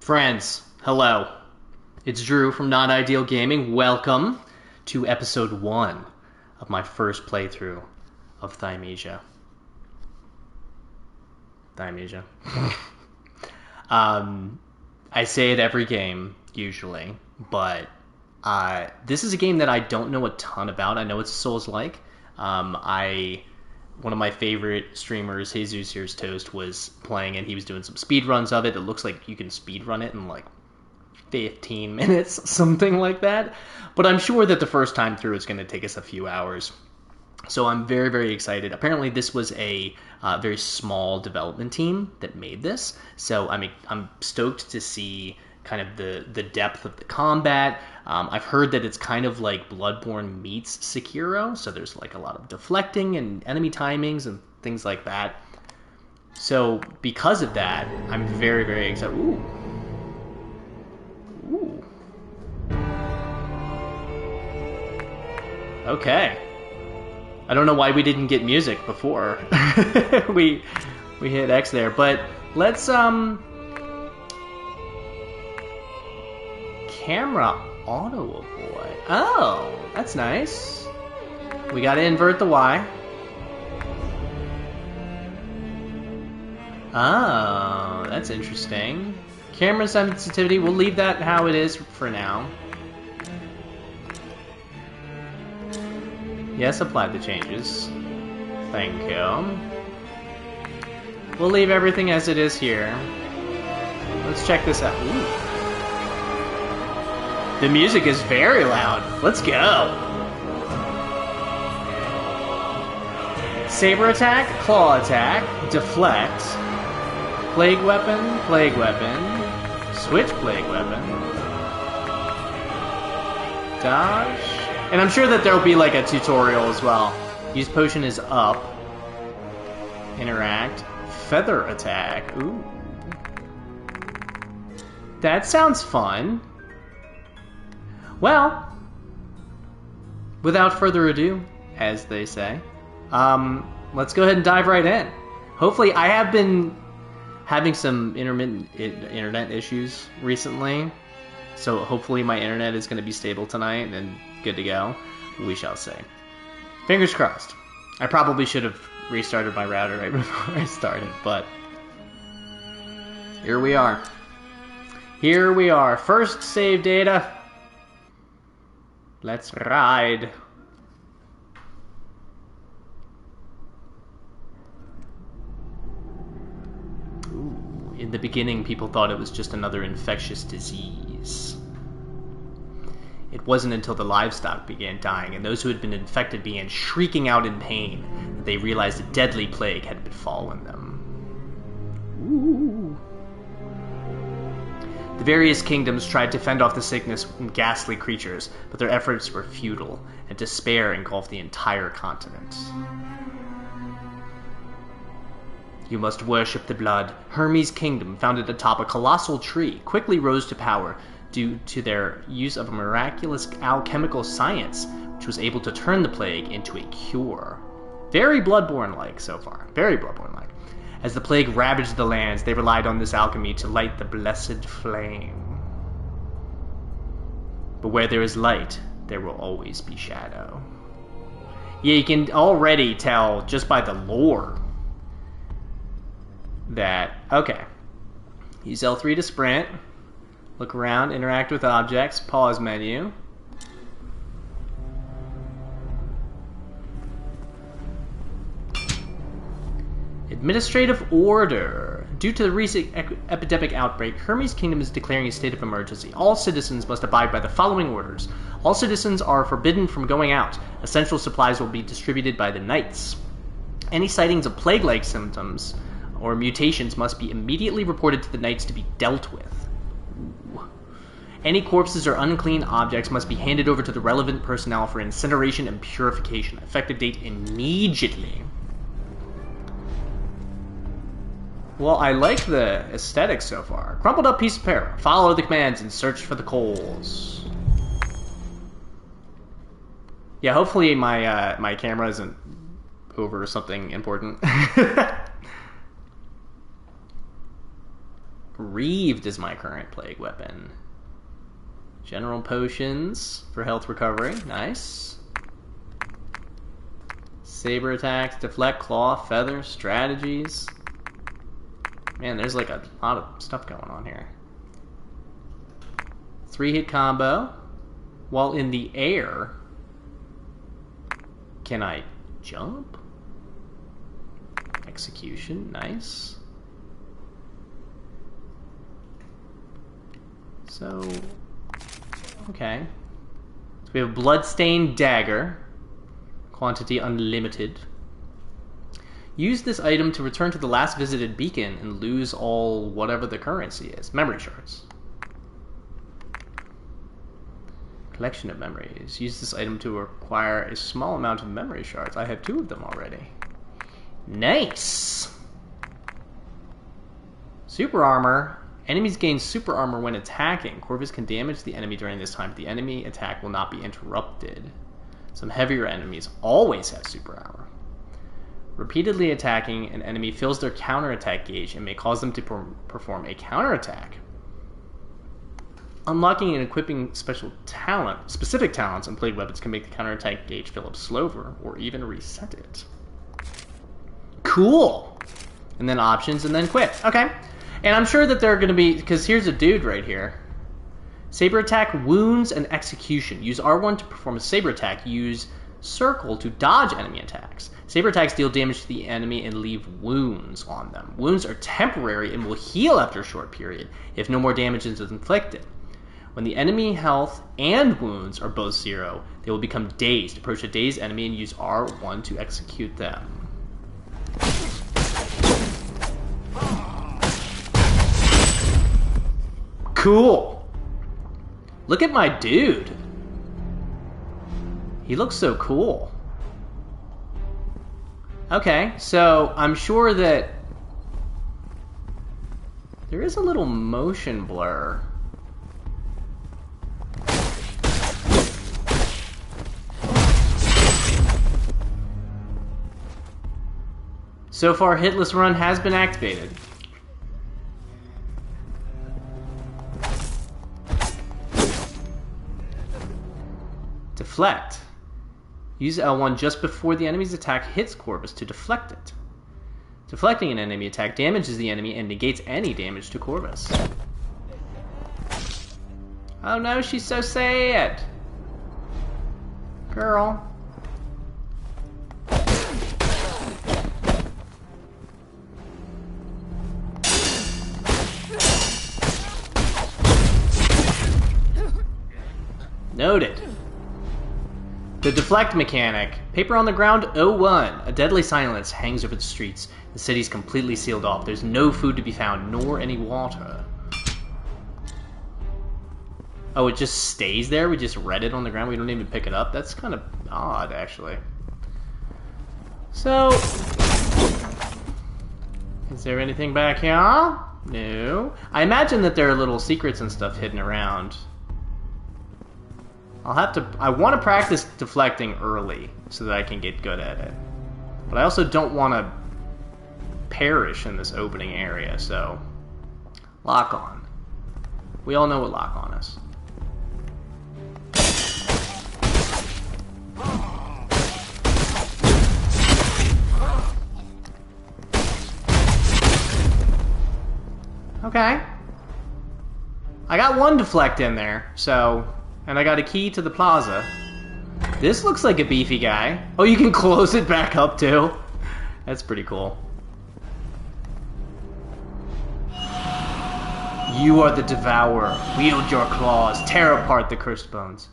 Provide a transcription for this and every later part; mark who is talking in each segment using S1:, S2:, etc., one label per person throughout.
S1: Friends, hello. It's Drew from Not Ideal Gaming. Welcome to episode 1 of my first playthrough of Thymesia. Thymesia. I say it every game, usually, but this is a game that I don't know a ton about. I know it's Souls-like. One of my favorite streamers, Jesus Here's Toast, was playing and he was doing some speed runs of it. It looks like you can speed run it in like 15 minutes, something like that. But I'm sure that the first time through it's going to take us a few hours. So I'm very, very excited. Apparently this was a very small development team that made this. So I'm stoked to see kind of the depth of the combat. I've heard that it's kind of like Bloodborne meets Sekiro, so there's like a lot of deflecting and enemy timings and things like that. So because of that, I'm very, very excited. Ooh. Ooh. Okay. I don't know why we didn't get music before. we hit X there, but let's camera auto avoid. Oh, that's nice. We gotta invert the Y. Oh, that's interesting. Camera sensitivity, we'll leave that how it is for now. Yes, apply the changes. Thank you. We'll leave everything as it is here. Let's check this out. Ooh. The music is very loud. Let's go. Saber attack, claw attack, deflect, plague weapon, switch plague weapon, dodge. And I'm sure that there'll be like a tutorial as well. Use potion is up. Interact. Feather attack. Ooh. That sounds fun. Well, without further ado, as they say, let's go ahead and dive right in. Hopefully, I have been having some intermittent internet issues recently, so hopefully my internet is going to be stable tonight and good to go. We shall see. Fingers crossed. I probably should have restarted my router right before I started, but here we are. Here we are. First save data. Let's ride. Ooh, in the beginning, people thought it was just another infectious disease. It wasn't until the livestock began dying and those who had been infected began shrieking out in pain that they realized a deadly plague had befallen them. Ooh. The various kingdoms tried to fend off the sickness from ghastly creatures, but their efforts were futile, and despair engulfed the entire continent. You must worship the blood. Hermes' kingdom, founded atop a colossal tree, quickly rose to power due to their use of a miraculous alchemical science, which was able to turn the plague into a cure. Very Bloodborne-like so far. Very Bloodborne-like. As the plague ravaged the lands, they relied on this alchemy to light the blessed flame. But where there is light, there will always be shadow. Yeah, you can already tell just by the lore that, okay, use L3 to sprint, look around, interact with objects, pause menu. Administrative order. Due to the recent epidemic outbreak, Hermes' kingdom is declaring a state of emergency. All citizens must abide by the following orders. All citizens are forbidden from going out. Essential supplies will be distributed by the knights. Any sightings of plague-like symptoms or mutations must be immediately reported to the knights to be dealt with. Ooh. Any corpses or unclean objects must be handed over to the relevant personnel for incineration and purification. Effective date immediately. Well, I like the aesthetics so far. Crumpled up piece of paper. Follow the commands and search for the coals. Yeah, hopefully my camera isn't over something important. Reeved is my current plague weapon. General potions for health recovery. Nice. Saber attacks, deflect, claw, feather, strategies. Man, there's like a lot of stuff going on here. 3-hit combo. While in the air, can I jump? Execution, nice. So, okay. So we have Bloodstained Dagger. Quantity unlimited. Use this item to return to the last visited beacon and lose all whatever the currency is. Memory shards. Collection of memories. Use this item to acquire a small amount of memory shards. I have 2 of them already. Nice! Super armor. Enemies gain super armor when attacking. Corvus can damage the enemy during this time, but the enemy attack will not be interrupted. Some heavier enemies always have super armor. Repeatedly attacking an enemy fills their counterattack gauge and may cause them to perform a counterattack. Unlocking and equipping specific talents and plague weapons can make the counterattack gauge fill up slower or even reset it. Cool! And then options and then quit. Okay. And I'm sure that there are going to be, because here's a dude right here. Saber attack, wounds, and execution. Use R1 to perform a saber attack. Use circle to dodge enemy attacks. Saber attacks deal damage to the enemy and leave wounds on them. Wounds are temporary and will heal after a short period if no more damage is inflicted. When the enemy health and wounds are both 0, they will become dazed. Approach a dazed enemy and use R1 to execute them. Cool. Look at my dude. He looks so cool. Okay, so I'm sure that there is a little motion blur. So far, Hitless Run has been activated. Deflect. Use L1 just before the enemy's attack hits Corvus to deflect it. Deflecting an enemy attack damages the enemy and negates any damage to Corvus. Oh no, she's so sad. Girl. Noted. The deflect mechanic. Paper on the ground 01. A deadly silence hangs over the streets. The city's completely sealed off. There's no food to be found, nor any water. Oh, it just stays there? We just read it on the ground? We don't even pick it up? That's kind of odd, actually. So... is there anything back here? No. I imagine that there are little secrets and stuff hidden around. I want to practice deflecting early so that I can get good at it. But I also don't want to perish in this opening area, so... lock on. We all know what lock on is. Okay. I got one deflect in there, so... and I got a key to the plaza. This looks like a beefy guy. Oh, you can close it back up too? That's pretty cool. You are the devourer. Wield your claws. Tear apart the cursed bones.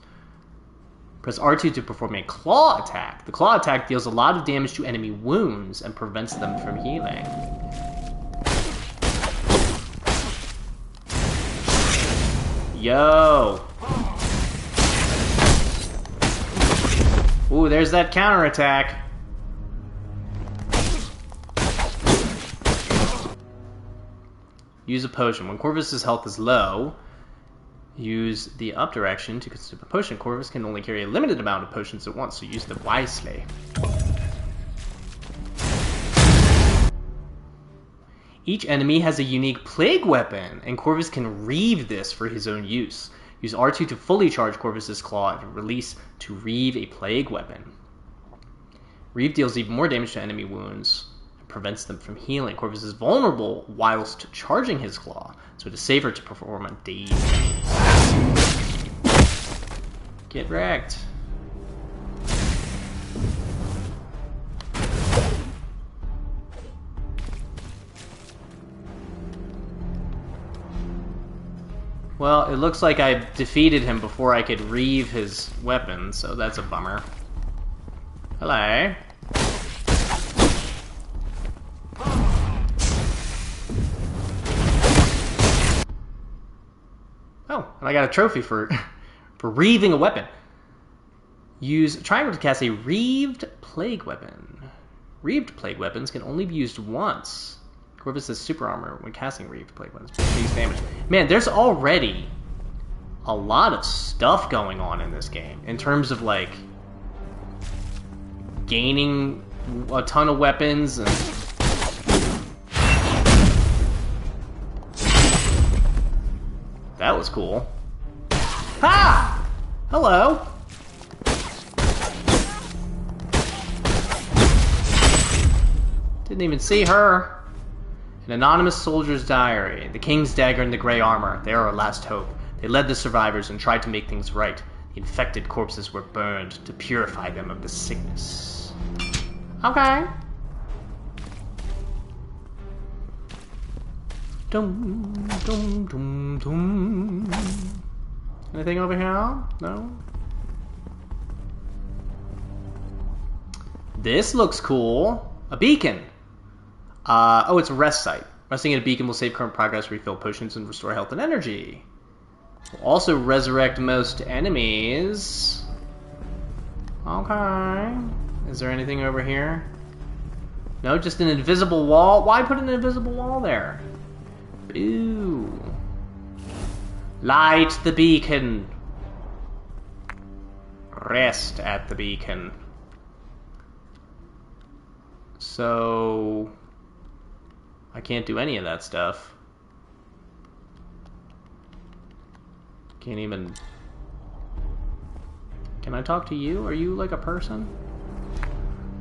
S1: Press R2 to perform a claw attack. The claw attack deals a lot of damage to enemy wounds and prevents them from healing. Yo! Ooh, there's that counterattack. Use a potion. When Corvus' health is low, use the up direction to consume a potion. Corvus can only carry a limited amount of potions at once, so use them wisely. Each enemy has a unique plague weapon, and Corvus can reave this for his own use. Use R2 to fully charge Corvus's claw and release to reave a plague weapon. Reave deals even more damage to enemy wounds and prevents them from healing. Corvus is vulnerable whilst charging his claw, so it is safer to perform on dazed enemies. Get wrecked. Well, it looks like I defeated him before I could reave his weapon, so that's a bummer. Hello. Oh, and I got a trophy for reaving a weapon. Use triangle to cast a reaved plague weapon. Reaved plague weapons can only be used once. Corvus has super armor when casting reaved plague weapons. Please damage. Man, there's already a lot of stuff going on in this game in terms of like gaining a ton of weapons and that was cool. Ha! Hello. Didn't even see her. An anonymous soldier's diary. The king's dagger and the gray armor. They are our last hope. They led the survivors and tried to make things right. The infected corpses were burned to purify them of the sickness. Okay. Dum, dum, dum, dum. Anything over here? No? This looks cool. A beacon. Oh, it's a rest site. Resting at a beacon will save current progress, refill potions, and restore health and energy. Will also resurrect most enemies. Okay. Is there anything over here? No, just an invisible wall? Why put an invisible wall there? Boo. Light the beacon. Rest at the beacon. So I can't do any of that stuff. Can't even... Can I talk to you? Are you like a person?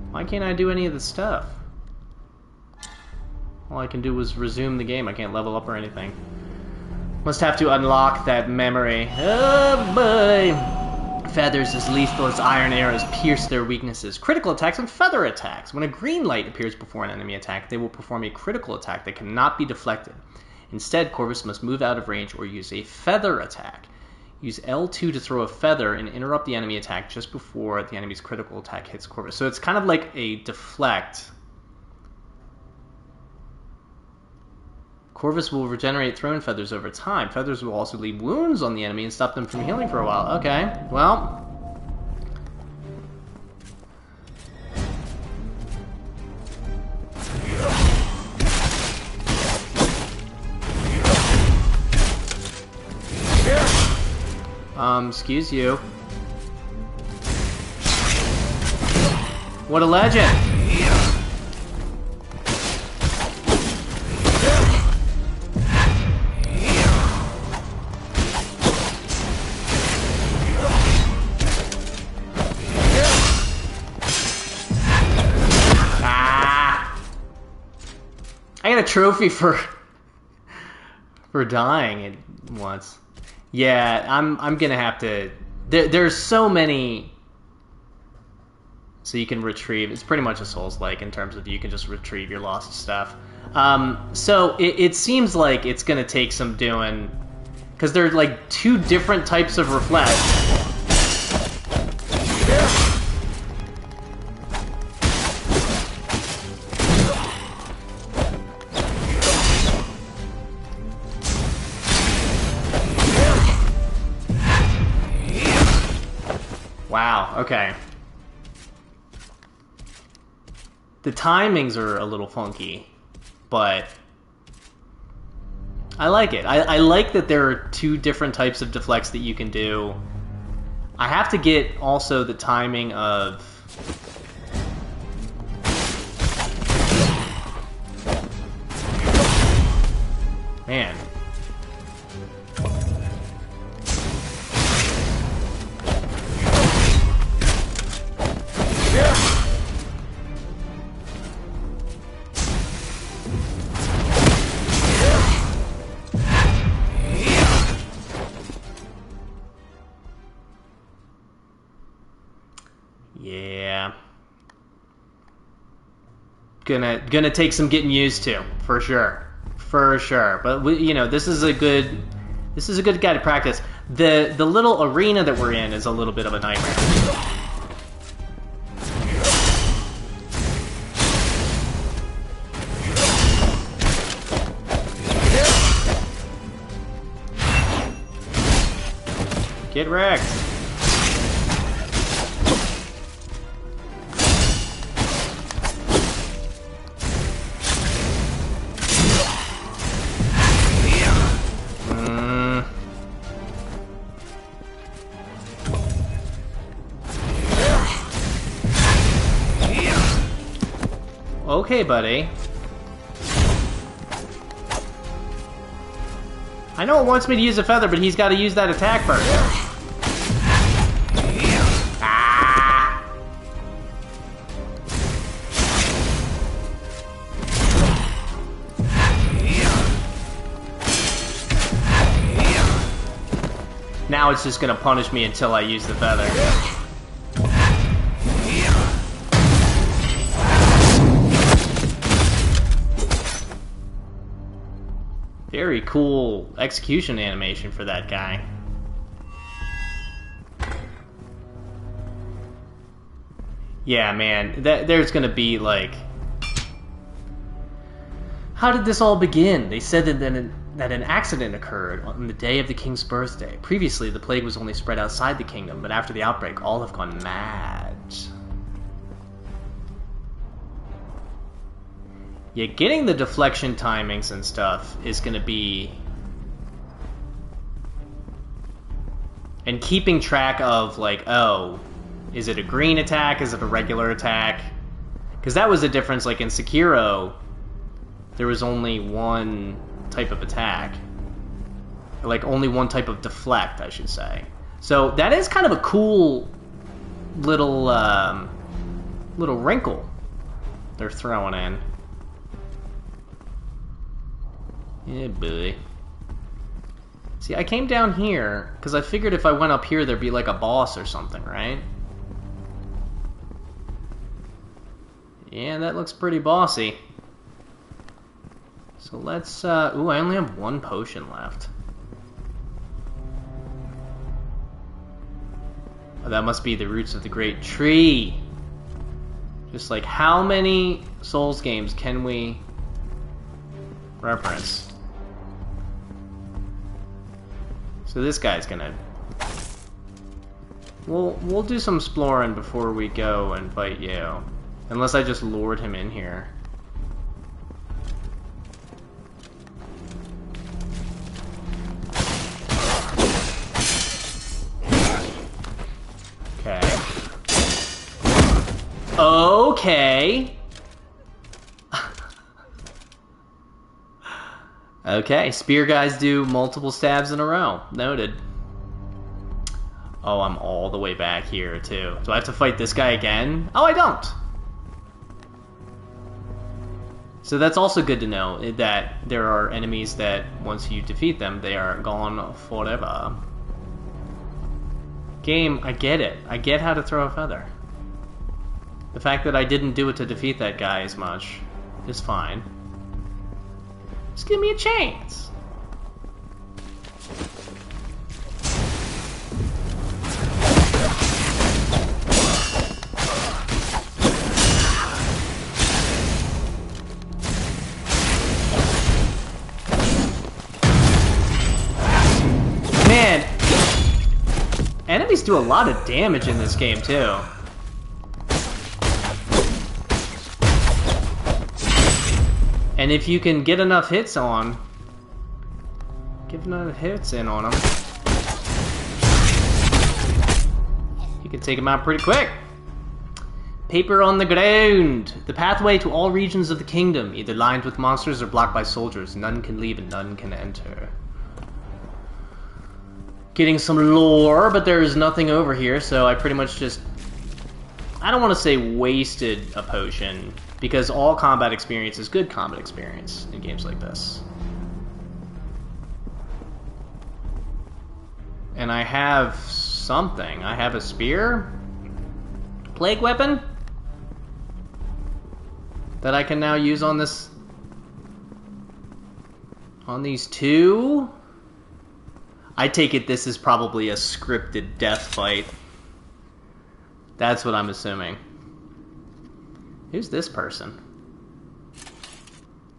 S1: Why can't I do any of the stuff? All I can do is resume the game. I can't level up or anything. Must have to unlock that memory. Oh boy! Feathers as lethal as iron arrows pierce their weaknesses. Critical attacks and feather attacks. When a green light appears before an enemy attack, they will perform a critical attack that cannot be deflected. Instead, Corvus must move out of range or use a feather attack. Use L2 to throw a feather and interrupt the enemy attack just before the enemy's critical attack hits Corvus. So it's kind of like a deflect. Corvus will regenerate thrown feathers over time. Feathers will also leave wounds on the enemy and stop them from healing for a while. Okay, well... excuse you. What a legend! I got a trophy for dying it once. Yeah, I'm gonna have to. There's so many. So you can retrieve. It's pretty much a Souls-like in terms of you can just retrieve your lost stuff. So it seems like it's gonna take some doing, because there's like two different types of reflect. Wow, okay. The timings are a little funky, but I like it. I like that there are two different types of deflects that you can do. I have to get also the timing of... Man. Yeah. Gonna take some getting used to, for sure. For sure. But you know, this is a good guy to practice. The little arena that we're in is a little bit of a nightmare. Get wrecked. Okay, buddy. I know it wants me to use a feather, but he's got to use that attack first. Ah! Now it's just going to punish me until I use the feather. Very cool execution animation for that guy. Yeah, man, there's gonna be like... How did this all begin? They said that an accident occurred on the day of the king's birthday. Previously, the plague was only spread outside the kingdom, but after the outbreak, all have gone mad. Yeah, getting the deflection timings and stuff is going to be... And keeping track of, like, oh, is it a green attack? Is it a regular attack? Because that was the difference, like, in Sekiro, there was only one type of attack. Like, only one type of deflect, I should say. So, that is kind of a cool little, little wrinkle they're throwing in. Yeah, boy. See, I came down here because I figured if I went up here, there'd be like a boss or something, right? Yeah, that looks pretty bossy. So let's, ooh, I only have one potion left. Oh, that must be the roots of the great tree. Just like, how many Souls games can we reference? So this guy's gonna... We'll do some exploring before we go and fight you. Unless I just lured him in here. Okay. Okay. Okay, spear guys do multiple stabs in a row. Noted. Oh, I'm all the way back here, too. Do I have to fight this guy again? Oh, I don't! So that's also good to know, that there are enemies that, once you defeat them, they are gone forever. Game, I get it. I get how to throw a feather. The fact that I didn't do it to defeat that guy as much is fine. Just give me a chance. Man, enemies do a lot of damage in this game too. And if you can get enough hits on, get enough hits in on them, you can take them out pretty quick. Paper on the ground! The pathway to all regions of the kingdom, either lined with monsters or blocked by soldiers. None can leave and none can enter. Getting some lore, but there is nothing over here, so I pretty much just... I don't want to say wasted a potion, because all combat experience is good combat experience in games like this. And I have something. I have a spear? Plague weapon? That I can now use on this... on these two? I take it this is probably a scripted death fight. That's what I'm assuming. Who's this person?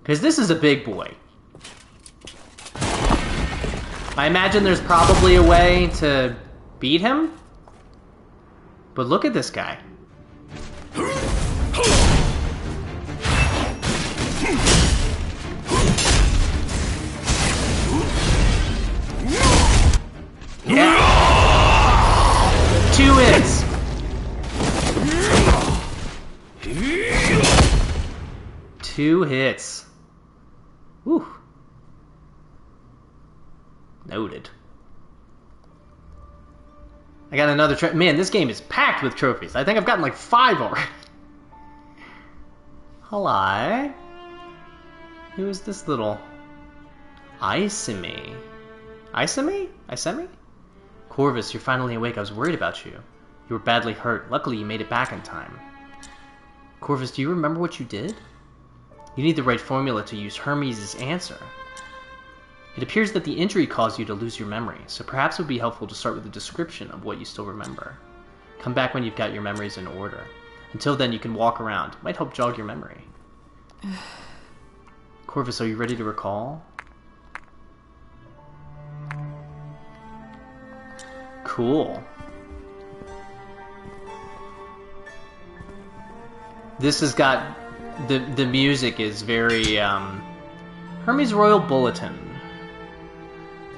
S1: Because this is a big boy. I imagine there's probably a way to beat him. But look at this guy. Yeah. 2 hits. Two hits. Whew. Noted. I got another man, this game is packed with trophies. I think I've gotten like 5 already. Hello. Who is this little... Isemi? Isemi? Isemi? Corvus, you're finally awake. I was worried about you. You were badly hurt. Luckily, you made it back in time. Corvus, do you remember what you did? You need the right formula to use Hermes' answer. It appears that the injury caused you to lose your memory, so perhaps it would be helpful to start with a description of what you still remember. Come back when you've got your memories in order. Until then, you can walk around. It might help jog your memory. Corvus, are you ready to recall? Cool. This has got... The music is very, Hermes Royal Bulletin.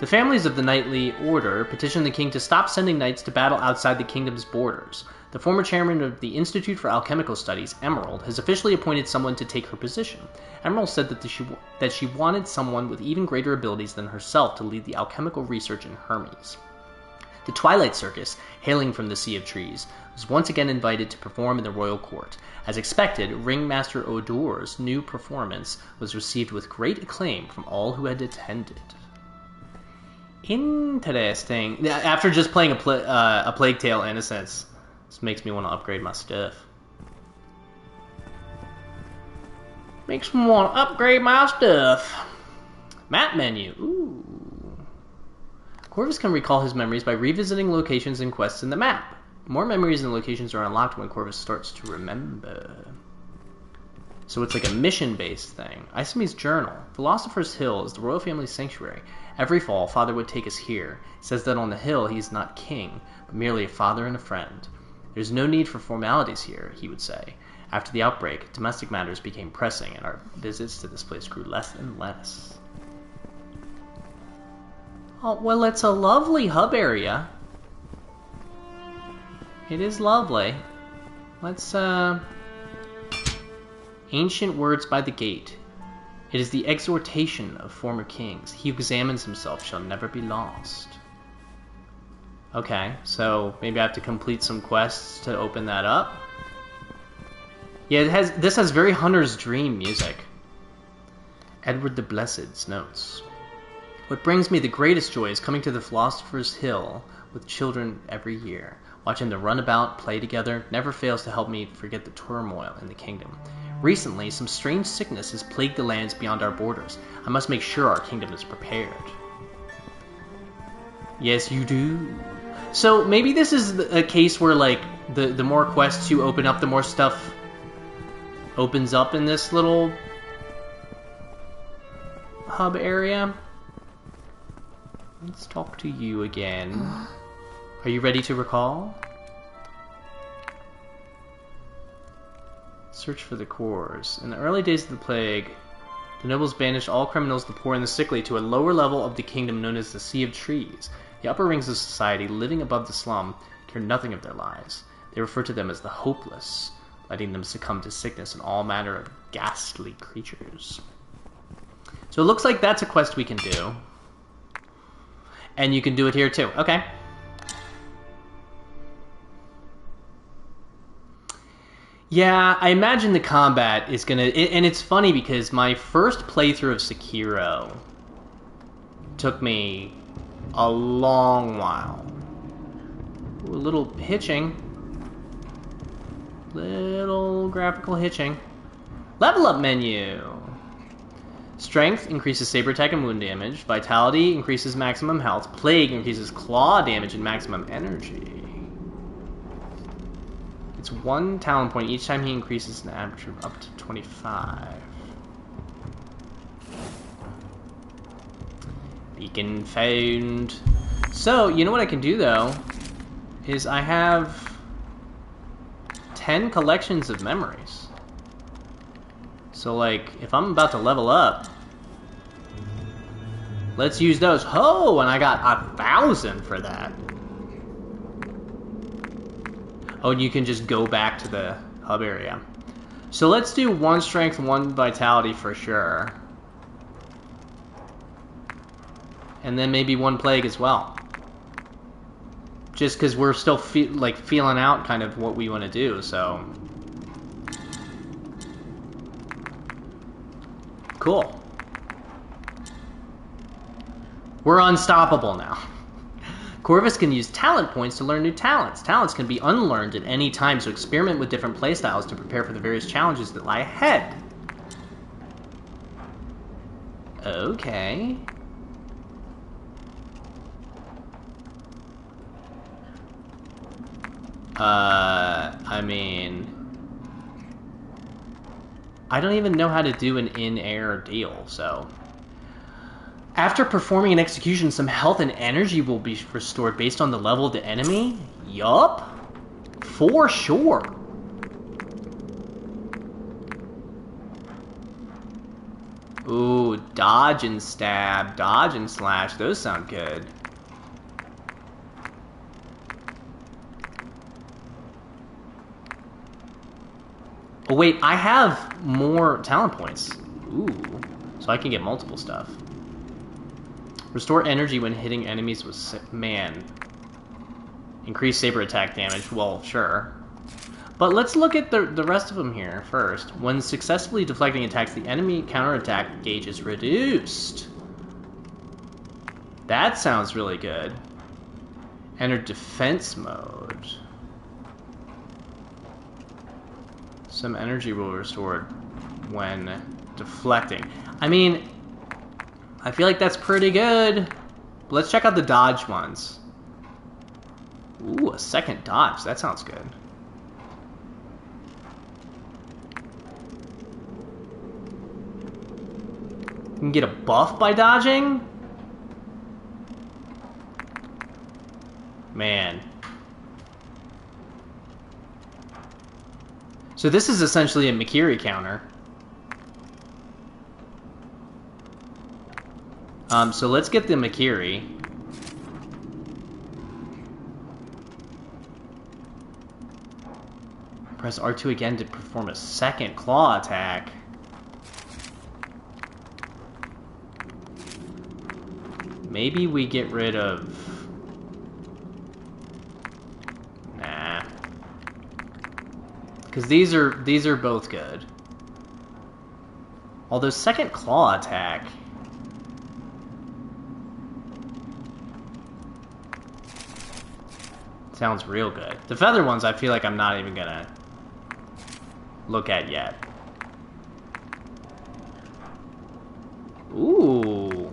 S1: The families of the Knightly Order petitioned the king to stop sending knights to battle outside the kingdom's borders. The former chairman of the Institute for Alchemical Studies, Emerald, has officially appointed someone to take her position. Emerald said that she wanted someone with even greater abilities than herself to lead the alchemical research in Hermes. The Twilight Circus, hailing from the Sea of Trees, was once again invited to perform in the royal court. As expected, Ringmaster Odor's new performance was received with great acclaim from all who had attended. Interesting. After just playing a Plague Tale Innocence, this makes me want to upgrade my stuff. Makes me want to upgrade my stuff. Map menu. Ooh. Corvus can recall his memories by revisiting locations and quests in the map. More memories and locations are unlocked when Corvus starts to remember. So it's like a mission-based thing. Isemi's journal. Philosopher's Hill is the royal family's sanctuary. Every fall, Father would take us here. He says that on the hill he is not king, but merely a father and a friend. There's no need for formalities here, he would say. After the outbreak, domestic matters became pressing, and our visits to this place grew less and less. Oh, well, it's a lovely hub area. It is lovely. Let's, Ancient words by the gate. It is the exhortation of former kings. He who examines himself shall never be lost. Okay, so maybe I have to complete some quests to open that up. Yeah, this has very Hunter's Dream music. Edward the Blessed's notes. What brings me the greatest joy is coming to the Philosopher's Hill with children every year. Watching them run about, play together, never fails to help me forget the turmoil in the kingdom. Recently, some strange sickness has plagued the lands beyond our borders. I must make sure our kingdom is prepared. Yes, you do. So maybe this is a case where, like, the more quests you open up, the more stuff opens up in this little hub area. Let's talk to you again. Are you ready to recall? Search for the cores. In the early days of the plague, the nobles banished all criminals, the poor, and the sickly to a lower level of the kingdom known as the Sea of Trees. The upper rings of society, living above the slum, cared nothing of their lives. They referred to them as the hopeless. letting them succumb to sickness and all manner of ghastly creatures. So it looks like that's a quest we can do. And you can do it here too. Okay. Yeah, I imagine the combat is gonna... And it's funny because my first playthrough of Sekiro took me a long while. Ooh, a little hitching. Little graphical hitching. Level up menu. Strength increases saber attack and wound damage. Vitality increases maximum health. Plague increases claw damage and maximum energy. It's 1 talent point each time he increases an average of up to 25. Beacon found. So, you know what I can do though? Is I have 10 collections of memories. So like, if I'm about to level up, let's use those. Oh, and I got 1,000 for that. Oh, and you can just go back to the hub area. So let's do 1 strength, 1 vitality for sure. And then maybe 1 plague as well. Just because we're still feeling out kind of what we want to do, so... Cool. We're unstoppable now. Corvus can use talent points to learn new talents. Talents can be unlearned at any time, so experiment with different playstyles to prepare for the various challenges that lie ahead. Okay. I mean... I don't even know how to do an in-air deal, so... After performing an execution, some health and energy will be restored based on the level of the enemy? Yup. For sure. Ooh, dodge and stab, dodge and slash, those sound good. Oh wait, I have more talent points. Ooh, so I can get multiple stuff. Restore energy when hitting enemies with... Man. Increase saber attack damage. Well, sure. But let's look at the rest of them here first. When successfully deflecting attacks, the enemy counterattack gauge is reduced. That sounds really good. Enter defense mode. Some energy will be restored when deflecting. I mean... I feel like that's pretty good. Let's check out the dodge ones. Ooh, a second dodge. That sounds good. You can get a buff by dodging? Man. So this is essentially a Mikiri counter. So let's get the Mikiri. Press R2 again to perform a second claw attack. Maybe we get rid of... Nah. Because these are both good. Although second claw attack... sounds real good. The feather ones I feel like I'm not even gonna look at yet. Ooh.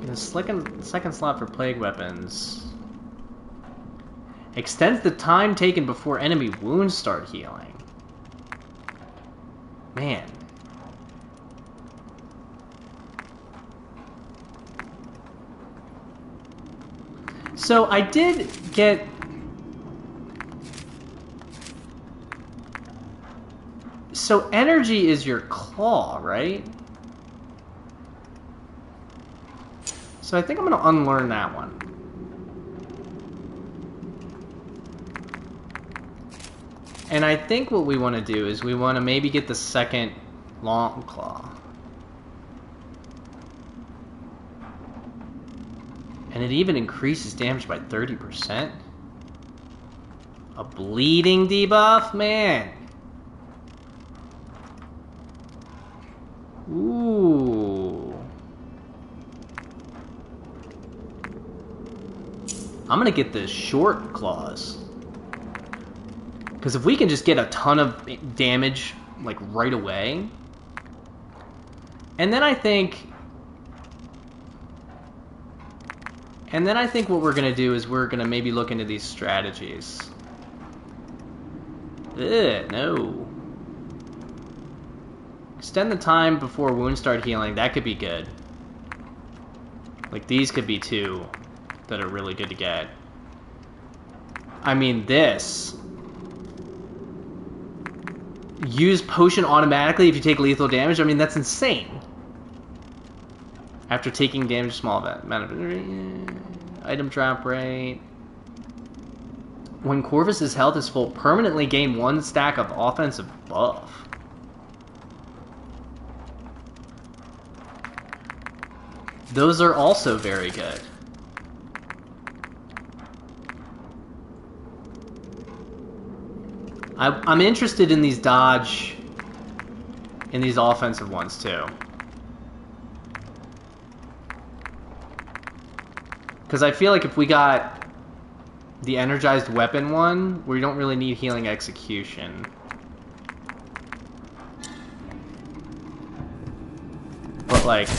S1: Get a second slot for plague weapons. Extends the time taken before enemy wounds start healing. Man. So I did get... So energy is your claw, right? So I think I'm going to unlearn that one. And I think what we want to do is we want to maybe get the second long claw. And it even increases damage by 30%. A bleeding debuff? Man. Ooh. I'm gonna get the short claws. Because if we can just get a ton of damage, like, right away. And then I think what we're gonna do is we're gonna maybe look into these strategies. Ugh, no. Extend the time before wounds start healing. That could be good. Like, these could be two that are really good to get. I mean, this. Use potion automatically if you take lethal damage. I mean, that's insane. After taking damage, small amount of item drop rate. When Corvus's health is full, permanently gain 1 stack of offensive buff. Those are also very good. I'm interested in these dodge, in these offensive ones too. Because I feel like if we got the energized weapon one, we don't really need healing execution. But like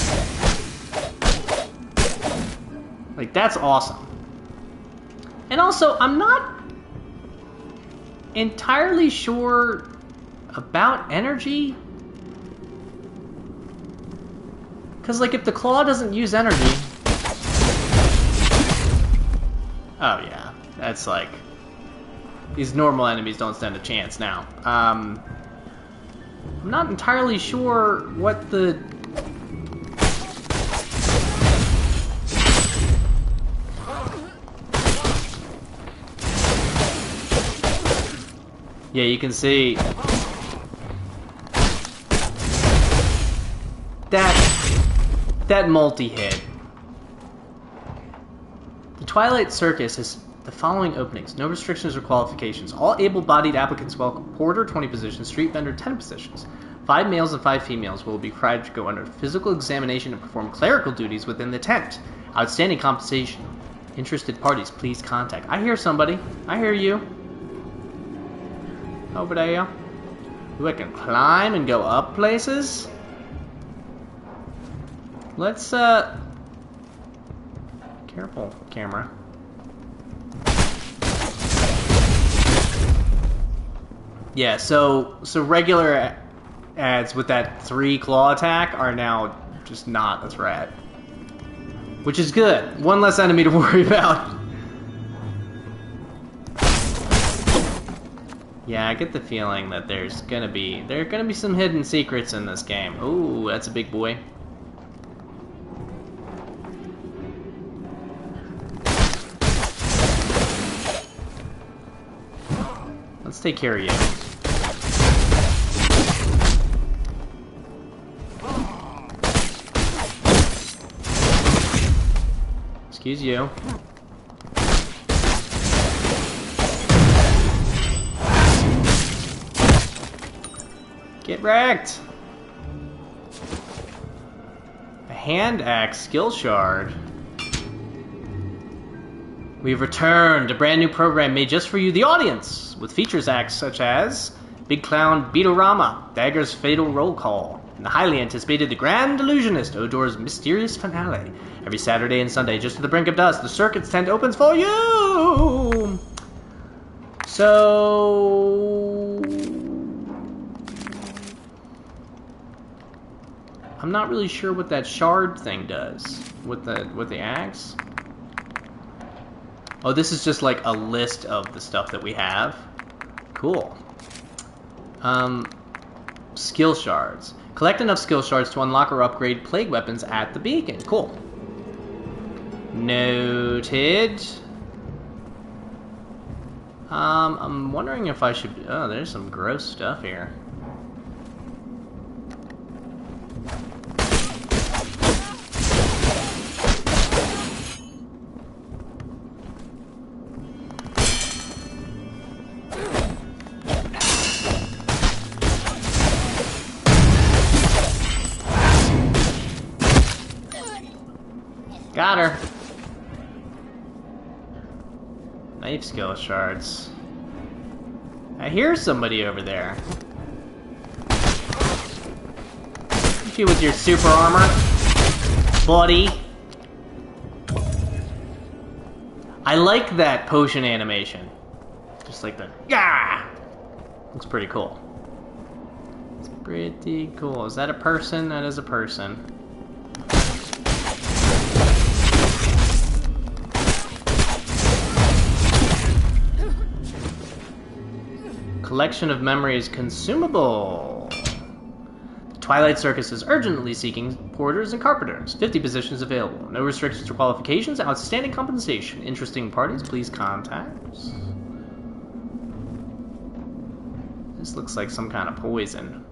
S1: that's awesome. And also, I'm not entirely sure about energy. Because, like, if the claw doesn't use energy... Oh, yeah. That's, like... These normal enemies don't stand a chance now. I'm not entirely sure what the... Yeah, you can see that multi-hit. The Twilight Circus has the following openings. No restrictions or qualifications. All able-bodied applicants welcome. Porter, 20 positions. Street vendor, 10 positions. 5 males and 5 females will be required to go under physical examination and perform clerical duties within the tent. Outstanding compensation. Interested parties, please contact. I hear somebody. I hear you. Over there. Ooh, I can climb and go up places. Let's, careful, camera. Yeah, so regular ads with that 3 claw attack are now just not a threat. Which is good. One less enemy to worry about. Yeah, I get the feeling that there are gonna be some hidden secrets in this game. Ooh, that's a big boy. Let's take care of you. Excuse you. Get wrecked! A hand axe skill shard. We've returned, a brand new program made just for you, the audience, with features acts such as Big Clown Beatorama, Dagger's Fatal Roll Call, and the highly anticipated The Grand Illusionist, Odor's Mysterious Finale. Every Saturday and Sunday, just at the brink of dusk, the circuit's tent opens for you! So... I'm not really sure what that shard thing does with the axe. Oh, this is just like a list of the stuff that we have. Cool. Skill shards. Collect enough skill shards to unlock or upgrade plague weapons at the beacon. Cool. Noted. I'm wondering if I should... Oh, there's some gross stuff here. Got her. Knife skill shards. I hear somebody over there. Hit you with your super armor, buddy. I like that potion animation. Just like the yeah. Looks pretty cool. It's pretty cool. Is that a person? That is a person. Collection of memories consumable. The Twilight Circus is urgently seeking porters and carpenters. 50 positions available. No restrictions or qualifications. Outstanding compensation. Interesting parties, please contact. This looks like some kind of poison.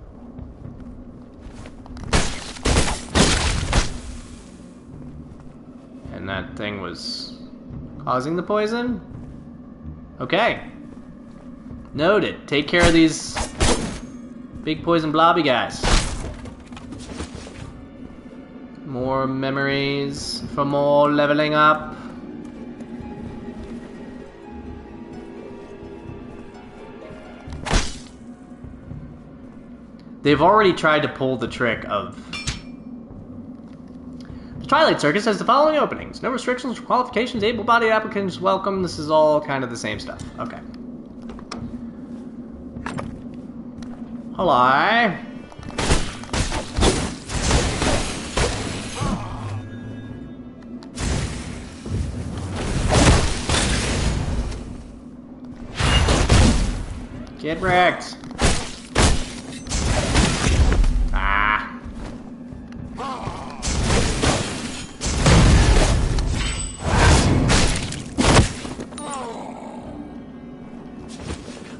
S1: And that thing was causing the poison? Okay. Noted. Take care of these big poison blobby guys. More memories for more leveling up. They've already tried to pull the trick of... The Twilight Circus has the following openings. No restrictions or qualifications. Able-bodied applicants welcome. This is all kind of the same stuff. Okay. Hello. Get wrecked. Ah.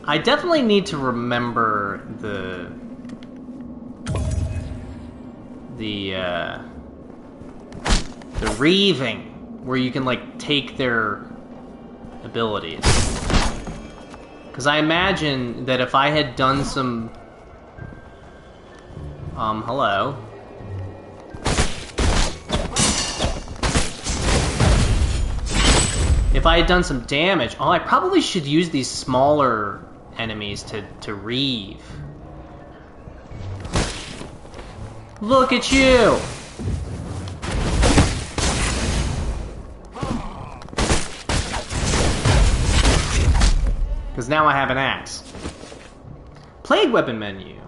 S1: I definitely need to remember the reaving, where you can like take their abilities. Because I imagine that if I had done some hello. If I had done some damage, I probably should use these smaller enemies to reave. Look at you! Because now I have an axe. Plague weapon menu.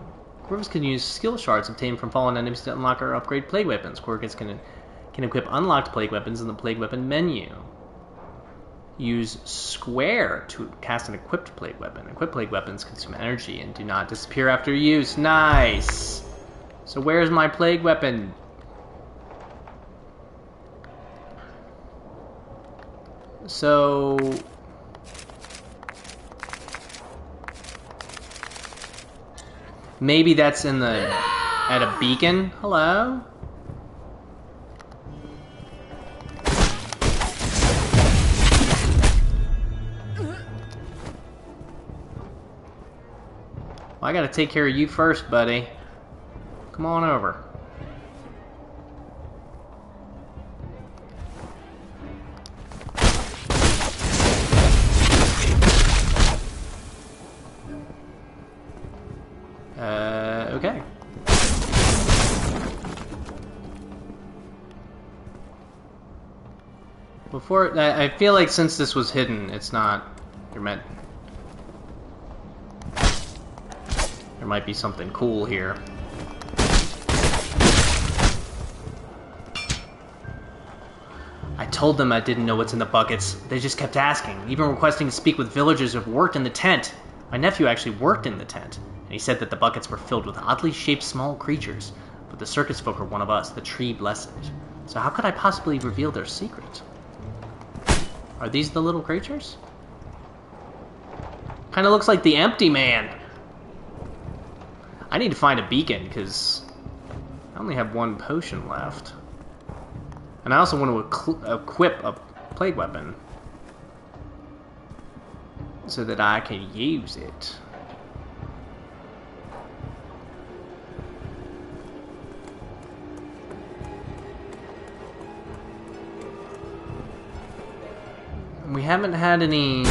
S1: Corvus can use skill shards obtained from fallen enemies to unlock or upgrade plague weapons. Corvus can equip unlocked plague weapons in the plague weapon menu. Use square to cast an equipped plague weapon. Equipped plague weapons consume energy and do not disappear after use. Nice! So where's my plague weapon? So... maybe that's in the... at a beacon? Hello? Well, I gotta take care of you first, buddy. Come on over. Okay. Before, I feel like since this was hidden, it's not... you're meant... there might be something cool here. I told them I didn't know what's in the buckets. They just kept asking, even requesting to speak with villagers who have worked in the tent. My nephew actually worked in the tent, and he said that the buckets were filled with oddly shaped small creatures. But the circus folk are one of us, the tree blessed. So how could I possibly reveal their secret? Are these the little creatures? Kind of looks like the Empty Man. I need to find a beacon, because I only have one potion left. And I also want to equip a plague weapon, so that I can use it. We haven't had any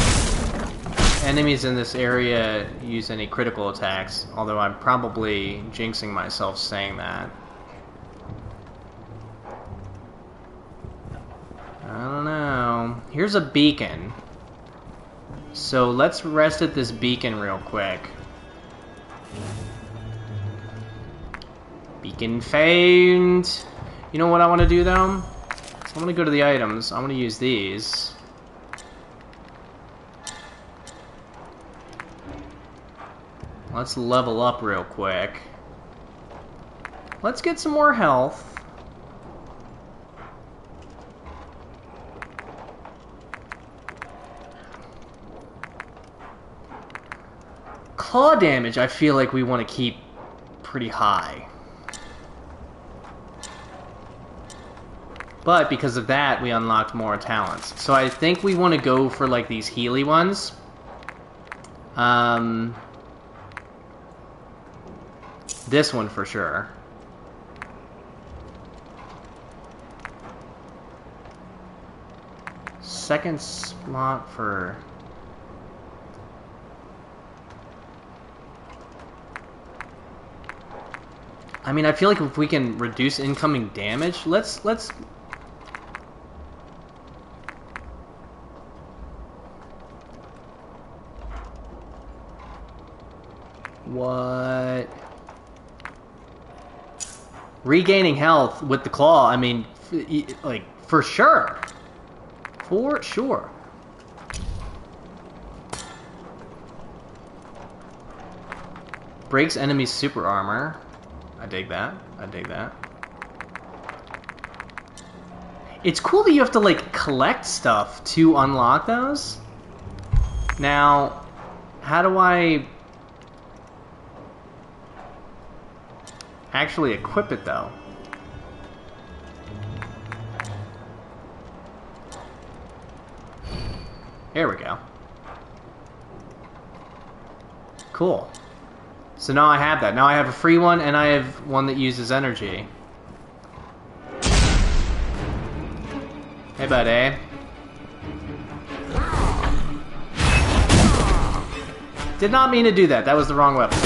S1: enemies in this area use any critical attacks, although I'm probably jinxing myself saying that. I don't know. Here's a beacon. So let's rest at this beacon real quick. Beacon found. You know what I want to do though? So I want to go to the items. I want to use these. Let's level up real quick. Let's get some more health. Claw damage, I feel like we want to keep pretty high. But because of that, we unlocked more talents. So I think we want to go for like these Healy ones. This one for sure. Second slot for... I mean, I feel like if we can reduce incoming damage, let's... What? Regaining health with the claw, I mean, like, for sure. For sure. Breaks enemy's super armor. I dig that. I dig that. It's cool that you have to, like, collect stuff to unlock those. Now, how do I actually equip it, though? Here we go. Cool. So now I have that. Now I have a free one, and I have one that uses energy. Hey, buddy. Did not mean to do that. That was the wrong weapon.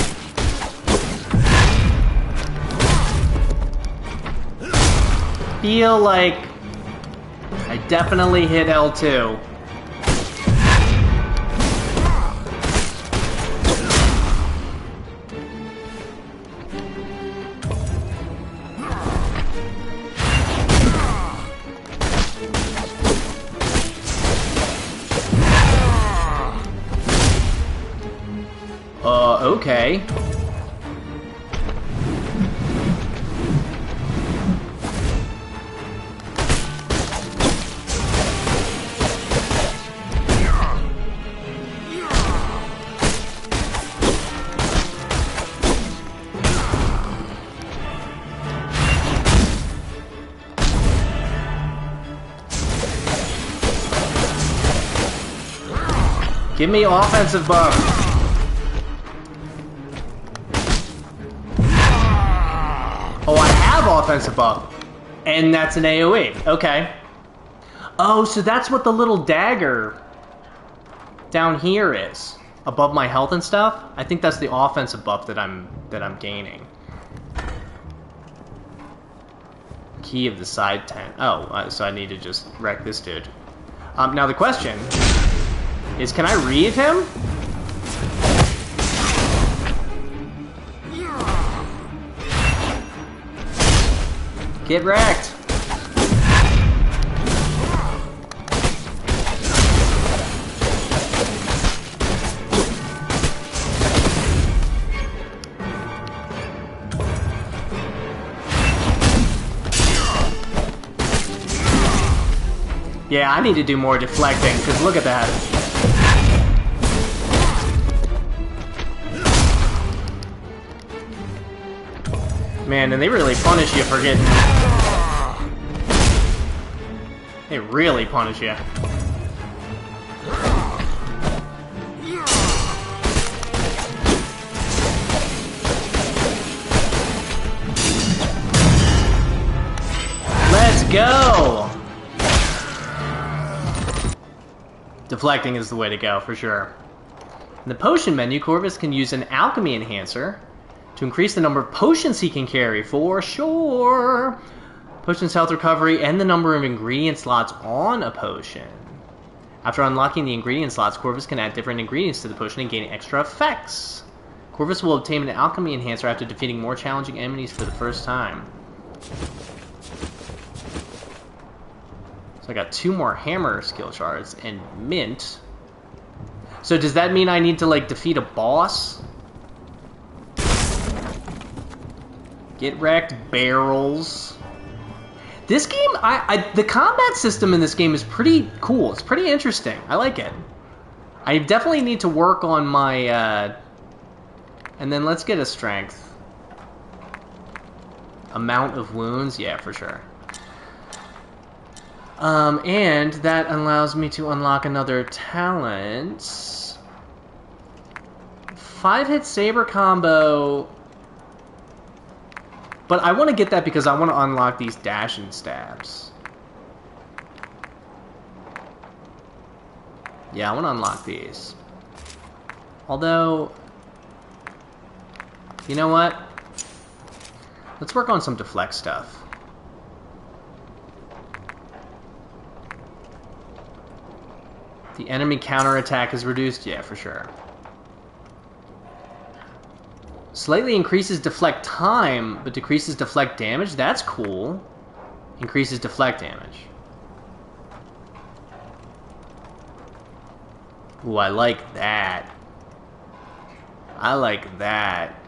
S1: Feel like I definitely hit L2. Okay. Give me offensive buff. Oh, I have offensive buff. And that's an AoE. Okay. Oh, so that's what the little dagger down here is. Above my health and stuff. I think that's the offensive buff that I'm gaining. Key of the side tent. Oh, so I need to just wreck this dude. Now the question is, can I read him? Get wrecked! Yeah, I need to do more deflecting, because look at that. Man, and they really punish you for getting... They really punish you. Let's go! Deflecting is the way to go, for sure. In the potion menu, Corvus can use an alchemy enhancer to increase the number of potions he can carry, for sure. Potions health recovery and the number of ingredient slots on a potion. After unlocking the ingredient slots, Corvus can add different ingredients to the potion and gain extra effects. Corvus will obtain an alchemy enhancer after defeating more challenging enemies for the first time. So I got 2 more hammer skill shards and mint. So does that mean I need to, like, defeat a boss? Get wrecked, barrels. This game, the combat system in this game is pretty cool. It's pretty interesting. I like it. I definitely need to work on my, and then let's get a strength. Amount of wounds? Yeah, for sure. And that allows me to unlock another talent. 5-hit saber combo. But I want to get that because I want to unlock these dash and stabs. Yeah, I want to unlock these. Although, you know what? Let's work on some deflect stuff. The enemy counterattack is reduced? Yeah, for sure. Slightly increases deflect time, but decreases deflect damage? That's cool. Increases deflect damage. Ooh, I like that. I like that.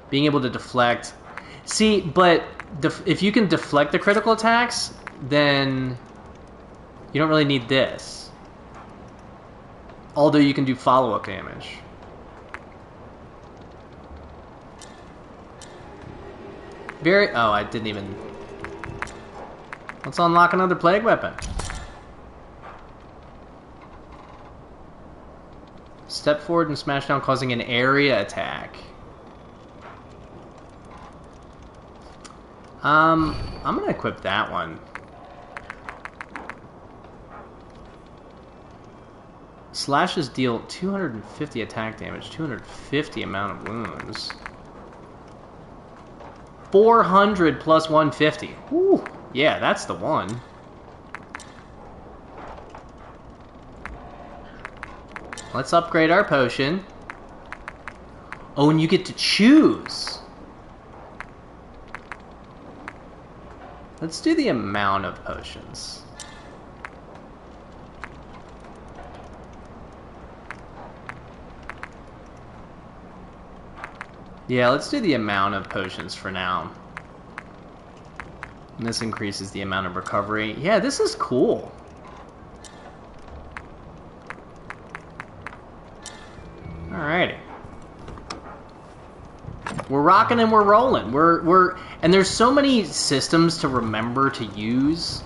S1: Being able to deflect. See, but if you can deflect the critical attacks, then you don't really need this. Although you can do follow-up damage. Oh, I didn't even... Let's unlock another plague weapon. Step forward and smash down, causing an area attack. I'm gonna equip that one. Slashes deal 250 attack damage, 250 amount of wounds. 400 plus 150. Woo! Yeah, that's the one. Let's upgrade our potion. Oh, and you get to choose. Let's do the amount of potions. Yeah, let's do the amount of potions for now. And this increases the amount of recovery. Yeah, this is cool. Alrighty. We're rocking and we're rolling. And there's so many systems to remember to use.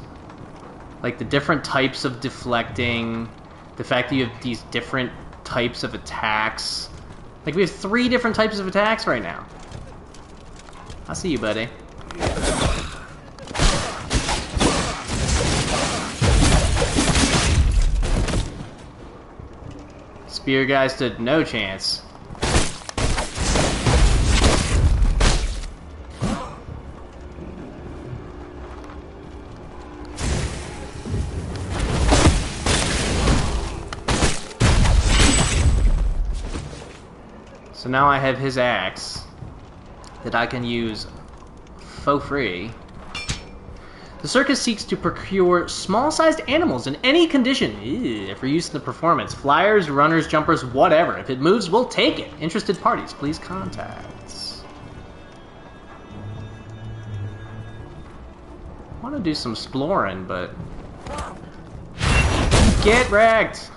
S1: Like the different types of deflecting, the fact that you have these different types of attacks. Like, we have 3 different types of attacks right now. I see you, buddy. Spear guy stood no chance. So now I have his axe that I can use for free. The circus seeks to procure small-sized animals in any condition for use in the performance. Flyers, runners, jumpers, whatever. If it moves, we'll take it. Interested parties, please contact. I want to do some exploring, but... Get wrecked!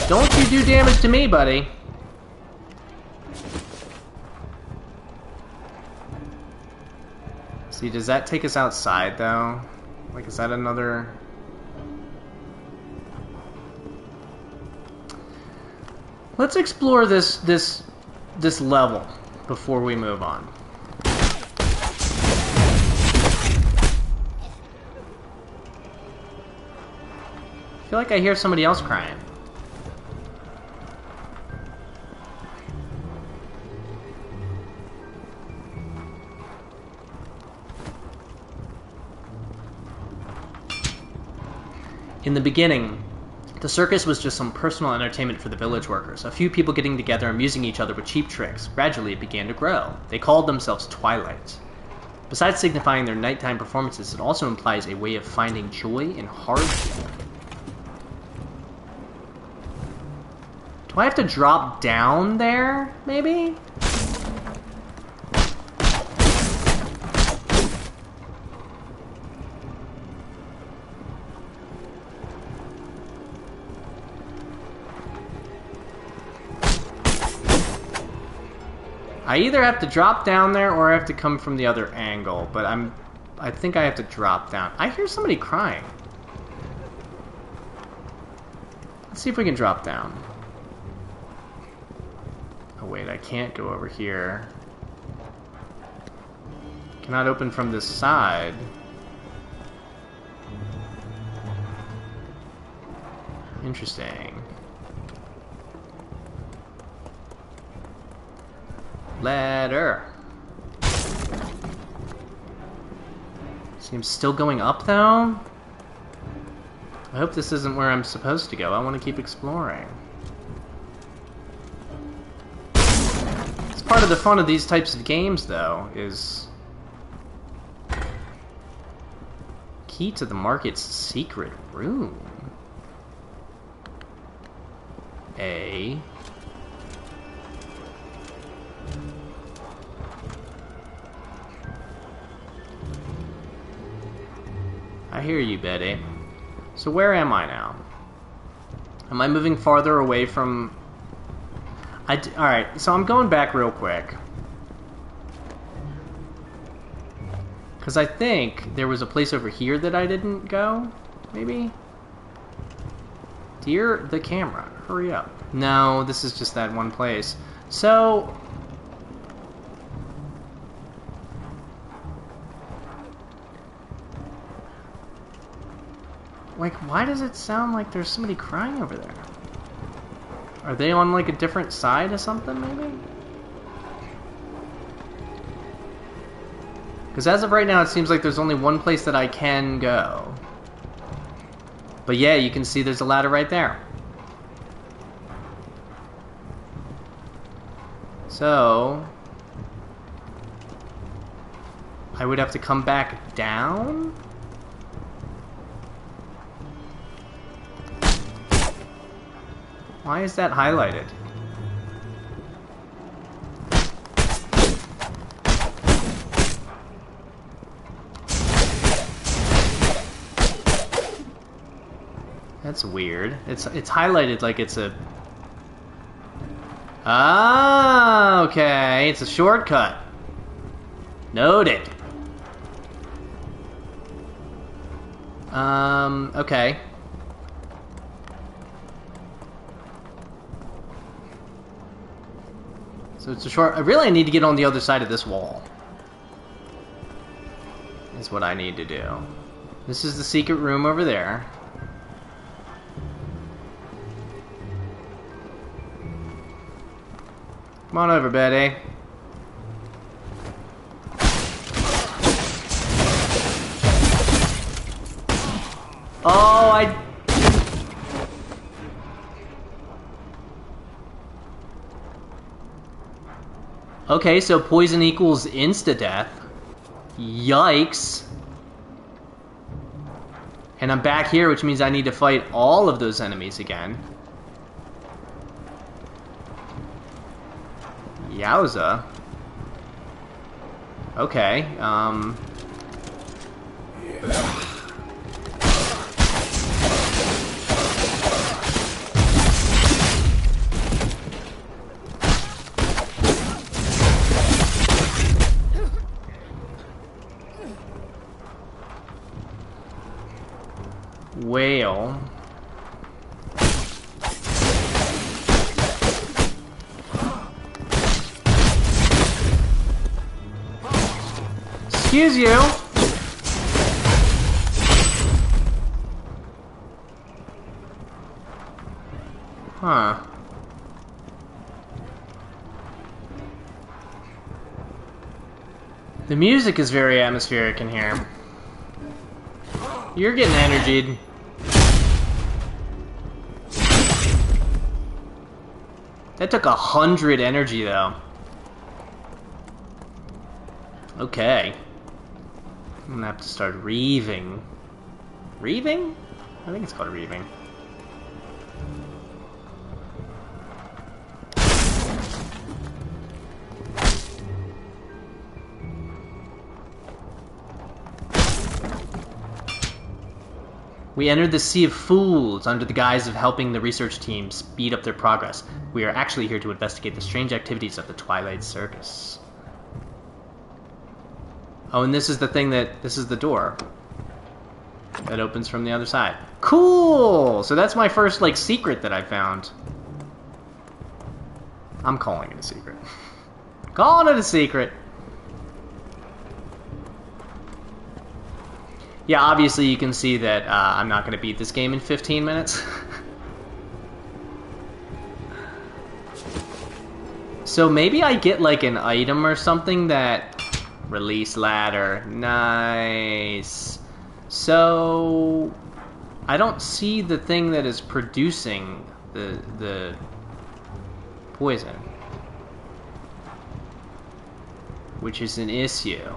S1: Don't you do damage to me, buddy. See, does that take us outside, though? Like, is that another... Let's explore this level before we move on. I feel like I hear somebody else crying. In the beginning, the circus was just some personal entertainment for the village workers, a few people getting together, amusing each other with cheap tricks. Gradually, it began to grow. They called themselves Twilights. Besides signifying their nighttime performances, it also implies a way of finding joy in hardship. Do I have to drop down there, maybe? I either have to drop down there or I have to come from the other angle, but I think I have to drop down. I hear somebody crying. Let's see if we can drop down. Oh wait, I can't go over here. Cannot open from this side. Interesting. Ladder. Seems still going up, though? I hope this isn't where I'm supposed to go. I want to keep exploring. It's part of the fun of these types of games, though, is... Key to the market's secret room. A... I hear you, Betty. So where am I now? Am I moving farther away from... Alright, so I'm going back real quick. Because I think there was a place over here that I didn't go, maybe? Dear the camera, hurry up. No, this is just that one place. So... Like, why does it sound like there's somebody crying over there? Are they on, like, a different side or something, maybe? Because as of right now, it seems like there's only one place that I can go. But yeah, you can see there's a ladder right there. So... I would have to come back down? Why is that highlighted? That's weird. It's highlighted like it's a... Ah, okay. It's a shortcut. Noted. Okay. So it's a short... I really need to get on the other side of this wall. Is what I need to do. This is the secret room over there. Come on over, Betty. Oh, Okay, so poison equals insta-death. Yikes. And I'm back here, which means I need to fight all of those enemies again. Yowza. Okay, whale. Excuse you. Huh. The music is very atmospheric in here. You're getting energied. That took 100 energy, though. Okay. I'm gonna have to start reaving. Reaving? I think it's called reaving. We entered the Sea of Fools under the guise of helping the research team speed up their progress. We are actually here to investigate the strange activities of the Twilight Circus. Oh, and this is the thing that... This is the door that opens from the other side. Cool! So that's my first, like, secret that I found. I'm calling it a secret. Calling it a secret. Yeah, obviously you can see that I'm not going to beat this game in 15 minutes. So maybe I get like an item or something that... Release ladder. Nice. So... I don't see the thing that is producing the poison. Which is an issue.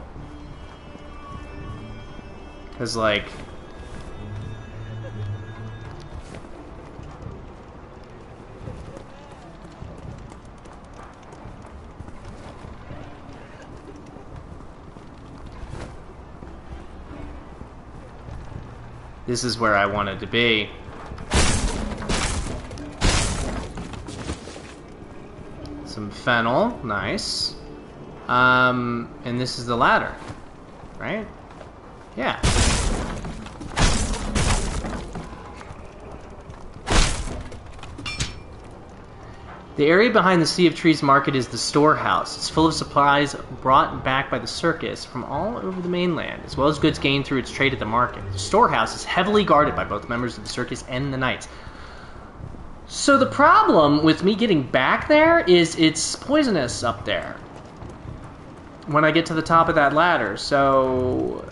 S1: Because, like... This is where I wanted to be. Some fennel, nice. And this is the ladder, right? Yeah. The area behind the Sea of Trees market is the storehouse. It's full of supplies brought back by the circus from all over the mainland, as well as goods gained through its trade at the market. The storehouse is heavily guarded by both members of the circus and the knights. So the problem with me getting back there is it's poisonous up there when I get to the top of that ladder. So...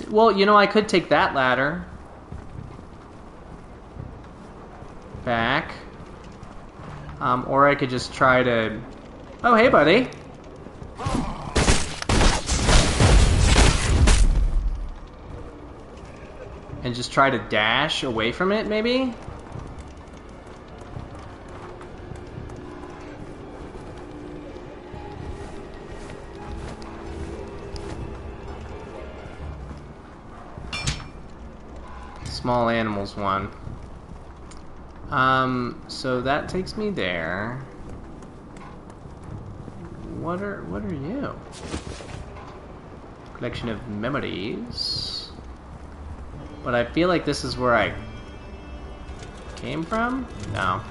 S1: well, you know, I could take that ladder back. Or I could just try to... Oh, hey, buddy. And just try to dash away from it, maybe? Small animals one. So that takes me there. What are you? Collection of memories. But I feel like this is where I came from? No.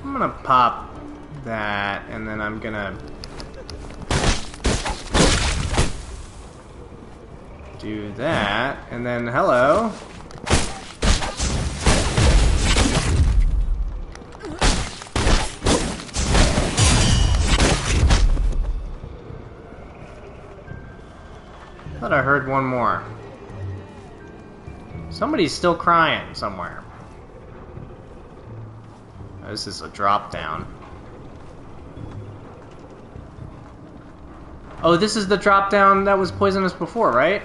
S1: I'm gonna pop that, and then I'm gonna do that, and then hello. Thought I heard one more. Somebody's still crying somewhere. This is a drop down. Oh, this is the drop down that was poisonous before, right?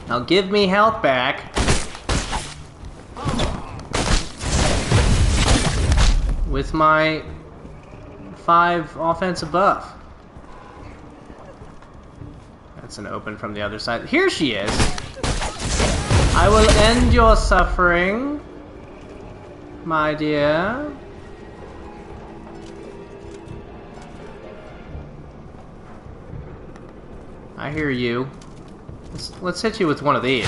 S1: Now give me health back. with my 5 offensive buff. That's an open from the other side. Here she is. I will end your suffering, my dear. I hear you. Let's hit you with one of these.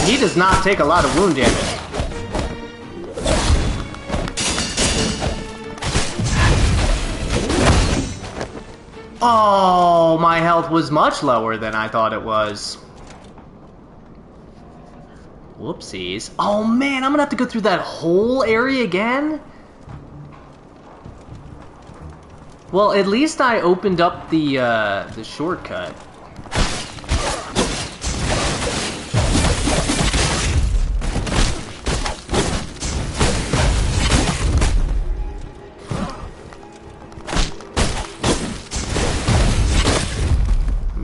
S1: He does not take a lot of wound damage. Oh, my health was much lower than I thought it was. Whoopsies. Oh man, I'm gonna have to go through that whole area again? Well, at least I opened up the shortcut.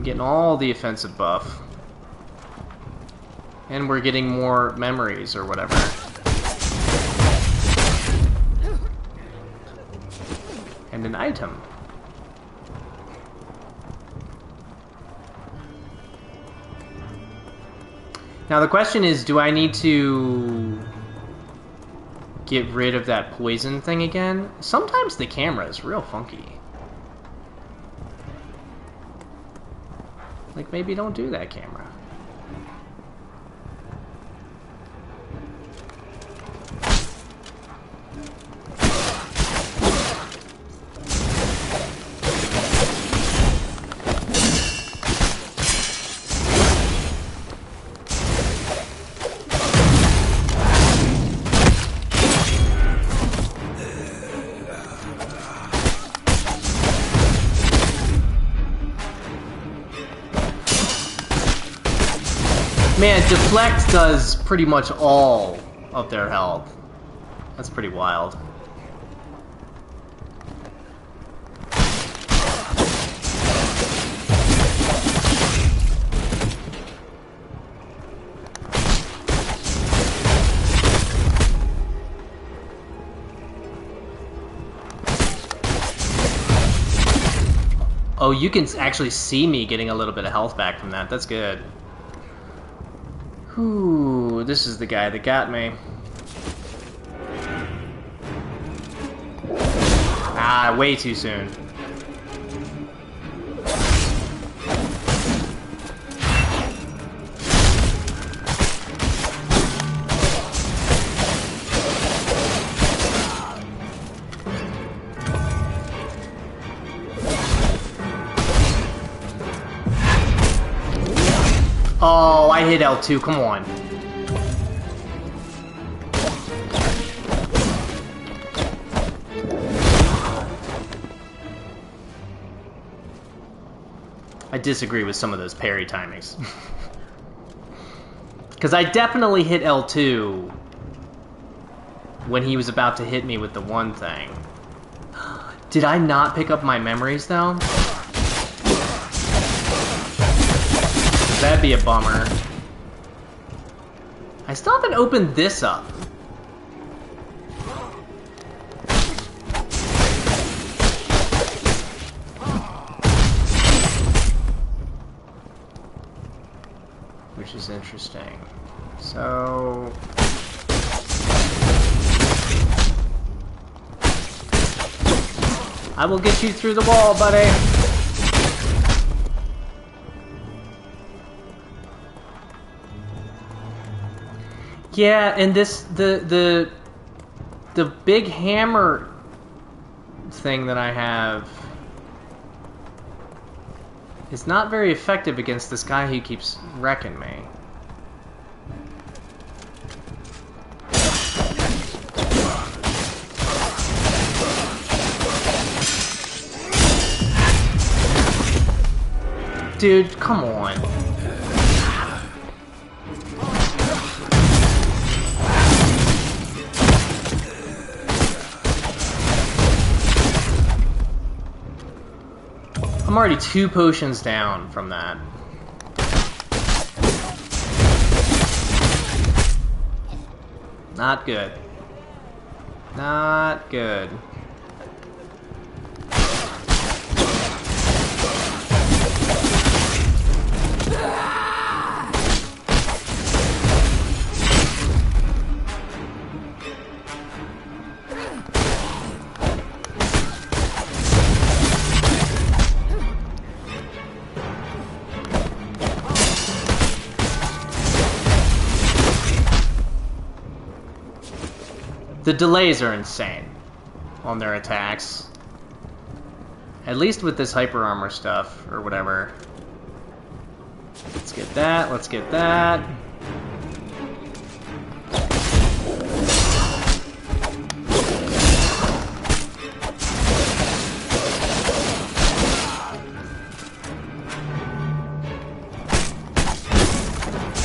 S1: Getting all the offensive buff. And we're getting more memories or whatever. And an item. Now the question is, do I need to get rid of that poison thing again? Sometimes the camera is real funky. Like, maybe don't do that, camera. Man, deflect does pretty much all of their health. That's pretty wild. Oh, you can actually see me getting a little bit of health back from that. That's good. Ooh, this is the guy that got me. Ah, way too soon. Oh, I hit L2, come on. I disagree with some of those parry timings. Because I definitely hit L2 when he was about to hit me with the one thing. Did I not pick up my memories, though? That'd be a bummer. I still haven't opened this up. Which is interesting. So... I will get you through the wall, buddy. Yeah, and this the big hammer thing that I have is not very effective against this guy who keeps wrecking me. Dude, come on. I'm already 2 potions down from that. Not good. Not good. The delays are insane on their attacks. At least with this hyper armor stuff, or whatever. Let's get that, let's get that.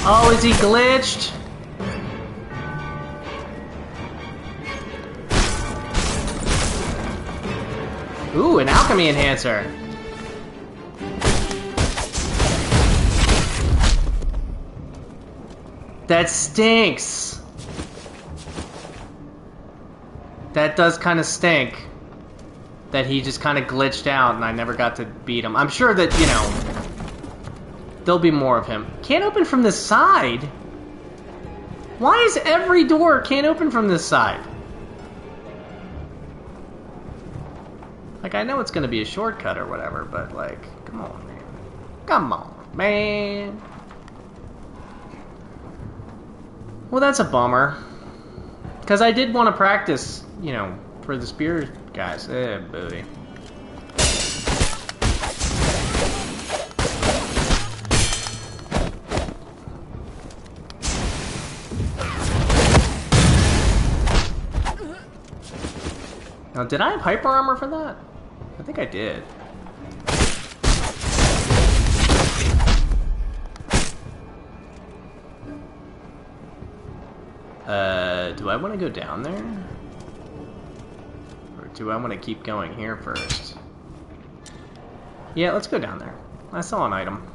S1: Oh, is he glitched? Ooh, an alchemy enhancer. That stinks. That does kind of stink. That he just kind of glitched out and I never got to beat him. I'm sure that, you know, there'll be more of him. Can't open from this side? Why is every door can't open from this side? Like, I know it's gonna be a shortcut or whatever, but, like, come on, man. Come on, man. Well, that's a bummer. Because I did want to practice, you know, for the spear guys. Eh, booty. Now, did I have hyper armor for that? I think I did. Do I want to go down there? Or do I want to keep going here first? Yeah, let's go down there. I saw an item.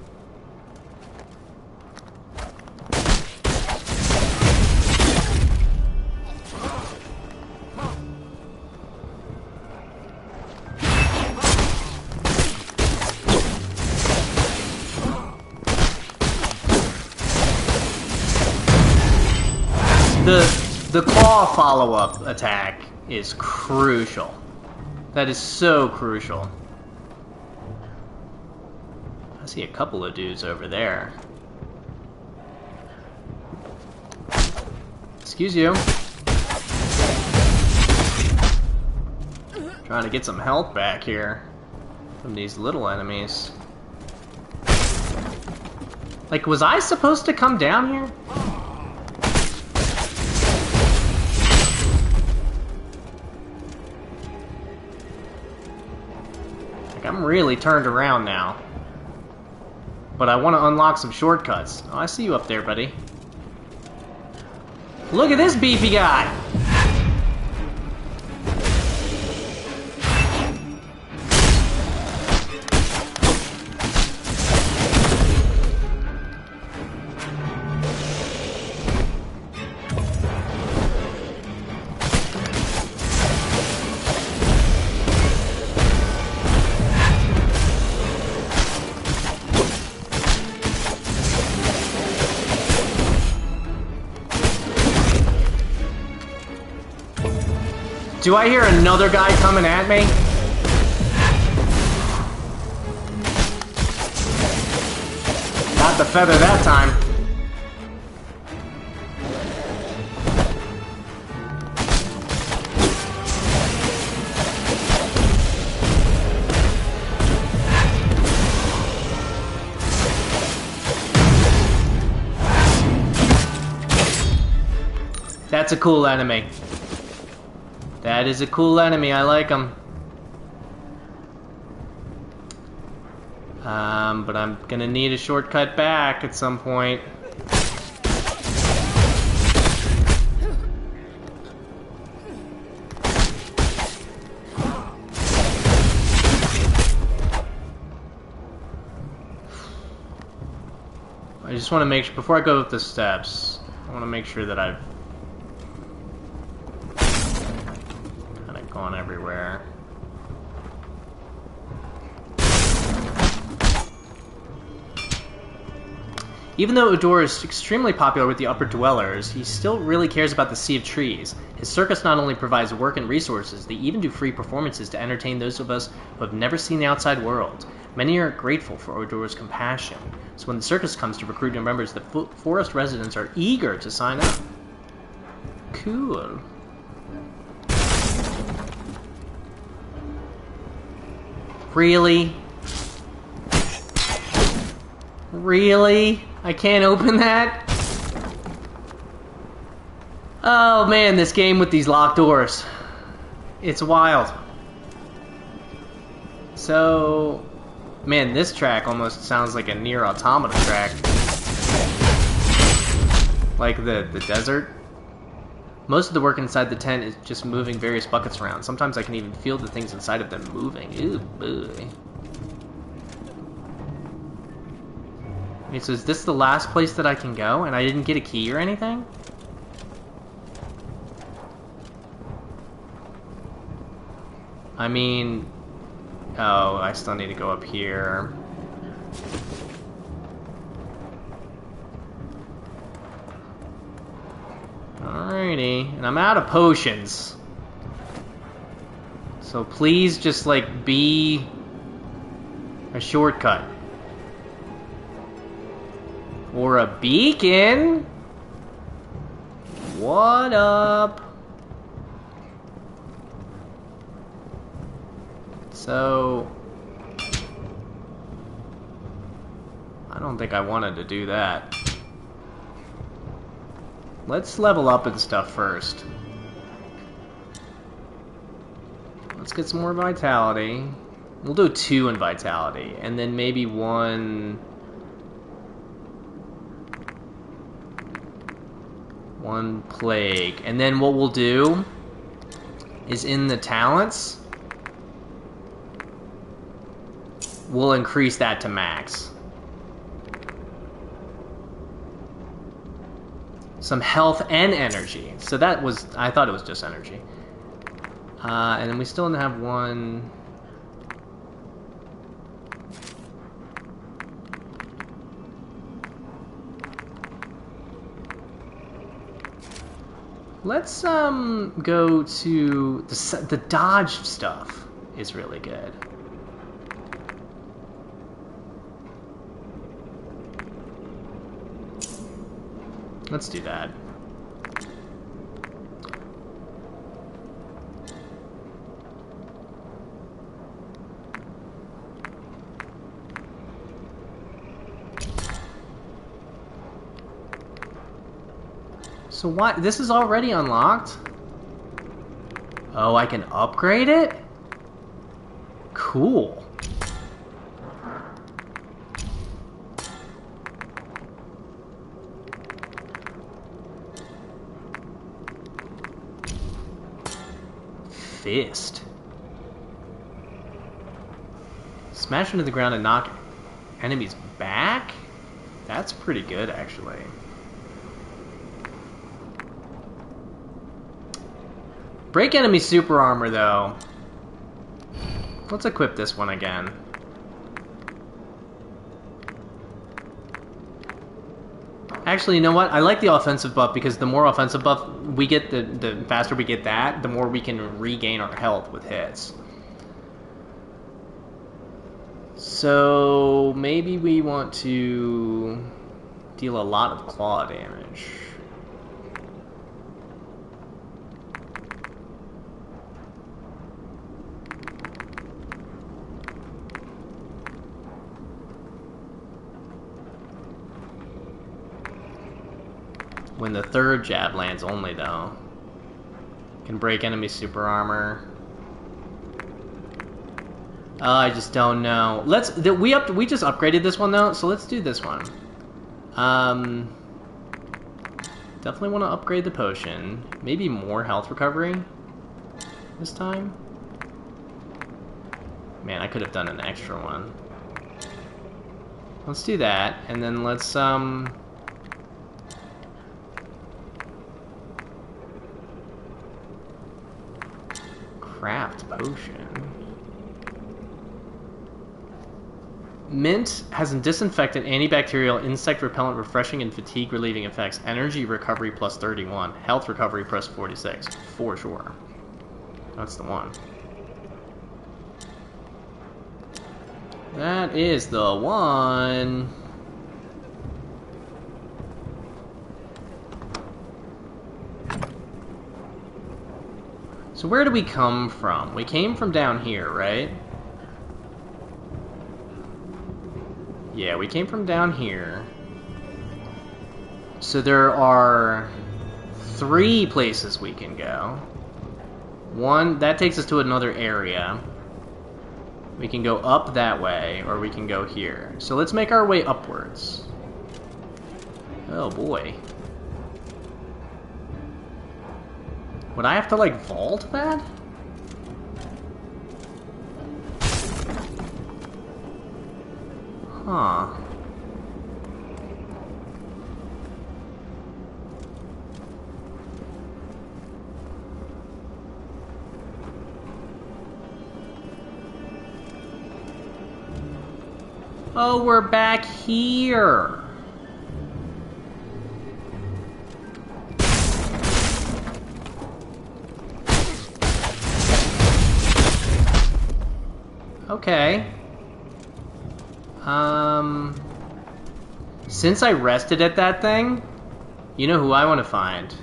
S1: The claw follow-up attack is crucial. That is so crucial. I see a couple of dudes over there. Excuse you. Trying to get some health back here from these little enemies. Like, was I supposed to come down here? I'm really turned around now. But I want to unlock some shortcuts. Oh, I see you up there, buddy. Look at this beefy guy! Do I hear another guy coming at me? Not the feather that time. That's a cool enemy. That is a cool enemy, I like him. But I'm gonna need a shortcut back at some point. I just want to make sure, before I go up the steps, I want to make sure that I've kind of gone everywhere. Even though Udor is extremely popular with the upper dwellers, he still really cares about the Sea of Trees. His circus not only provides work and resources, they even do free performances to entertain those of us who have never seen the outside world. Many are grateful for Udor's compassion, so when the circus comes to recruit new members, the forest residents are eager to sign up. Cool. Really? Really? I can't open that? Oh man, this game with these locked doors. It's wild. So, man, this track almost sounds like a Nier Automata track. Like the desert. Most of the work inside the tent is just moving various buckets around. Sometimes I can even feel the things inside of them moving. Ew, boy. Okay, so is this the last place that I can go, and I didn't get a key or anything? I mean... Oh, I still need to go up here. Alrighty, and I'm out of potions. So please just, like, be a shortcut. Or a beacon? What up? So... I don't think I wanted to do that. Let's level up and stuff first. Let's get some more vitality. We'll do 2 in vitality, and then maybe 1 plague. And then what we'll do is in the talents, we'll increase that to max. Some health and energy. So that was, I thought it was just energy. And then we still have 1. Let's go to the dodge stuff is really good. Let's do that. So what? This is already unlocked? Oh, I can upgrade it? Cool. Fist. Smash into the ground and knock enemies back? That's pretty good, actually. Break enemy super armor, though. Let's equip this one again. Actually, you know what? I like the offensive buff because the more offensive buff we get, the faster we get that, the more we can regain our health with hits. So maybe we want to deal a lot of claw damage. When the third jab lands only, though. Can break enemy super armor. I just don't know. We just upgraded this one though, so let's do this one. Definitely want to upgrade the potion. Maybe more health recovery this time. Man, I could have done an extra one. Let's do that, and then let's craft potion. Mint has a disinfectant, antibacterial, insect repellent, refreshing, and fatigue relieving effects. Energy recovery plus 31. Health recovery plus 46. For sure. That's the one. That is the one. So where do we come from? We came from down here, right? Yeah, we came from down here. So there are 3 places we can go. One, that takes us to another area. We can go up that way, or we can go here. So let's make our way upwards. Oh boy. Would I have to, like, vault that? Huh. Oh, we're back here. Okay. Since I rested at that thing, you know who I want to find.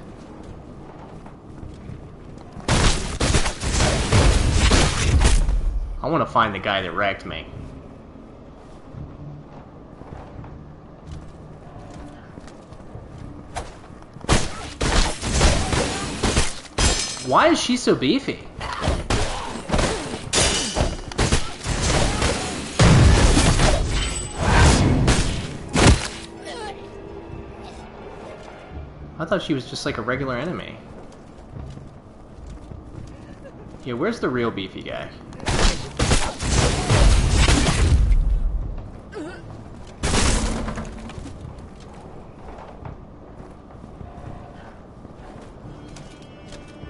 S1: I want to find the guy that wrecked me. Why is she so beefy? I thought she was just like a regular enemy. Yeah, where's the real beefy guy?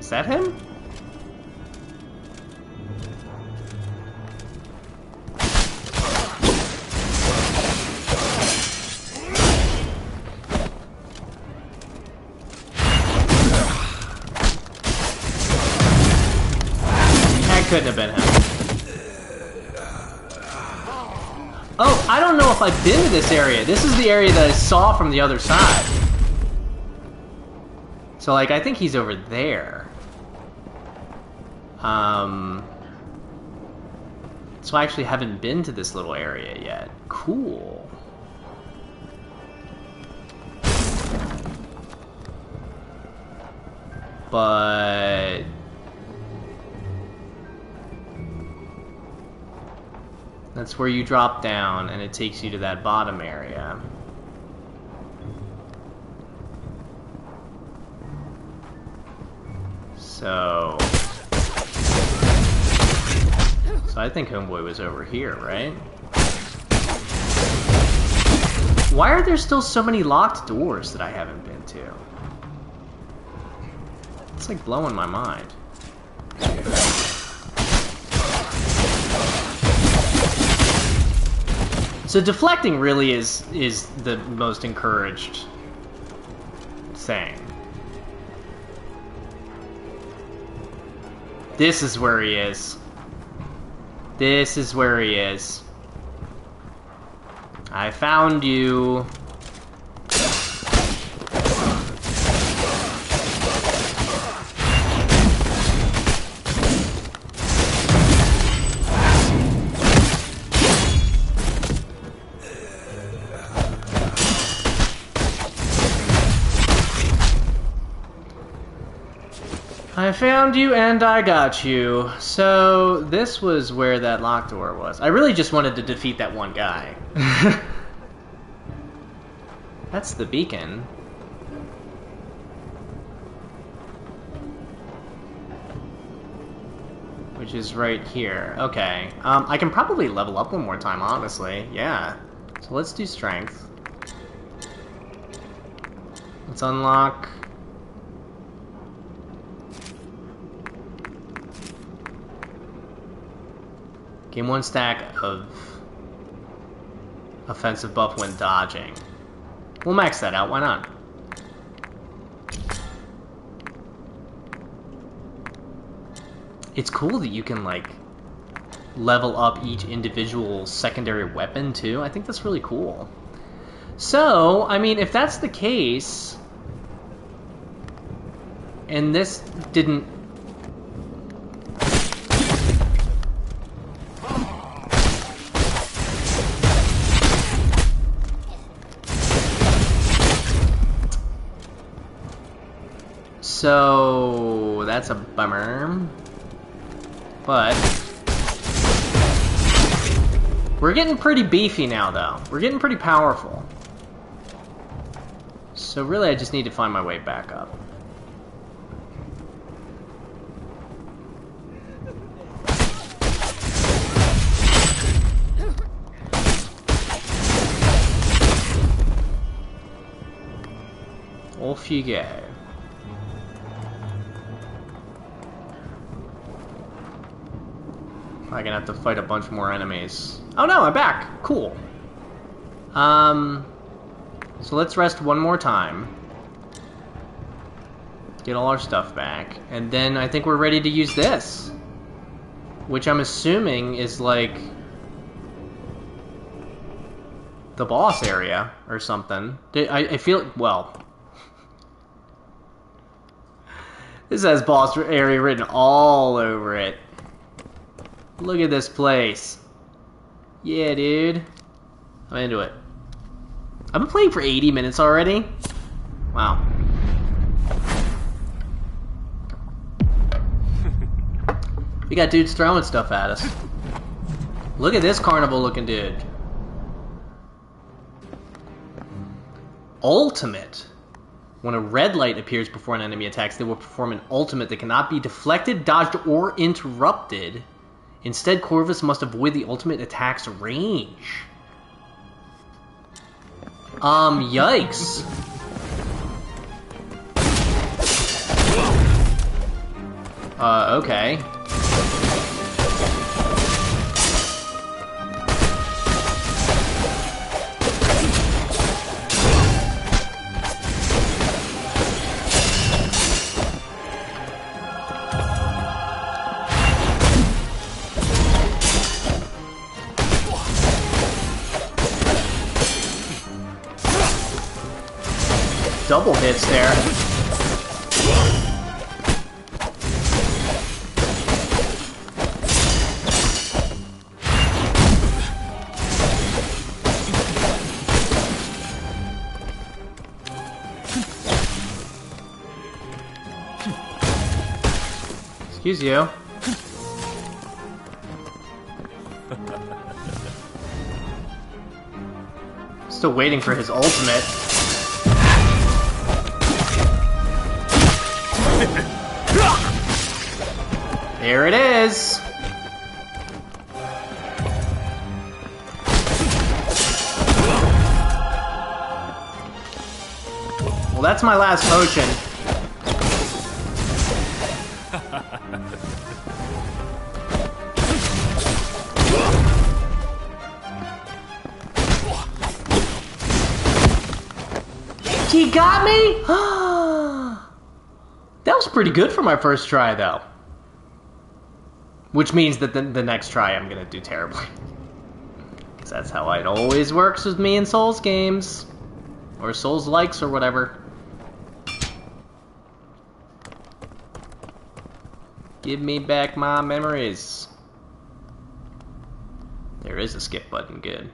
S1: Is that him? Couldn't have been him. Oh, I don't know if I've been to this area. This is the area that I saw from the other side. So, like, I think he's over there. So I actually haven't been to this little area yet. Cool. But... that's where you drop down, and it takes you to that bottom area. So I think Homeboy was over here, right? Why are there still so many locked doors that I haven't been to? It's like blowing my mind. So deflecting really is the most encouraged thing. This is where he is. This is where he is. I found you. I found you and I got you. So, this was where that locked door was. I really just wanted to defeat that one guy. That's the beacon. Which is right here. Okay. I can probably level up one more time, honestly. Yeah. So let's do strength. Let's unlock... Gain 1 stack of offensive buff when dodging. We'll max that out, why not? It's cool that you can, like, level up each individual secondary weapon, too. I think that's really cool. So, I mean, if that's the case... And this didn't... So, that's a bummer. But we're getting pretty beefy now, though. We're getting pretty powerful. So really, I just need to find my way back up. Off you go. I'm gonna have to fight a bunch more enemies. Oh no, I'm back! Cool. So let's rest one more time. Get all our stuff back. And then I think we're ready to use this. Which I'm assuming is like... the boss area or something. I feel... well... This has boss area written all over it. Look at this place. Yeah, dude. I'm into it. I've been playing for 80 minutes already. Wow. We got dudes throwing stuff at us. Look at this carnival looking dude. Ultimate. When a red light appears before an enemy attacks, they will perform an ultimate that cannot be deflected, dodged, or interrupted. Instead, Corvus must avoid the ultimate attack's range. Yikes. Okay. Double hits there. Excuse you. Still waiting for his ultimate. There it is! Well, that's my last potion. He got me? That was pretty good for my first try, though. Which means that the next try I'm gonna do terribly. Because that's how it always works with me in Souls games. Or Souls likes or whatever. Give me back my memories. There is a skip button, good.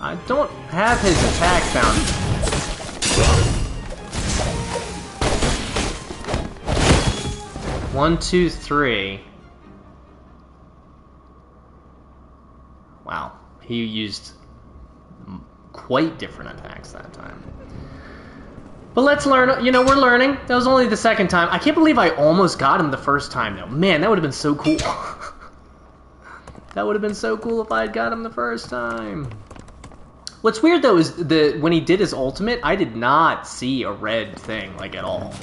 S1: I don't have his attacks down. One, two, three. Wow, he used quite different attacks that time. But let's learn, you know, we're learning. That was only the second time. I can't believe I almost got him the first time, though. Man, that would have been so cool. That would have been so cool if I had got him the first time. What's weird, though, is when he did his ultimate, I did not see a red thing, like, at all.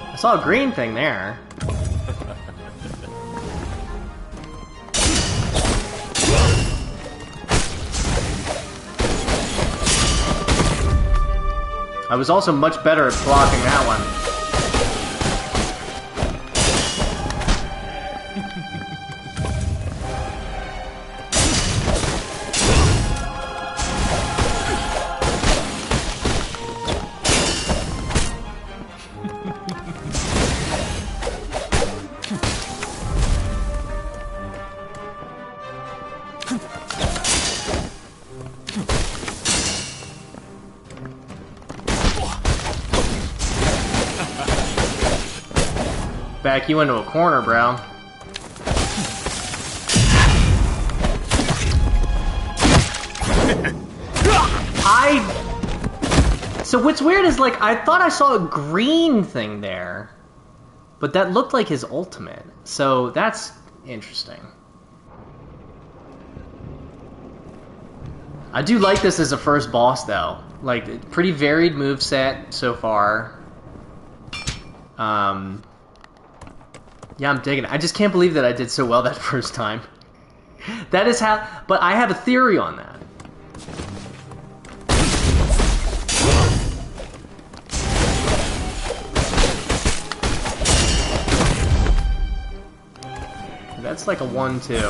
S1: I saw a green thing there. I was also much better at blocking that one. Back you into a corner, bro. So what's weird is, like, I thought I saw a green thing there, but that looked like his ultimate. So that's interesting. I do like this as a first boss, though. Like, pretty varied moveset so far. Yeah, I'm digging it. I just can't believe that I did so well that first time. That is how... But I have a theory on that. That's like a 1-2.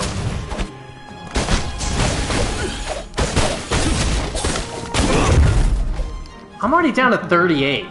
S1: I'm already down to 38.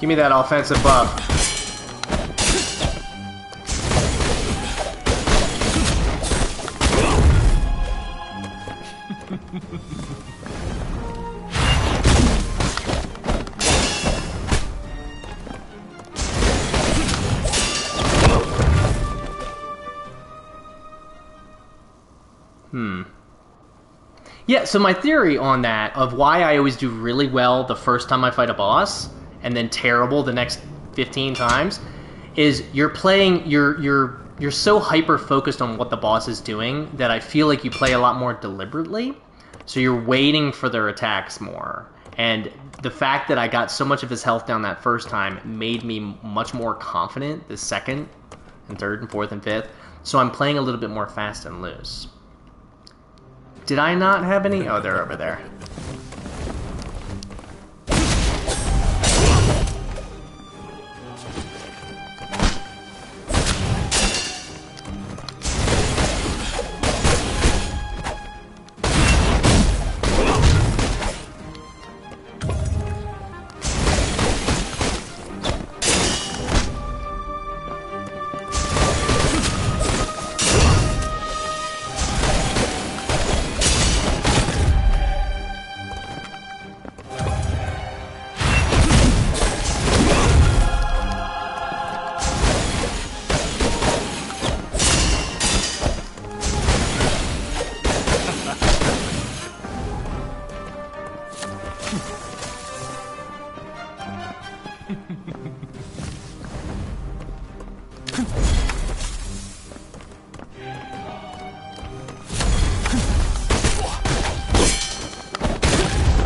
S1: Give me that offensive buff. Yeah, so my theory on that, of why I always do really well the first time I fight a boss, and then terrible the next 15 times, is you're so hyper focused on what the boss is doing that I feel like you play a lot more deliberately. So you're waiting for their attacks more. And the fact that I got so much of his health down that first time made me much more confident the second and third and fourth and fifth. So I'm playing a little bit more fast and loose. Did I not have any? Oh, they're over there.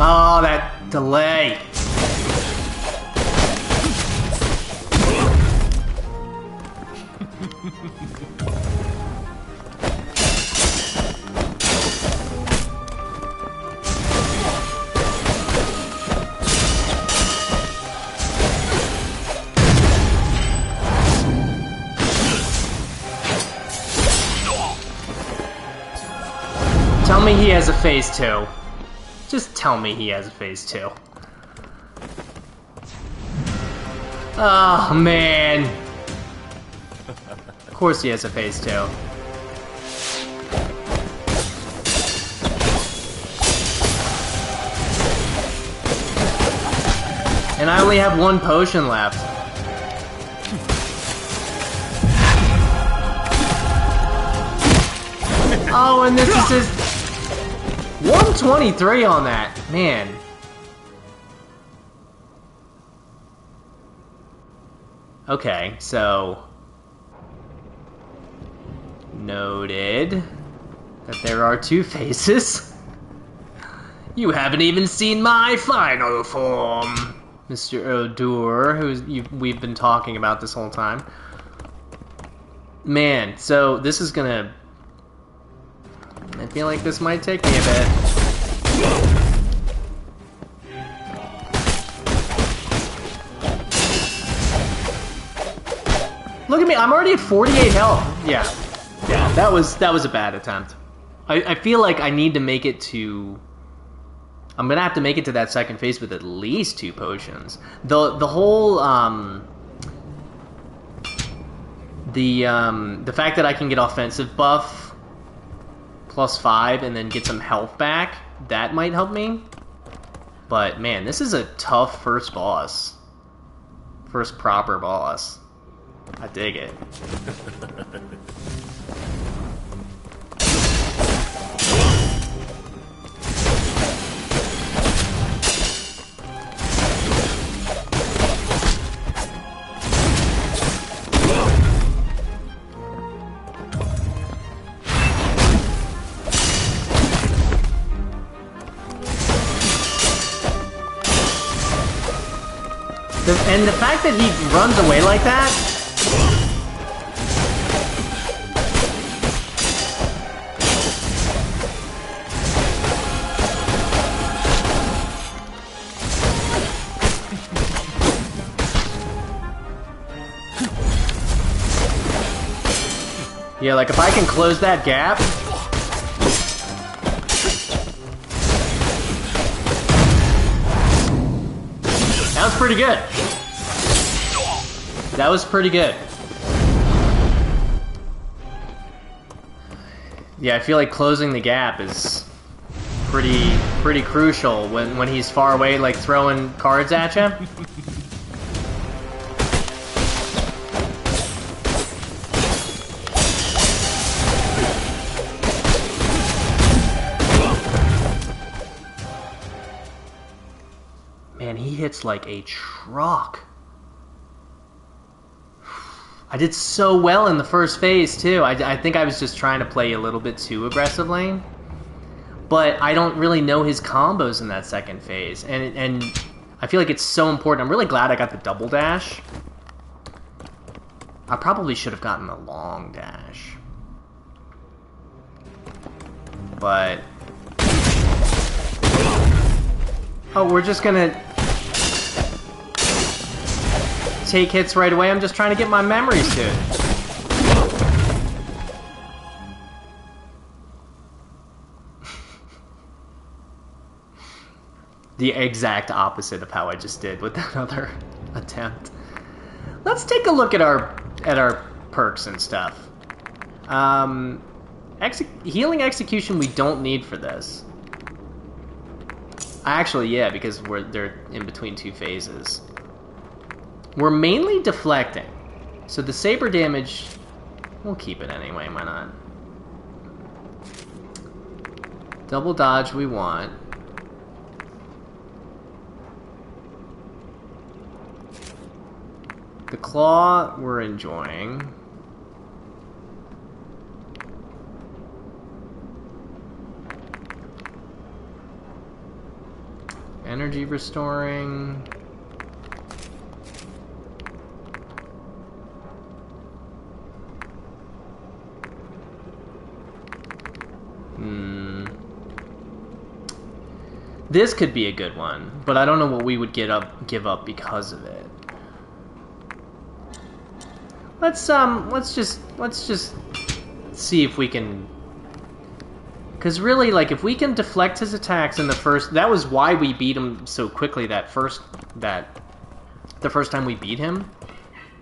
S1: Oh, that delay. Tell me he has a phase 2. Just tell me he has a phase 2. Oh, man. Of course he has a phase 2. And I only have 1 potion left. Oh, and this is his 123 on that. Man. Okay, so noted that there are 2 phases. You haven't even seen my final form, Mr. Odur, we've been talking about this whole time. Man, so this is gonna... I feel like this might take me a bit. Look at me, I'm already at 48 health. Yeah, that was a bad attempt. I feel like I need to make it to... I'm gonna have to make it to that second phase with at least 2 potions. The whole the fact that I can get offensive buff +5 and then get some health back, that might help me. But man, this is a tough first boss. First proper boss. I dig it. And the fact that he runs away like that... Yeah, like if I can close that gap... That was pretty good. That was pretty good. Yeah, I feel like closing the gap is pretty crucial when he's far away, like throwing cards at you. Man, he hits like a truck. I did so well in the first phase, too. I think I was just trying to play a little bit too aggressively. But I don't really know his combos in that second phase. And I feel like it's so important. I'm really glad I got the double dash. I probably should have gotten the long dash. But... Oh, we're just gonna... take hits right away. I'm just trying to get my memories to it. The exact opposite of how I just did with that other attempt. Let's take a look at our perks and stuff. Healing execution we don't need for this. Actually, yeah, because they're in between 2 phases. We're mainly deflecting, so the saber damage, we'll keep it anyway, why not? Double dodge we want. The claw we're enjoying. energy restoring. This could be a good one, but I don't know what we would give up because of it. Let's just see if we can. Because really, like, if we can deflect his attacks in the first, that was why we beat him so quickly. The first time we beat him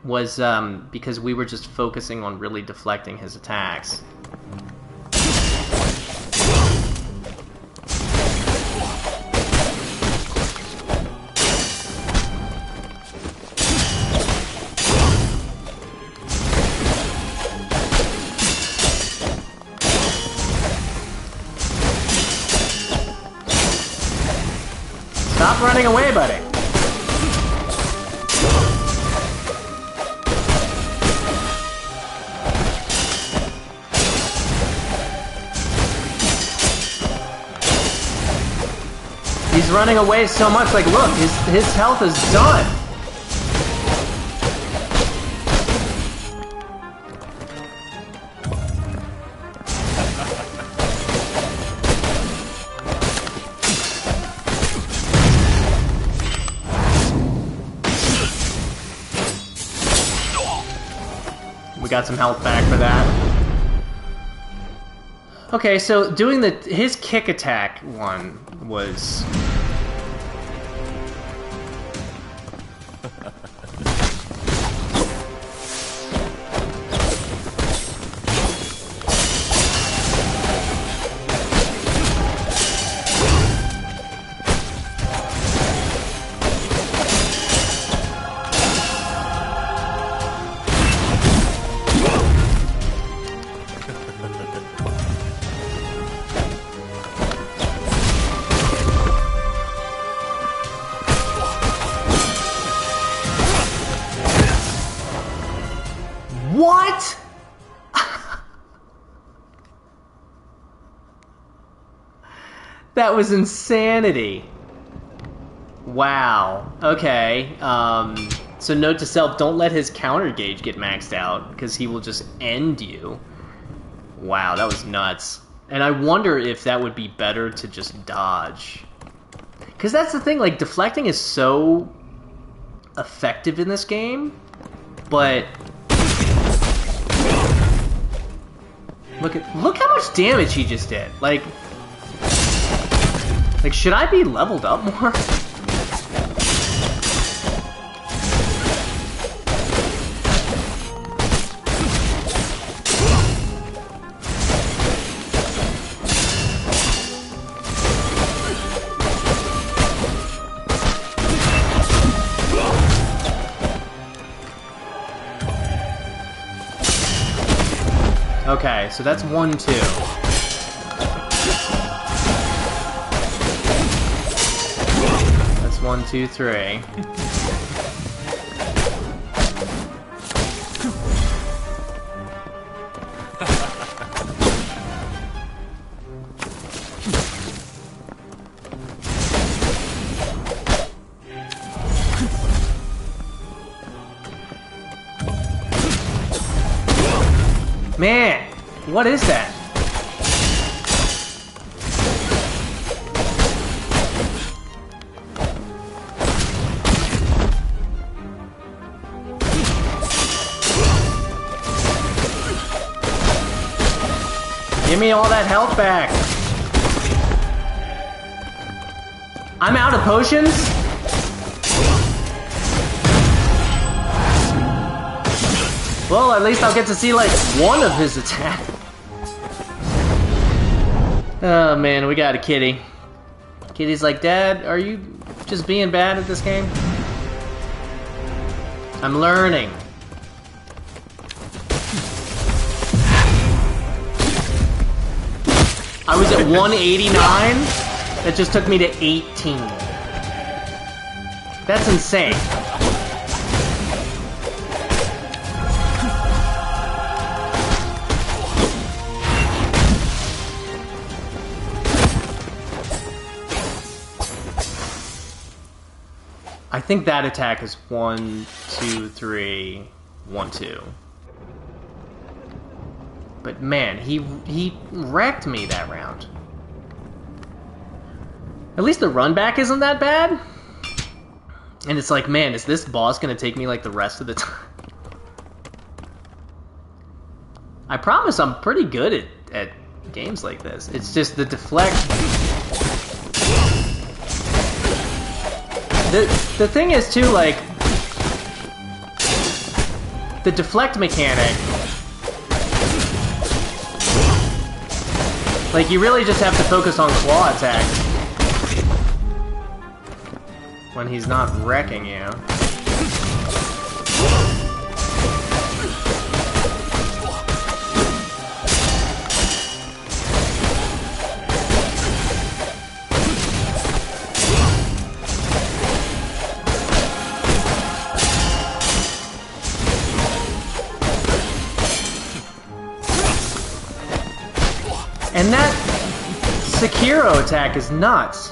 S1: was because we were just focusing on really deflecting his attacks. Stop running away, buddy. He's running away so much, like, look, his health is done. We got some health back for that. Okay, so doing his kick attack one was... What? That was insanity. Wow. Okay. So note to self, don't let his counter gauge get maxed out, because he will just end you. Wow, that was nuts. And I wonder if that would be better to just dodge. Because that's the thing, like, deflecting is so effective in this game, but... Look how much damage he just did. Like, should I be leveled up more? Okay, so that's 1, 2. That's 1, 2, 3. Man, what is that? Give me all that health back. I'm out of potions? Well, at least I'll get to see, like, one of his attacks. Oh, man, we got a kitty. Kitty's like, Dad, are you just being bad at this game? I'm learning. I was at 189. That just took me to 18. That's insane. I think that attack is 1, 2, 3, 1, 2. But man, he wrecked me that round. At least the run back isn't that bad. And it's like, man, is this boss gonna take me like the rest of the time? I promise I'm pretty good at games like this. It's just the deflect. The thing is too, like, the deflect mechanic. Like, you really just have to focus on claw attacks when he's not wrecking you. And that Sekiro attack is nuts.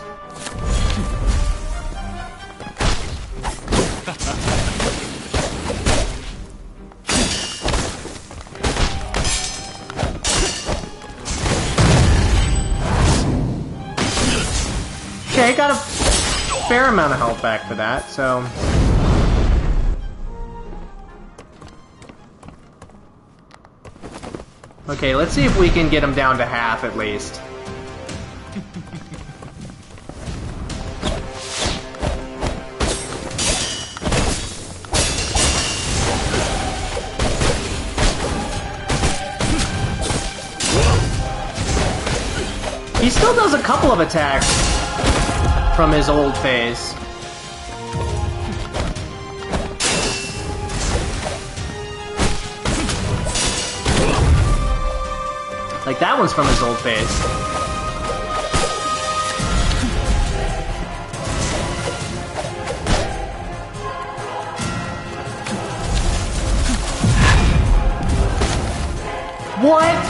S1: Okay, got a fair amount of health back for that, so... Okay, let's see if we can get him down to half at least. He still does a couple of attacks from his old phase. Like, that one's from his old phase. What?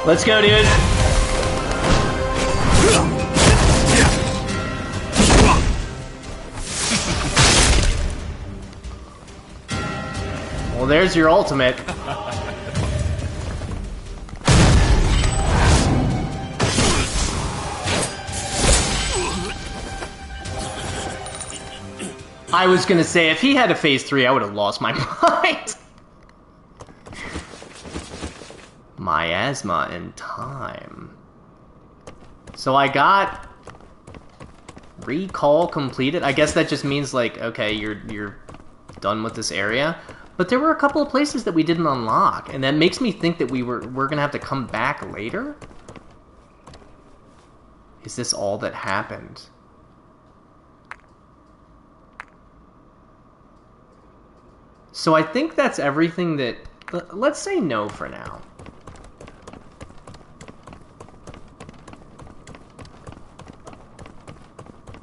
S1: Let's go, dude. Well, there's your ultimate. I was gonna say, if he had a phase 3, I would have lost my mind. Miasma in time. So I got recall completed. I guess that just means, like, okay, you're done with this area. But there were a couple of places that we didn't unlock, and that makes me think that we're gonna have to come back later. Is this all that happened? So I think that's everything that... Let's say no for now.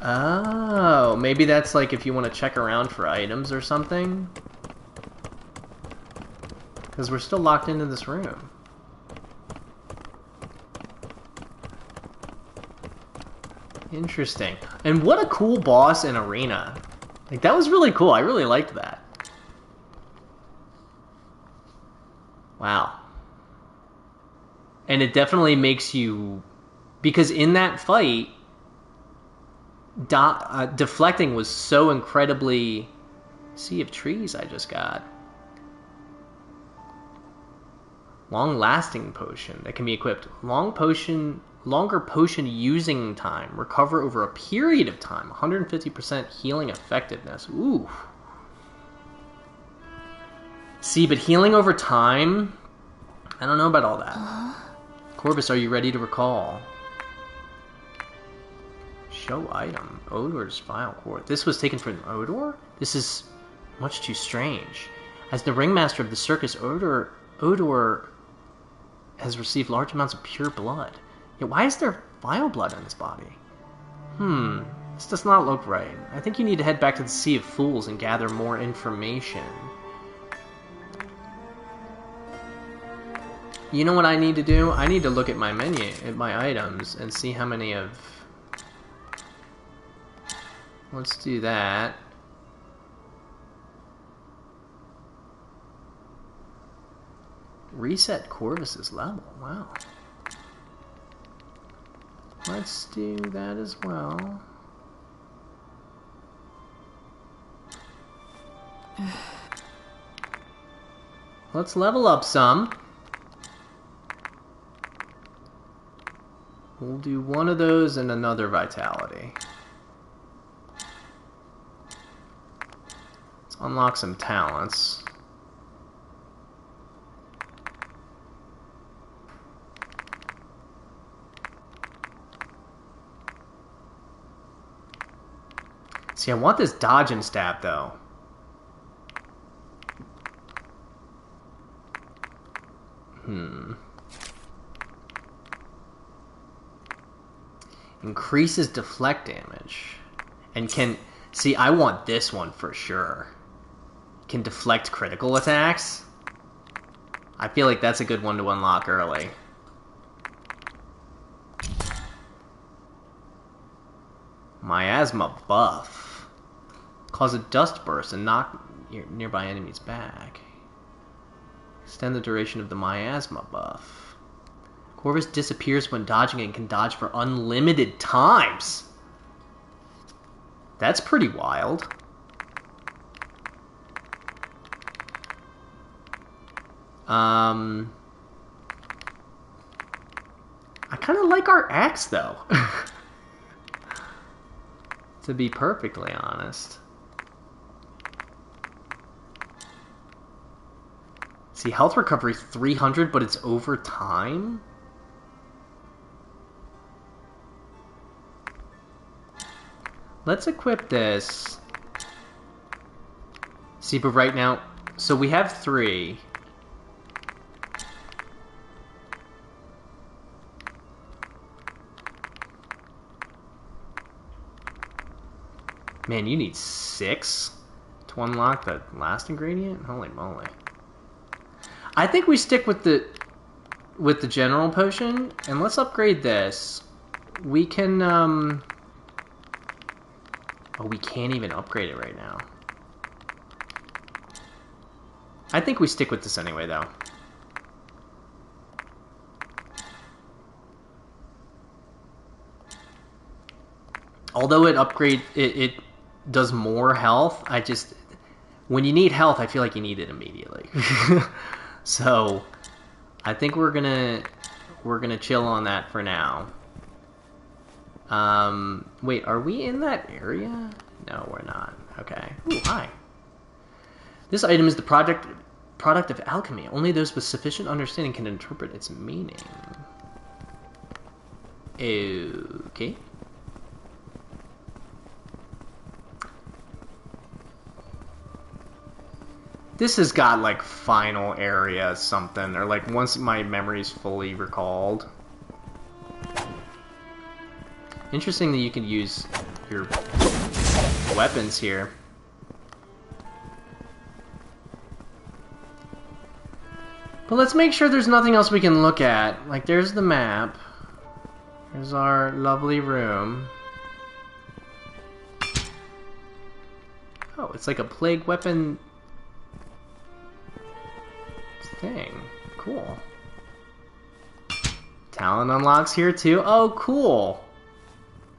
S1: Oh, maybe that's like if you want to check around for items or something. Because we're still locked into this room. Interesting. And what a cool boss in Arena. Like, that was really cool. I really liked that. Wow. And it definitely makes you... Because in that fight... deflecting was so incredibly... Sea of trees I just got. Long-lasting potion that can be equipped. Longer potion using time. Recover over a period of time. 150% healing effectiveness. Ooh. See, but healing over time... I don't know about all that. Corvus, are you ready to recall? Show item. Odor's file core. This was taken from Odor? This is much too strange. As the ringmaster of the circus, Odor has received large amounts of pure blood. Yet why is there vile blood on his body? This does not look right. I think you need to head back to the Sea of Fools and gather more information. You know what I need to do? I need to look at my menu, at my items, and see how many of... Let's do that. Reset Corvus's level. Wow. Let's do that as well. Let's level up some. We'll do one of those and another vitality. Let's unlock some talents. See, I want this dodging stat though. Increases deflect damage. And can... See, I want this one for sure. Can deflect critical attacks. I feel like that's a good one to unlock early. Miasma buff. Cause a dust burst and knock nearby enemies back. Extend the duration of the miasma buff. Corvus disappears when dodging and can dodge for unlimited times. That's pretty wild. I kind of like our axe though. To be perfectly honest. See, health recovery 300, but it's over time? Let's equip this. See, but right now... So we have 3. Man, you need 6 to unlock the last ingredient? Holy moly. I think we stick with the general potion, and let's upgrade this. We can, Oh, we can't even upgrade it right now. I think we stick with this anyway, though. Although it does more health, I just... When you need health, I feel like you need it immediately. So, I think we're gonna chill on that for now. Wait, are we in that area? No, we're not. Okay. Ooh, hi. This item is the product of alchemy. Only those with sufficient understanding can interpret its meaning. Okay. This has got, like, final area something, or, like, once my memory's fully recalled. Interesting that you can use your weapons here. But let's make sure there's nothing else we can look at. Like, there's the map. There's our lovely room. Oh, it's like a plague weapon... thing. Cool. Talent unlocks here too. Oh, cool.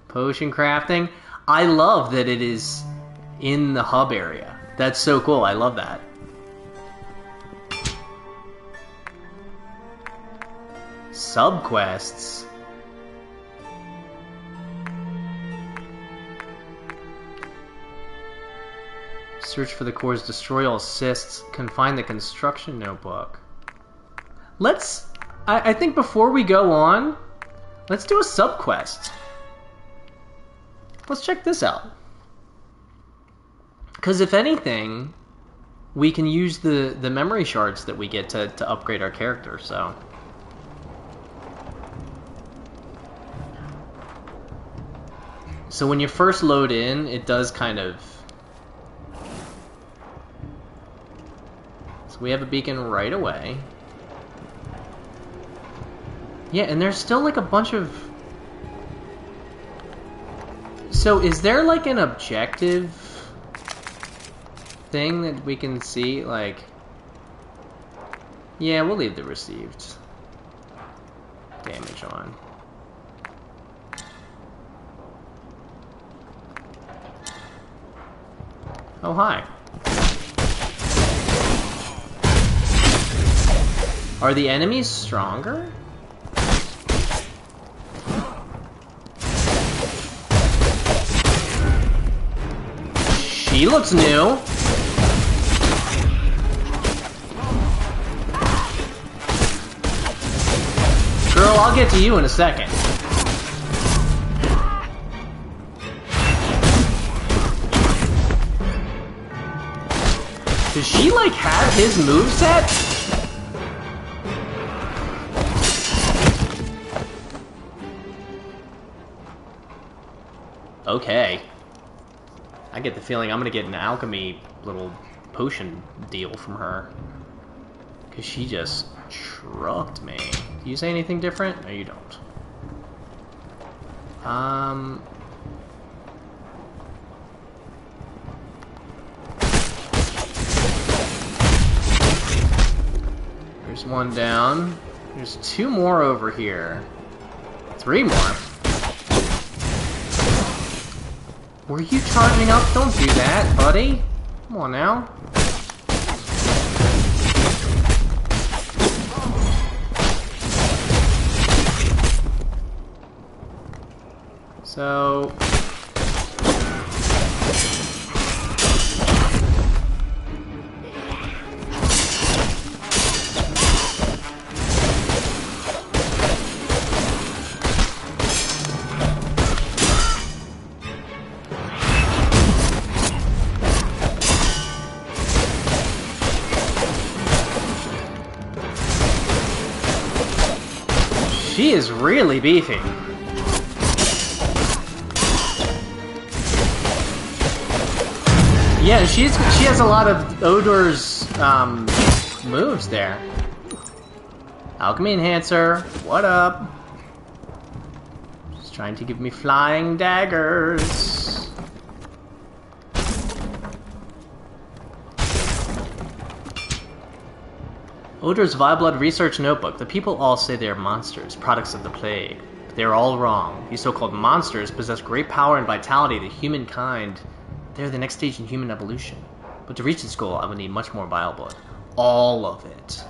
S1: Potion crafting. I love that it is in the hub area. That's so cool. I love that. Subquests. Search for the cores, destroy all cysts, confine the construction notebook. Let's... I think before we go on, let's do a subquest. Let's check this out. Because if anything, we can use the memory shards that we get to upgrade our character, so... So when you first load in, it does kind of... So we have a beacon right away. Yeah, and there's still like a bunch of... So is there like an objective thing that we can see? Like... Yeah, we'll leave the received damage on. Oh, hi. Are the enemies stronger? She looks new. Girl, I'll get to you in a second. Does she, like, have his moveset? Okay. I get the feeling I'm gonna get an alchemy little potion deal from her. Because she just trucked me. Do you say anything different? No, you don't. There's one down. There's two more over here. Three more. Were you charging up? Don't do that, buddy. Come on now. So... She is really beefy. Yeah, she has a lot of Odor's moves there. Alchemy Enhancer, what up? Just trying to give me flying daggers. Odor's Vile Blood Research Notebook. The people all say they are monsters, products of the plague. But they are all wrong. These so-called monsters possess great power and vitality. The humankind, they're the next stage in human evolution. But to reach this goal, I would need much more Vile Blood. All of it.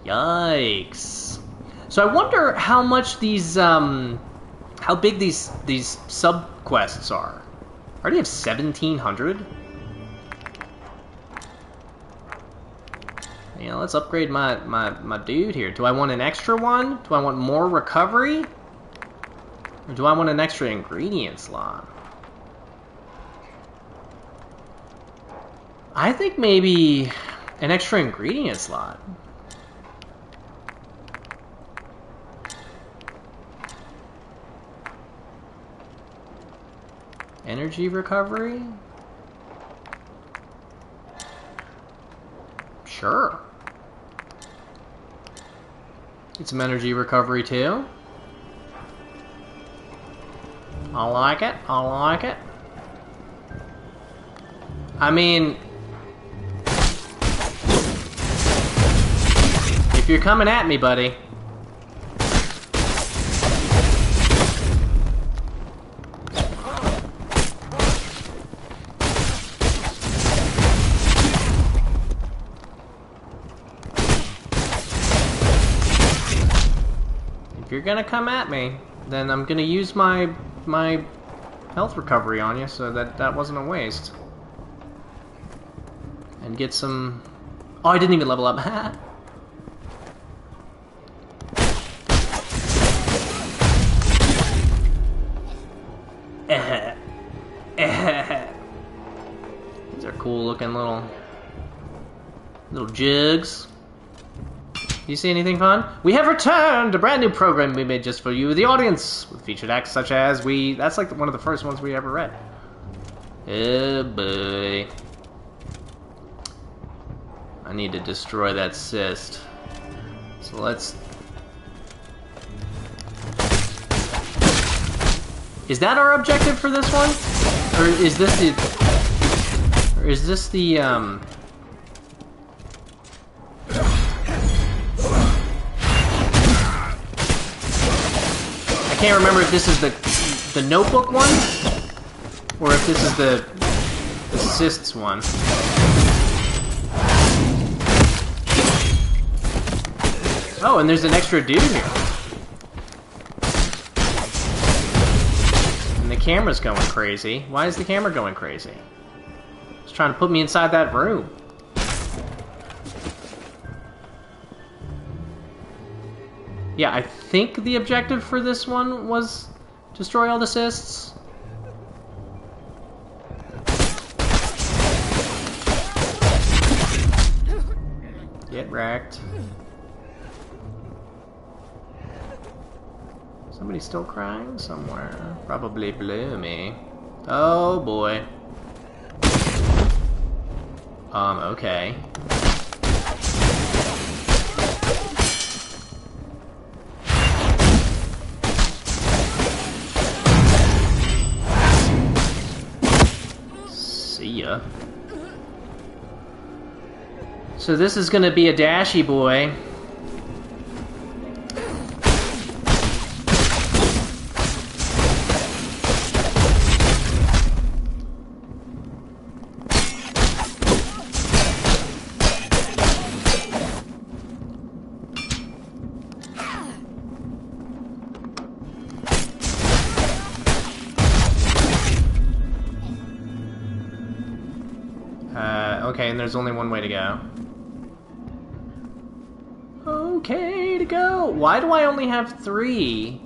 S1: Yikes. So I wonder how much these, how big these sub-quests are. I already have 1,700? Yeah, let's upgrade my dude here. Do I want an extra one? Do I want more recovery? Or do I want an extra ingredient slot? I think maybe an extra ingredient slot. Energy recovery? Sure. Get some energy recovery too. I like it. I like it. I mean, if you're coming at me, buddy. If you're gonna come at me, then I'm gonna use my health recovery on you, so that wasn't a waste. And get some... Oh, I didn't even level up. These are cool looking little jugs. You see anything fun? We have returned! A brand new program we made just for you, the audience, with featured acts such as that's like one of the first ones we ever read. Oh boy. I need to destroy that cyst. So let's... Is that our objective for this one? Or is this the... I can't remember if this is the notebook one, or if this is the cysts one. Oh, and there's an extra dude here. And the camera's going crazy. Why is the camera going crazy? It's trying to put me inside that room. Yeah, I think the objective for this one was destroy all the cysts. Get wrecked. Somebody's still crying somewhere. Probably blew me. Oh boy. Okay. See ya. So this is gonna be a dashy boy. Okay, and there's only one way to go. Okay to go. Why do I only have 3?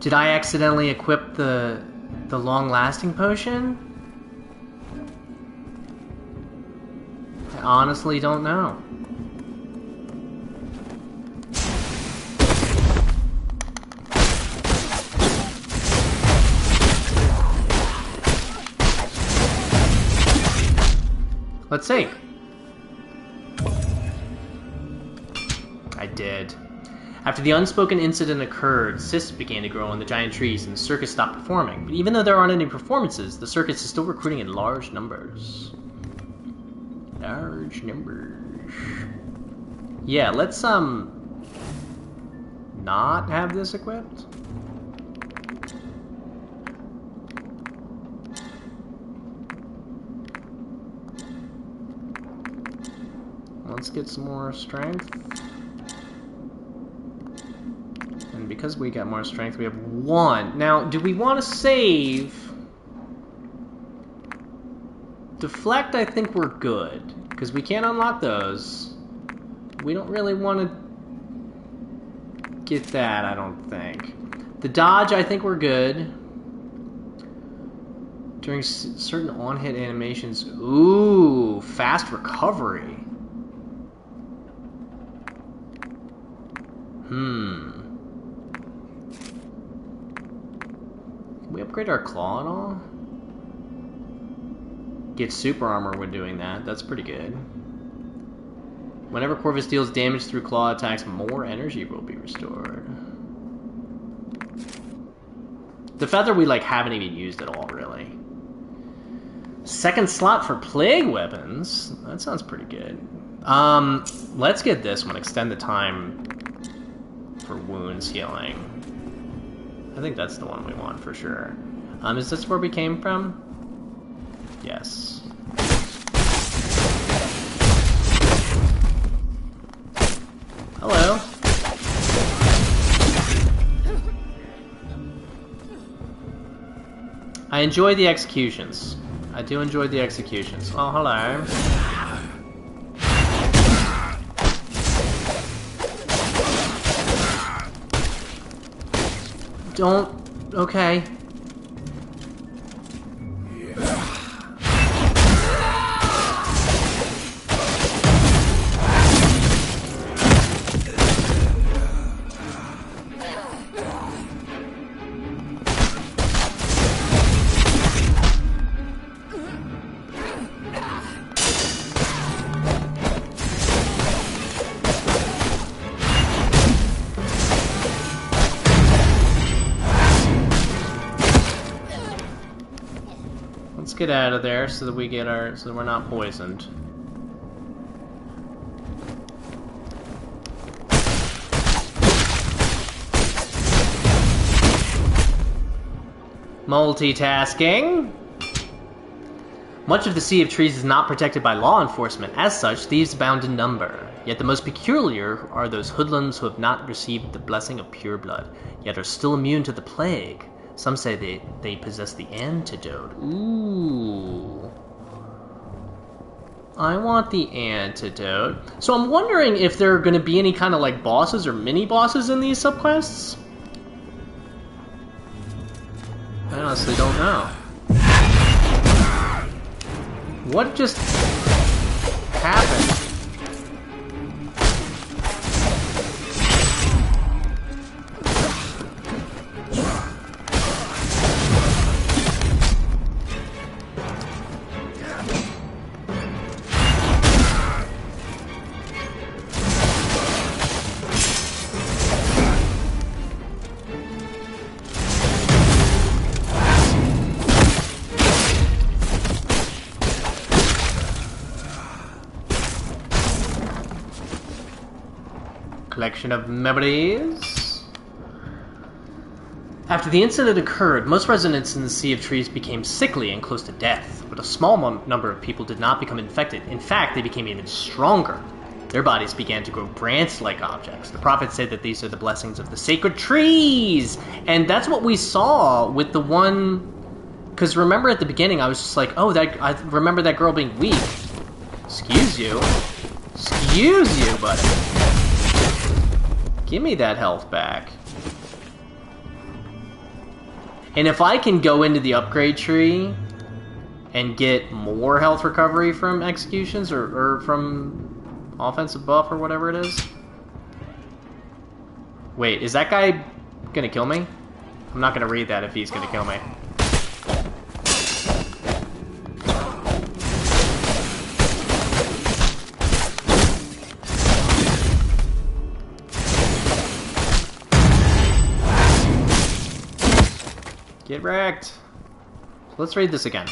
S1: Did I accidentally equip the long-lasting potion? I honestly don't know. Let's see. I did. After the unspoken incident occurred, cysts began to grow on the giant trees and the circus stopped performing. But even though there aren't any performances, the circus is still recruiting in large numbers. Large numbers. Yeah, let's, not have this equipped. Let's get some more strength. And because we got more strength, we have 1. Now, do we want to save? Deflect, I think we're good. Because we can't unlock those. We don't really want to get that, I don't think. The dodge, I think we're good. During certain on-hit animations. Ooh, fast recovery. Can we upgrade our claw at all? Get super armor when doing that. That's pretty good. Whenever Corvus deals damage through claw attacks, more energy will be restored. The feather we haven't even used at all, really. Second slot for plague weapons. That sounds pretty good. Let's get this one. Extend the time for wounds healing. I think that's the one we want for sure. Is this where we came from? Yes. Hello. I enjoy the executions. I do enjoy the executions. Oh, hello. Don't... Okay. Let's get out of there so that we get our... so that we're not poisoned. Multitasking. Much of the Sea of Trees is not protected by law enforcement. As such, thieves abound in number. Yet the most peculiar are those hoodlums who have not received the blessing of pure blood, yet are still immune to the plague. Some say they possess the antidote. Ooh. I want the antidote. So I'm wondering if there are going to be any kind of like bosses or mini-bosses in these subquests? I honestly don't know. What just happened? Collection of memories. After the incident occurred, most residents in the Sea of Trees became sickly and close to death, but a small number of people did not become infected. In fact, they became even stronger. Their bodies began to grow branch-like objects. The prophets say that these are the blessings of the sacred trees! And that's what we saw with the one... Because remember at the beginning, I was just like, oh, I remember that girl being weak. Excuse you. Excuse you, buddy. Give me that health back. And if I can go into the upgrade tree and get more health recovery from executions or from offensive buff or whatever it is. Wait, is that guy gonna kill me? I'm not gonna read that if he's gonna kill me. Get wrecked. Let's read this again.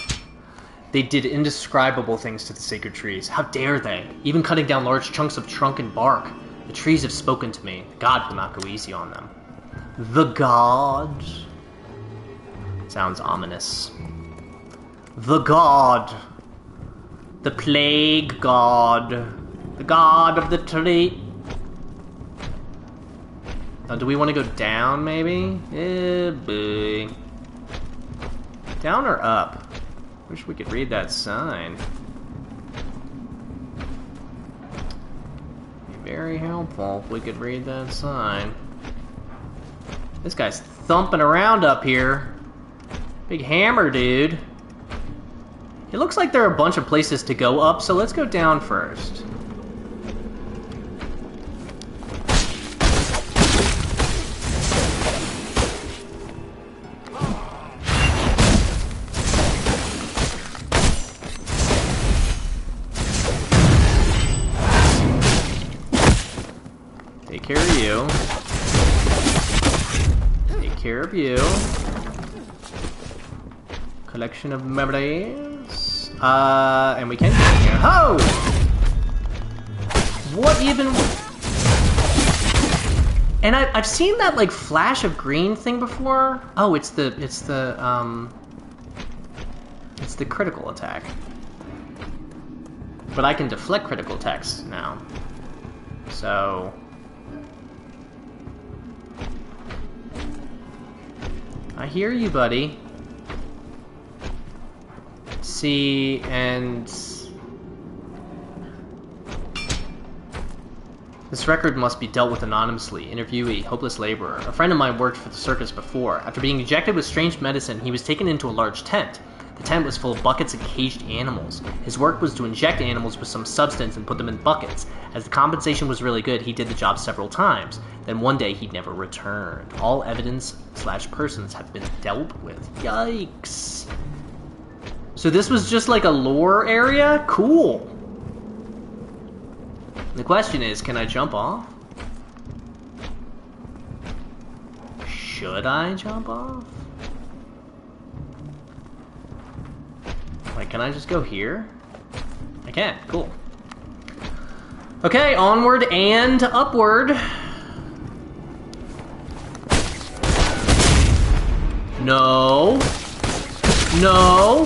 S1: They did indescribable things to the sacred trees. How dare they? Even cutting down large chunks of trunk and bark. The trees have spoken to me. God will not go easy on them. The God. Sounds ominous. The God. The plague god. The god of the tree. Now, do we want to go down, maybe? Eh, boy. Down or up? Wish we could read that sign. Be very helpful if we could read that sign. This guy's thumping around up here. Big hammer, dude. It looks like there are a bunch of places to go up, so let's go down first. Take care of you. Take care of you. Collection of memories. And we can get in here. Oh! What even? And I've seen that like flash of green thing before. Oh, it's the critical attack. But I can deflect critical attacks now. So I hear you, buddy. See, and this record must be dealt with anonymously. Interviewee, hopeless laborer. A friend of mine worked for the circus before. After being injected with strange medicine, he was taken into a large tent. The tent was full of buckets and caged animals. His work was to inject animals with some substance and put them in buckets. As the compensation was really good, he did the job several times. Then one day, he'd never returned. All evidence/persons have been dealt with. Yikes. So this was just like a lore area? Cool. The question is, can I jump off? Should I jump off? Like, can I just go here? I can. Cool. Okay, onward and upward. No. No.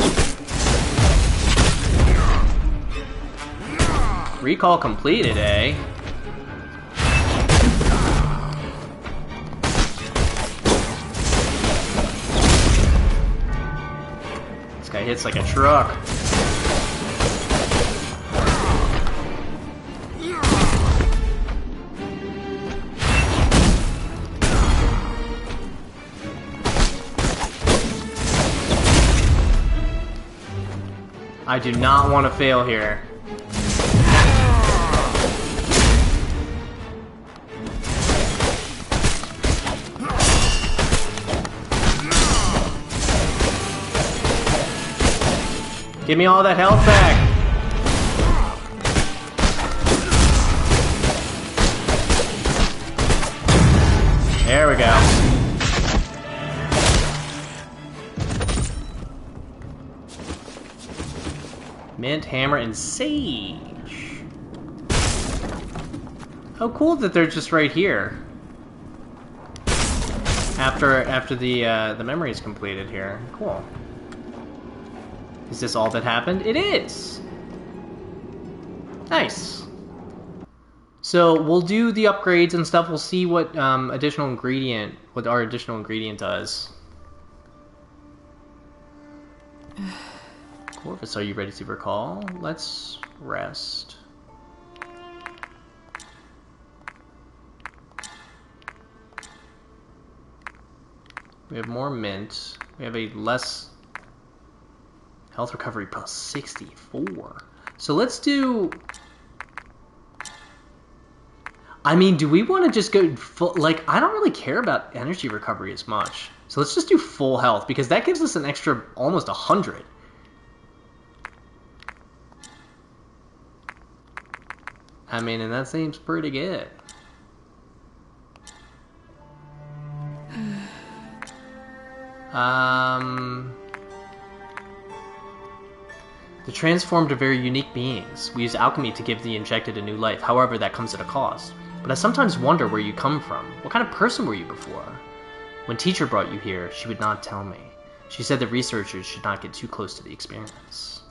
S1: Recall completed, eh? This guy hits like a truck. I do not want to fail here. Give me all that health back! There we go. Mint, hammer, and sage. How cool that they're just right here. After the memory is completed here. Cool. Is this all that happened? It is! Nice. So we'll do the upgrades and stuff. We'll see what our additional ingredient does. Corvus, are you ready to recall? Let's rest. We have more mint. We have a less health recovery plus 64. So let's do... I mean, do we want to just go full... Like, I don't really care about energy recovery as much. So let's just do full health, because that gives us an extra almost 100. I mean, and that seems pretty good. The transformed are very unique beings. We use alchemy to give the injected a new life. However, that comes at a cost. But I sometimes wonder where you come from. What kind of person were you before? When teacher brought you here, she would not tell me. She said the researchers should not get too close to the experiments.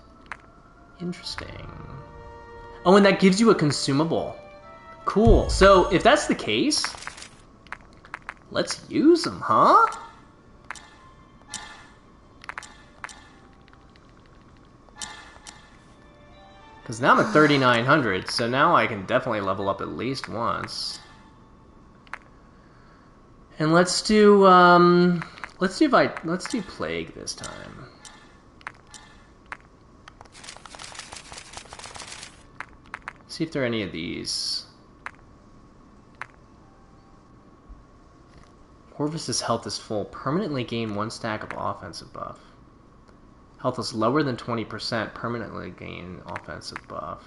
S1: Interesting. Oh, and that gives you a consumable. Cool. So, if that's the case, let's use them, huh? Because now I'm at 3,900, so now I can definitely level up at least once. And let's do plague this time. See if there are any of these. Corvus's health is full. Permanently gain 1 stack of offensive buff. Health is lower than 20%. Permanently gain offensive buff.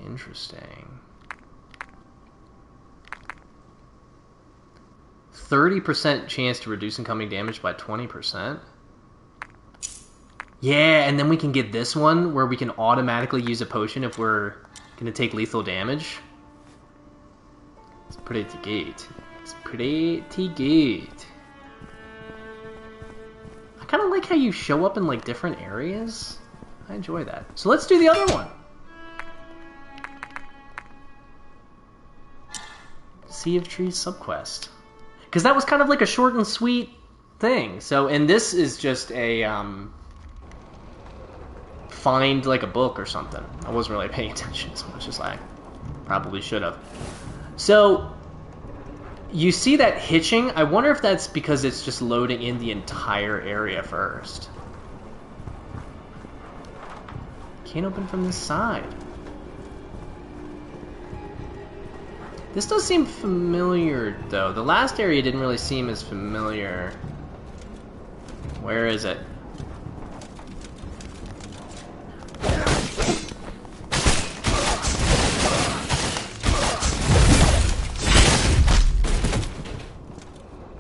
S1: Interesting. 30% chance to reduce incoming damage by 20%. Yeah, and then we can get this one where we can automatically use a potion if we're going to take lethal damage. It's pretty good. It's pretty good. I kind of like how you show up in like different areas. I enjoy that. So let's do the other one. Sea of Trees subquest. Because that was kind of like a short and sweet thing. So, and this is just a find like a book or something. I wasn't really paying attention so much as I probably should have. So you see that hitching? I wonder if that's because it's just loading in the entire area first. Can't open from this side. This does seem familiar, though. The last area didn't really seem as familiar. Where is it?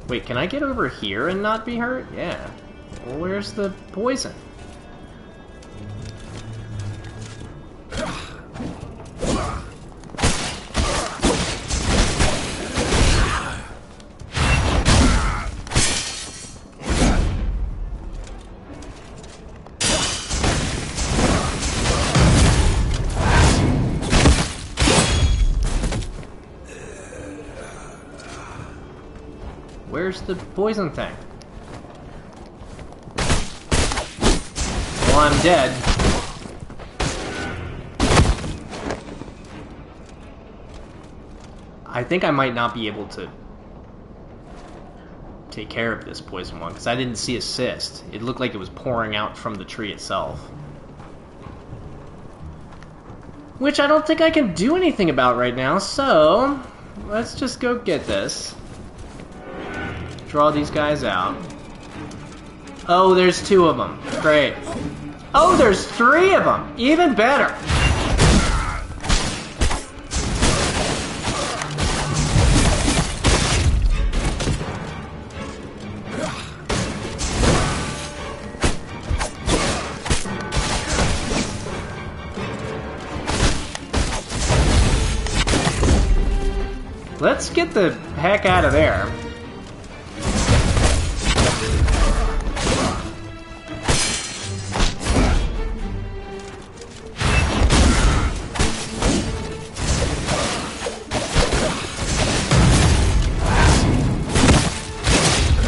S1: Wait, can I get over here and not be hurt? Yeah. Well, where's the poison? Where's the poison thing? Well, I'm dead. I think I might not be able to take care of this poison one, because I didn't see assist. It looked like it was pouring out from the tree itself. Which I don't think I can do anything about right now, so let's just go get this. Draw these guys out. Oh, there's 2 of them. Great. Oh, there's 3 of them. Even better. Let's get the heck out of there.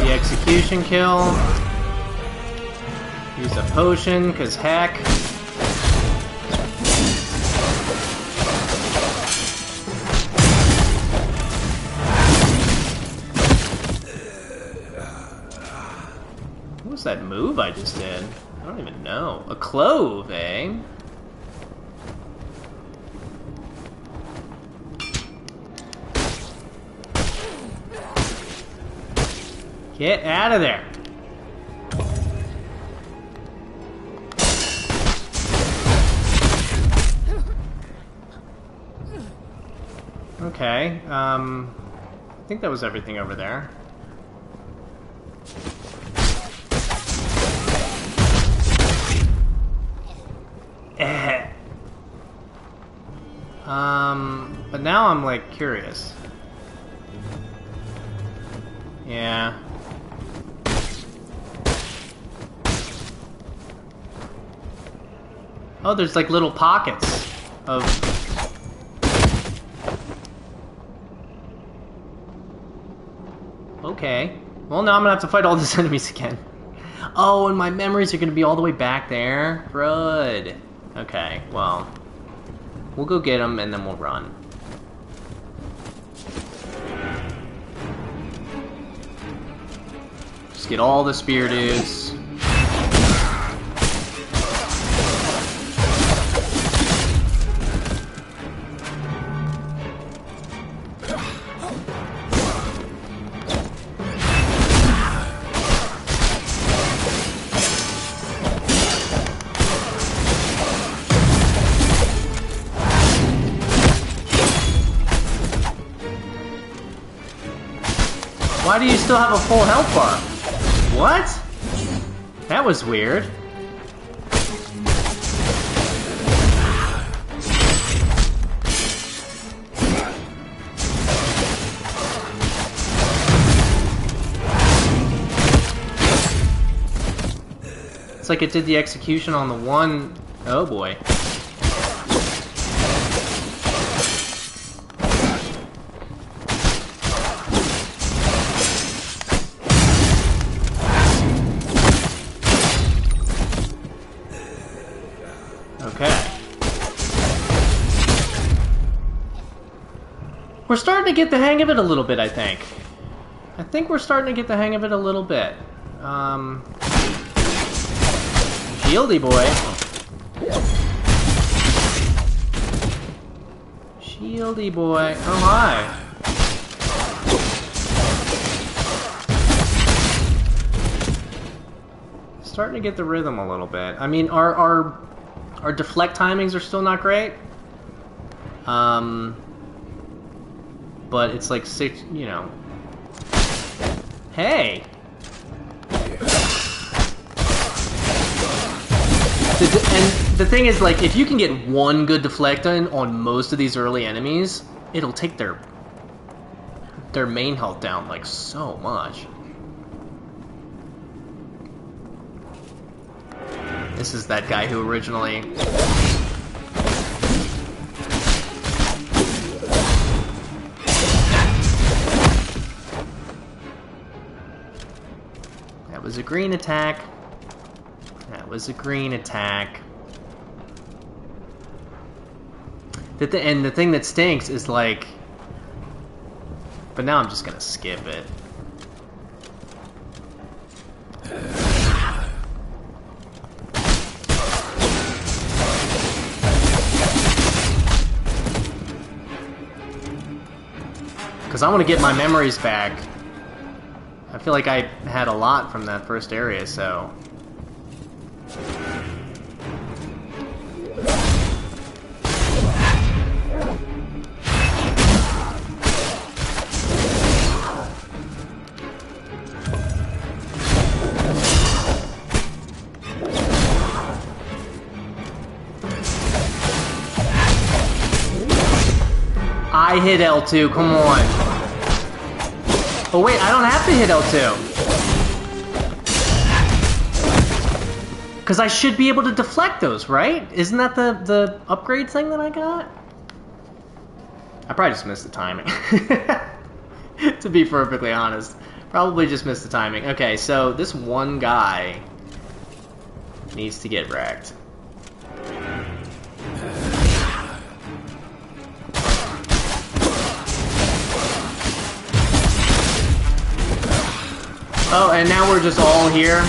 S1: Execution kill. Use a potion, cause heck. What was that move I just did? I don't even know. A clove, eh? Get out of there. Okay, I think that was everything over there. But now I'm like curious. Yeah. Oh, there's like little pockets of... Okay. Well, now I'm gonna have to fight all these enemies again. Oh, and my memories are gonna be all the way back there? Good. Okay, well... We'll go get them and then we'll run. Just get all the spear dudes. Why do you still have a full health bar? What? That was weird. It's like it did the execution on the one... Oh boy. Okay. We're starting to get the hang of it a little bit, I think. I think we're starting to get the hang of it a little bit. Shieldy boy. Shieldy boy. Oh my. Starting to get the rhythm a little bit. I mean, our deflect timings are still not great. But it's like 6, you know. Hey! And the thing is, like, if you can get one good deflect on most of these early enemies, it'll take their main health down, like, so much. This is that guy who originally... That was a green attack. That was a green attack. And the thing that stinks is like... But now I'm just gonna skip it. Because I want to get my memories back. I feel like I had a lot from that first area, so... I hit L2, come on. Oh wait, I don't have to hit L2. Because I should be able to deflect those, right? Isn't that the upgrade thing that I got? I probably just missed the timing. To be perfectly honest. Probably just missed the timing. Okay, so this one guy needs to get wrecked. Oh, and now we're just all here.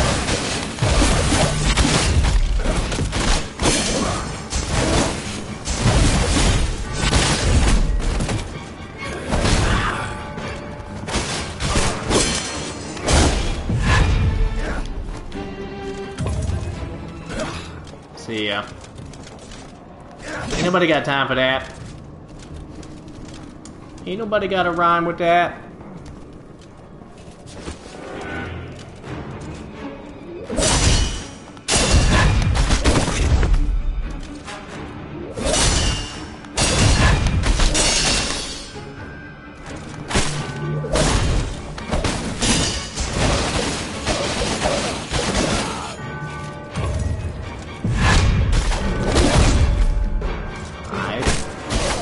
S1: See ya. Ain't nobody got time for that. Ain't nobody got a rhyme with that.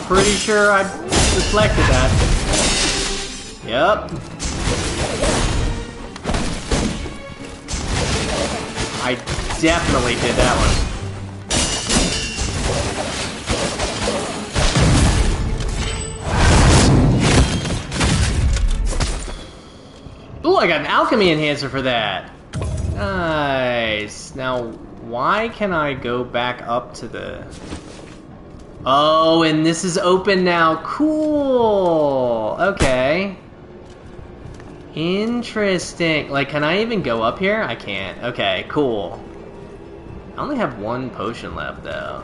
S1: Pretty sure I deflected that. Yep. I definitely did that one. Ooh, I got an alchemy enhancer for that. Nice. Now, why can I go back up to the... Oh, and this is open now. Cool. Okay. Interesting. Like, can I even go up here? I can't. Okay, cool. I only have one potion left, though.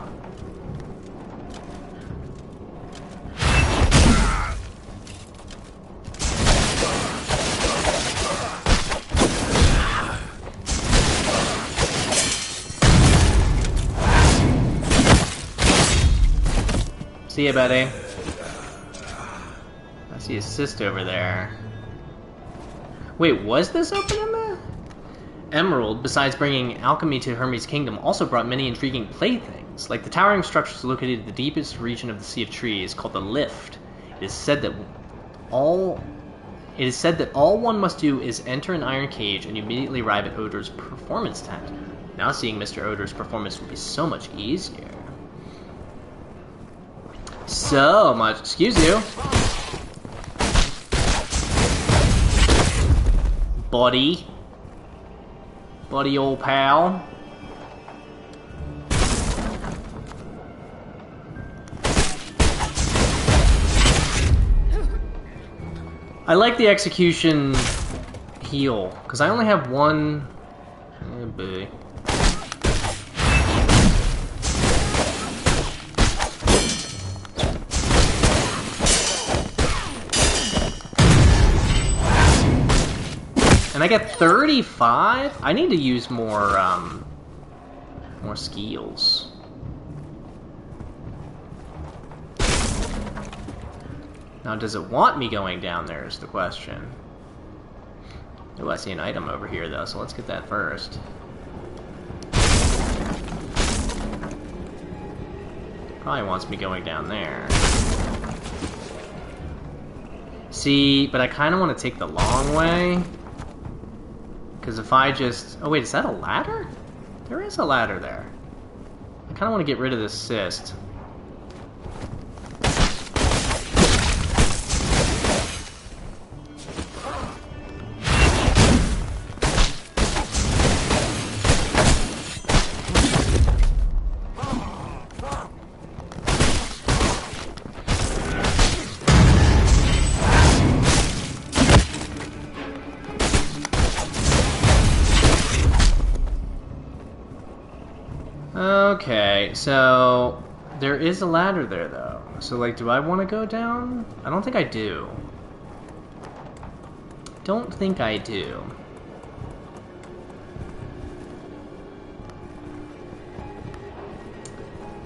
S1: See ya, buddy. I see a cyst over there. Wait, was this open in there? Emerald, besides bringing alchemy to Hermes' kingdom, also brought many intriguing playthings, like the towering structures located in the deepest region of the Sea of Trees, called the Lift. It is said that all one must do is enter an iron cage and immediately arrive at Odor's performance tent. Now seeing Mr. Odor's performance will be so much easier. so much. Excuse you. Buddy. Buddy, old pal. I like the execution heal, because I only have one... Oh, boy. And I get 35? I need to use more skills. Now, does it want me going down there is the question. Oh, I see an item over here, though, so let's get that first. Probably wants me going down there. See, but I kind of want to take the long way. Because if I just... Oh, wait, is that a ladder? There is a ladder there. I kind of want to get rid of this cyst. Okay, so there is a ladder there, though. So, like, do I want to go down? I don't think I do. Don't think I do.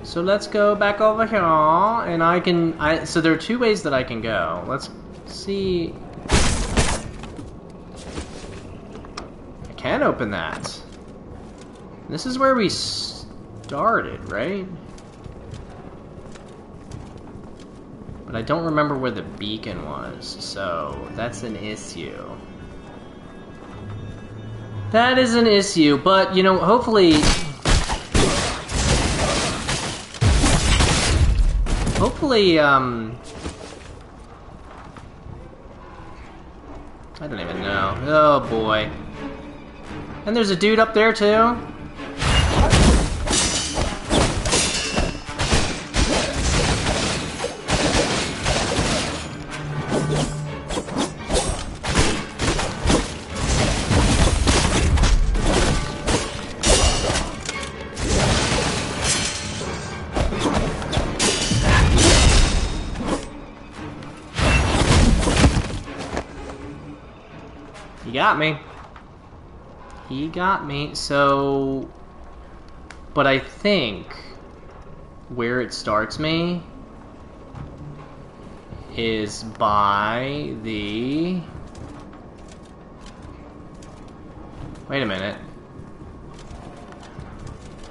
S1: So let's go back over here, and I can... So there are two ways that I can go. Let's see... I can open that. This is where we started, right? But I don't remember where the beacon was, so that's an issue. That is an issue, but, you know, hopefully... I don't even know. Oh, boy. And there's a dude up there, too? He got me. He got me. So... But I think where it starts me is by the... Wait a minute.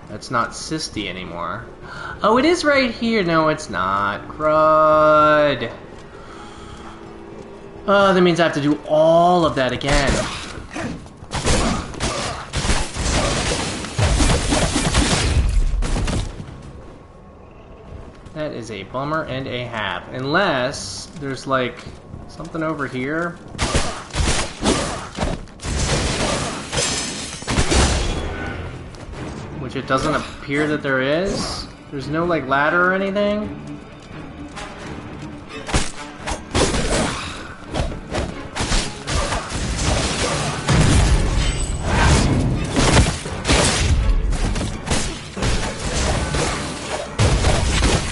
S1: That's not Cysty anymore. Oh, it is right here. No, it's not. Crud. Oh, that means I have to do all of that again. That is a bummer and a half. Unless there's, like, something over here. Which it doesn't appear that there is. There's no, like, ladder or anything.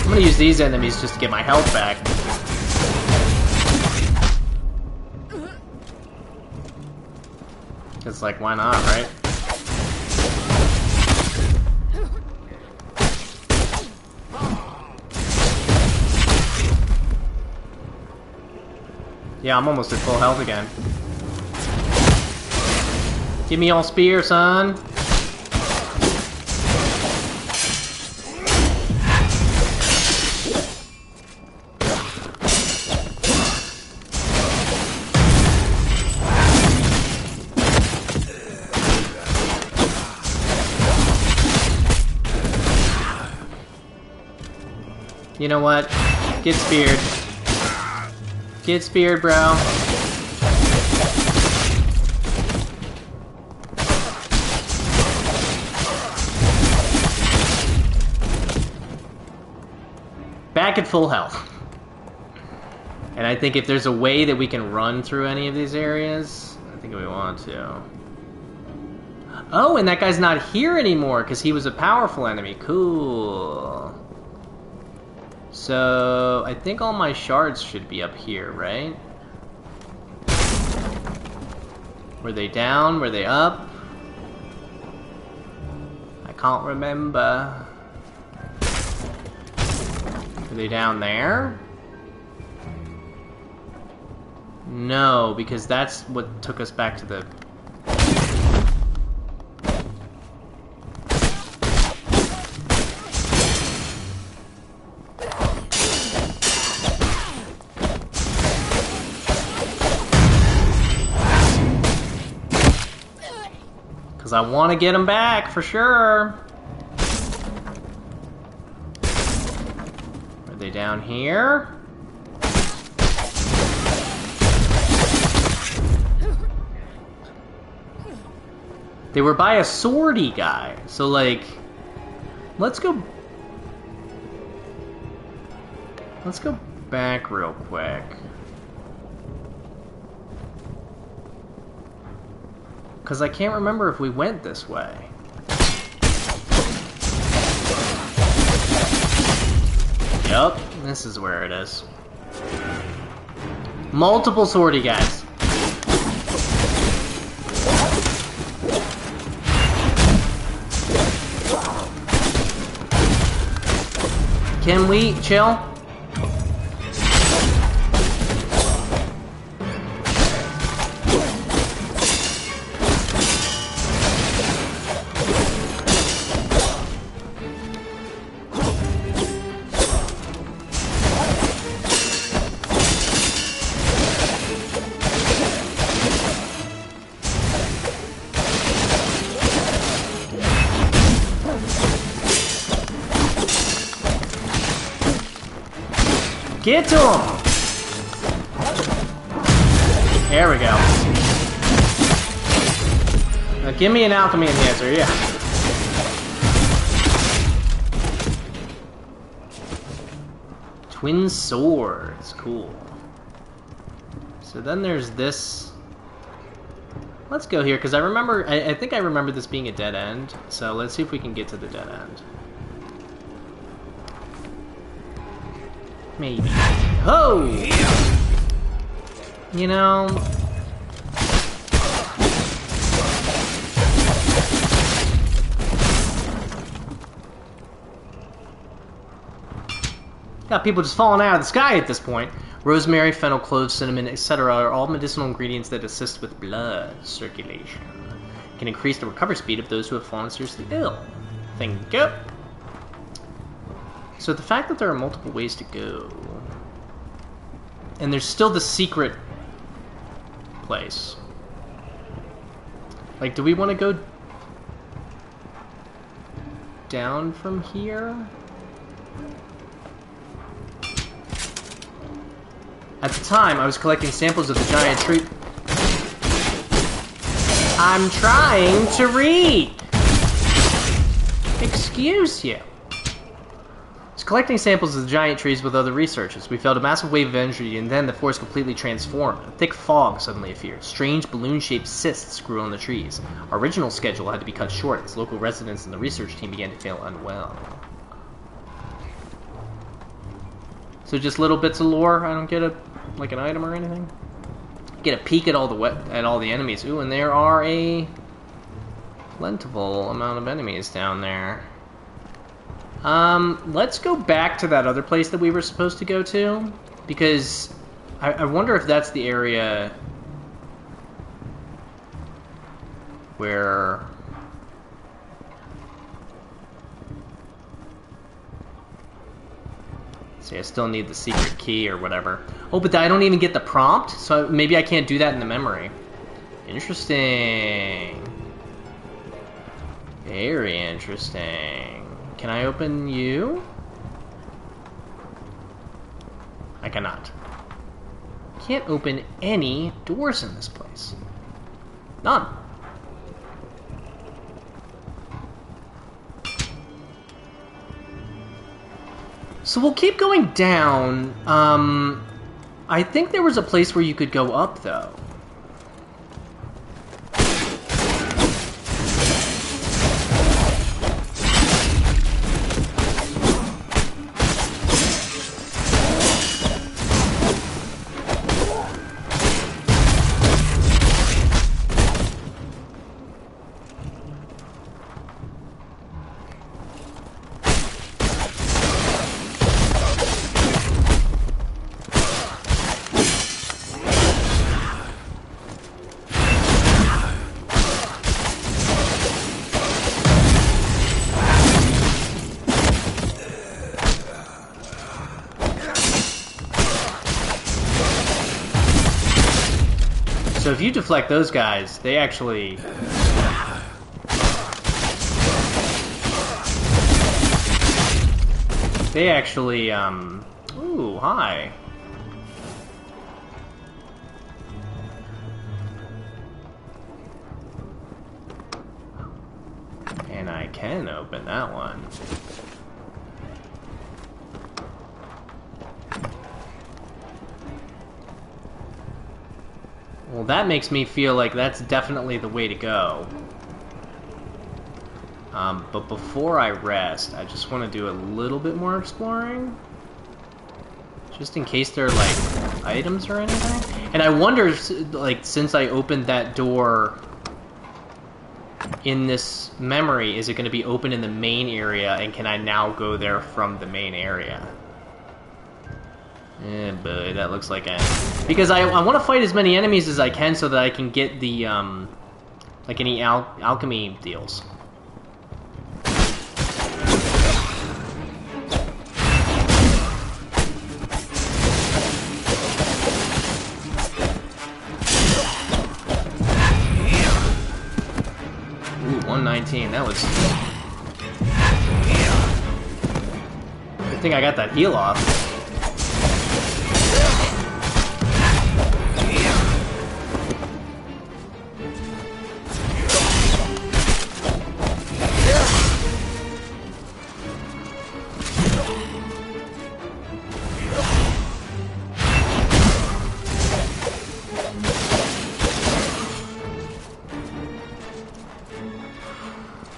S1: I'm gonna use these enemies just to get my health back. It's like, why not, right? Yeah, I'm almost at full health again. Give me all spear, son. You know what? Get speared. Get speared, bro. Back at full health. And I think if there's a way that we can run through any of these areas, I think we want to. Oh, and that guy's not here anymore because he was a powerful enemy. Cool. So, I think all my shards should be up here, right? Were they down? Were they up? I can't remember. Were they down there? No, because that's what took us back to the... Because I want to get him back, for sure. Are they down here? They were by a swordy guy, so like, let's go back real quick. Because I can't remember if we went this way. Yup, this is where it is. Multiple swordy guys. Can we chill? Get to him! There we go. Now give me an alchemy enhancer, yeah. Twin swords, cool. So then there's this. Let's go here, because I remember, I think I remember this being a dead end. So let's see if we can get to the dead end. Maybe. Oh! You know... Got people just falling out of the sky at this point. Rosemary, fennel, cloves, cinnamon, etc. are all medicinal ingredients that assist with blood circulation. Can increase the recovery speed of those who have fallen seriously ill. Thank you. So the fact that there are multiple ways to go, and there's still the secret place. Like, do we want to go down from here? At the time, I was collecting samples of the giant tree. I'm trying to read! Excuse you. Collecting samples of the giant trees with other researchers. We felt a massive wave of energy, and then the forest completely transformed. A thick fog suddenly appeared. Strange balloon-shaped cysts grew on the trees. Our original schedule had to be cut short as local residents and the research team began to feel unwell. So just little bits of lore. I don't get a like an item or anything. Get a peek at all the enemies. Ooh, and there are a plentiful amount of enemies down there. Let's go back to that other place that we were supposed to go to, because I wonder if that's the area where... See, I still need the secret key or whatever. Oh, but I don't even get the prompt, so maybe I can't do that in the memory. Interesting. Very interesting. Can I open you? I cannot. Can't open any doors in this place. None. So we'll keep going down. I think there was a place where you could go up, though. So if you deflect those guys, they actually... Ooh, hi. And I can open that one. Well, that makes me feel like that's definitely the way to go. But before I rest, I just want to do a little bit more exploring. Just in case there are, like, items or anything. And I wonder, like, since I opened that door in this memory, is it going to be open in the main area, and can I now go there from the main area? Eh, boy, that looks like a... Because I want to fight as many enemies as I can so that I can get the, like, any alchemy deals. Ooh, 119, that was... Good thing I got that heal off.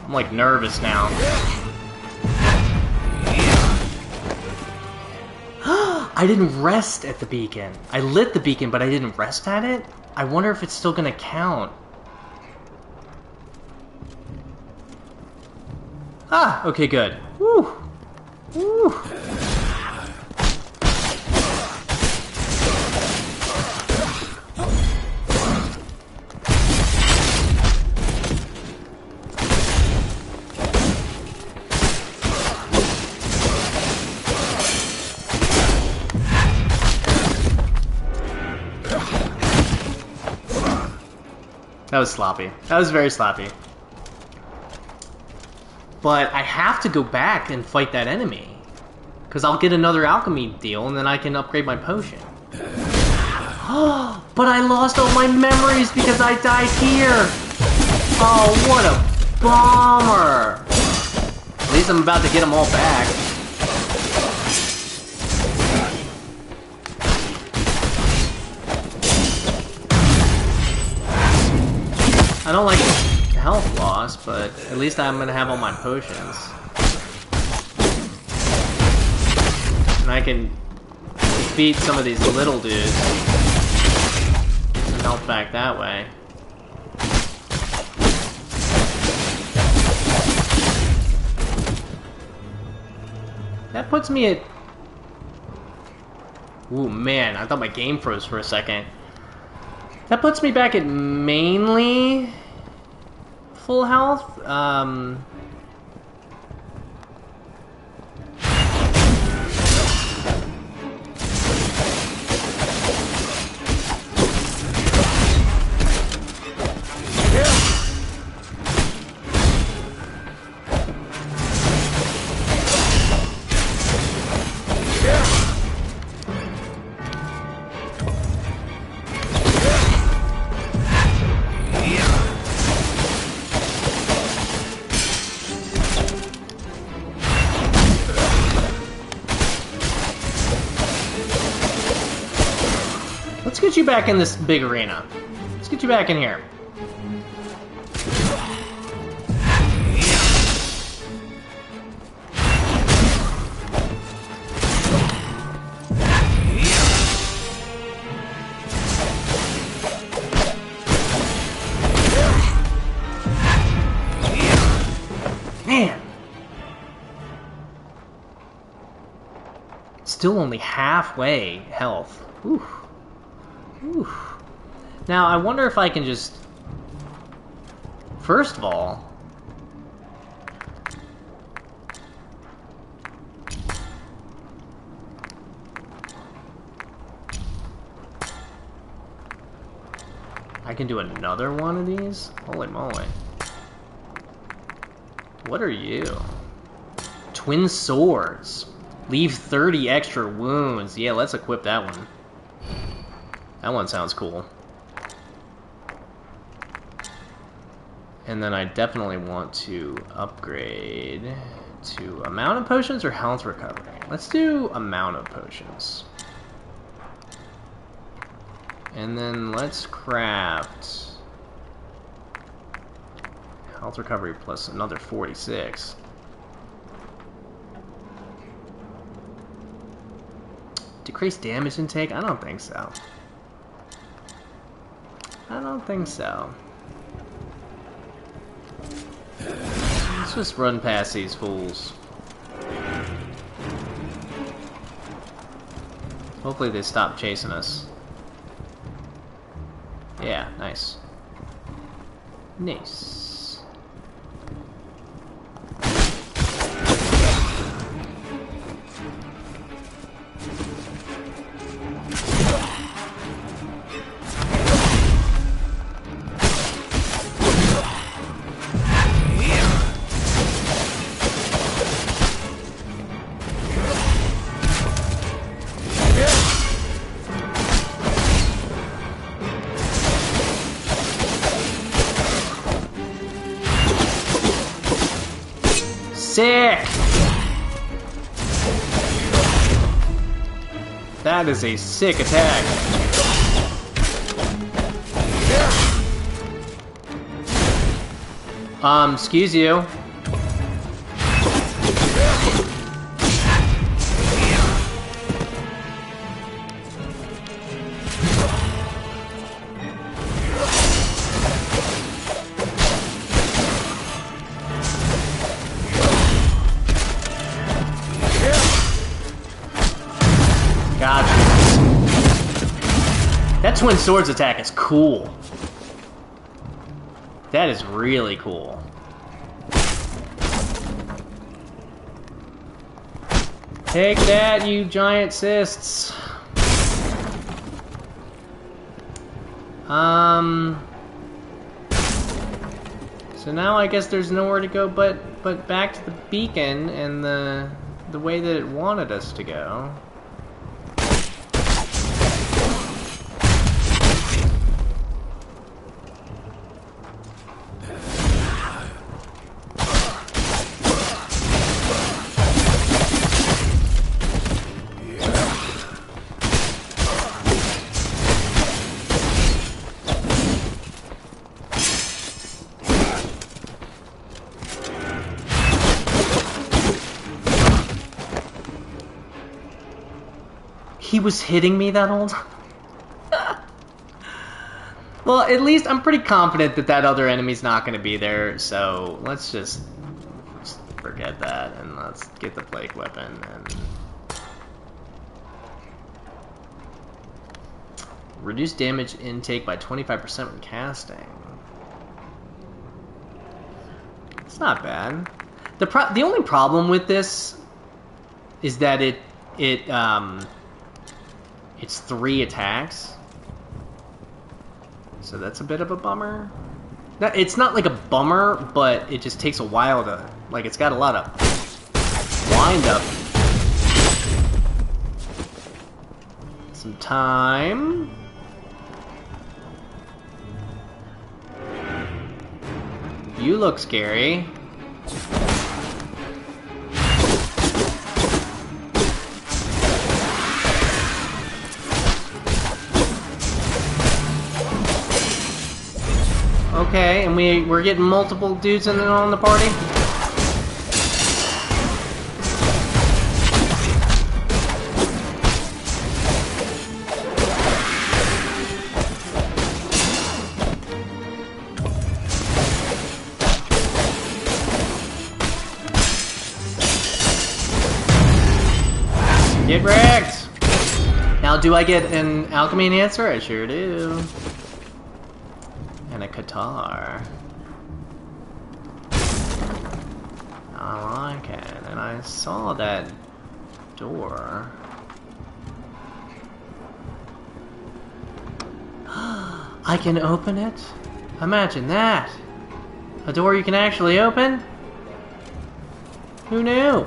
S1: I'm like nervous now. I didn't rest at the beacon. I lit the beacon, but I didn't rest at it? I wonder if it's still gonna count. Ah, okay, good. Woo! Woo! That was sloppy. That was very sloppy. But I have to go back and fight that enemy. Because I'll get another alchemy deal and then I can upgrade my potion. But I lost all my memories because I died here! Oh, what a bummer! At least I'm about to get them all back. I don't like health loss, but at least I'm gonna have all my potions. And I can defeat some of these little dudes. Get some health back that way. That puts me at... Ooh, man, I thought my game froze for a second. That puts me back at mainly full health. Let's get you back in this big arena. Let's get you back in here. Man! Still only halfway health. Ooh. Ooh. Now, I wonder if I can just... First of all... I can do another one of these? Holy moly. What are you? Twin swords. Leave 30 extra wounds. Yeah, let's equip that one. That one sounds cool. And then I definitely want to upgrade to amount of potions or health recovery. Let's do amount of potions. And then let's craft health recovery plus another 46. Decrease damage intake? I don't think so. I don't think so. Let's just run past these fools. Hopefully they stop chasing us. Yeah, nice. Nice. Sick! That is a sick attack. Excuse you. That twin swords attack is cool. That is really cool. Take that, you giant cysts. So now I guess there's nowhere to go but back to the beacon and the way that it wanted us to go. He was hitting me that whole time? Well, at least I'm pretty confident that that other enemy's not going to be there, so let's just forget that, and let's get the plague weapon, and... Reduce damage intake by 25% when casting. It's not bad. The only problem with this is that it's 3 attacks, so that's a bit of a bummer. It's not like a bummer, but it just takes a while to, like, it's got a lot of wind up. Some time. You look scary. Okay, and we're getting multiple dudes in on the party? Get wrecked! Now, do I get an alchemy enhancer? I sure do. And a guitar. I like it. And I saw that door. I can open it? Imagine that! A door you can actually open? Who knew?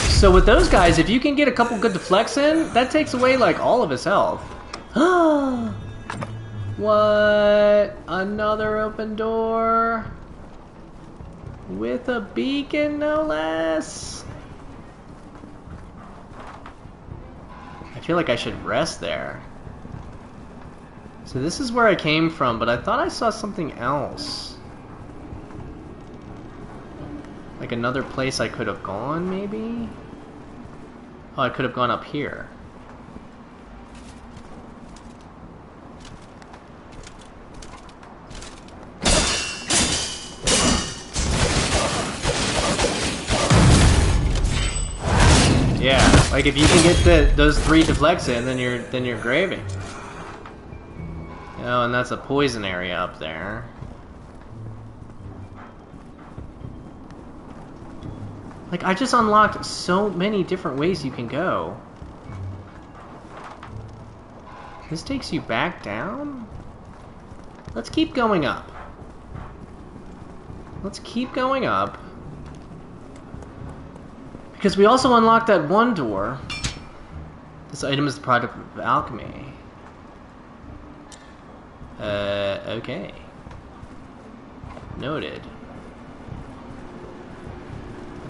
S1: So with those guys, if you can get a couple good deflects in, that takes away like all of his health. What? Another open door? With a beacon, no less? I feel like I should rest there. So this is where I came from, but I thought I saw something else. Like another place I could have gone, maybe? Oh, I could have gone up here. Yeah, like if you can get those 3 deflects in, then you're gravy. Oh, and that's a poison area up there. Like, I just unlocked so many different ways you can go. This takes you back down? Let's keep going up. Let's keep going up. Because we also unlocked that one door. This item is the product of alchemy. Okay. Noted.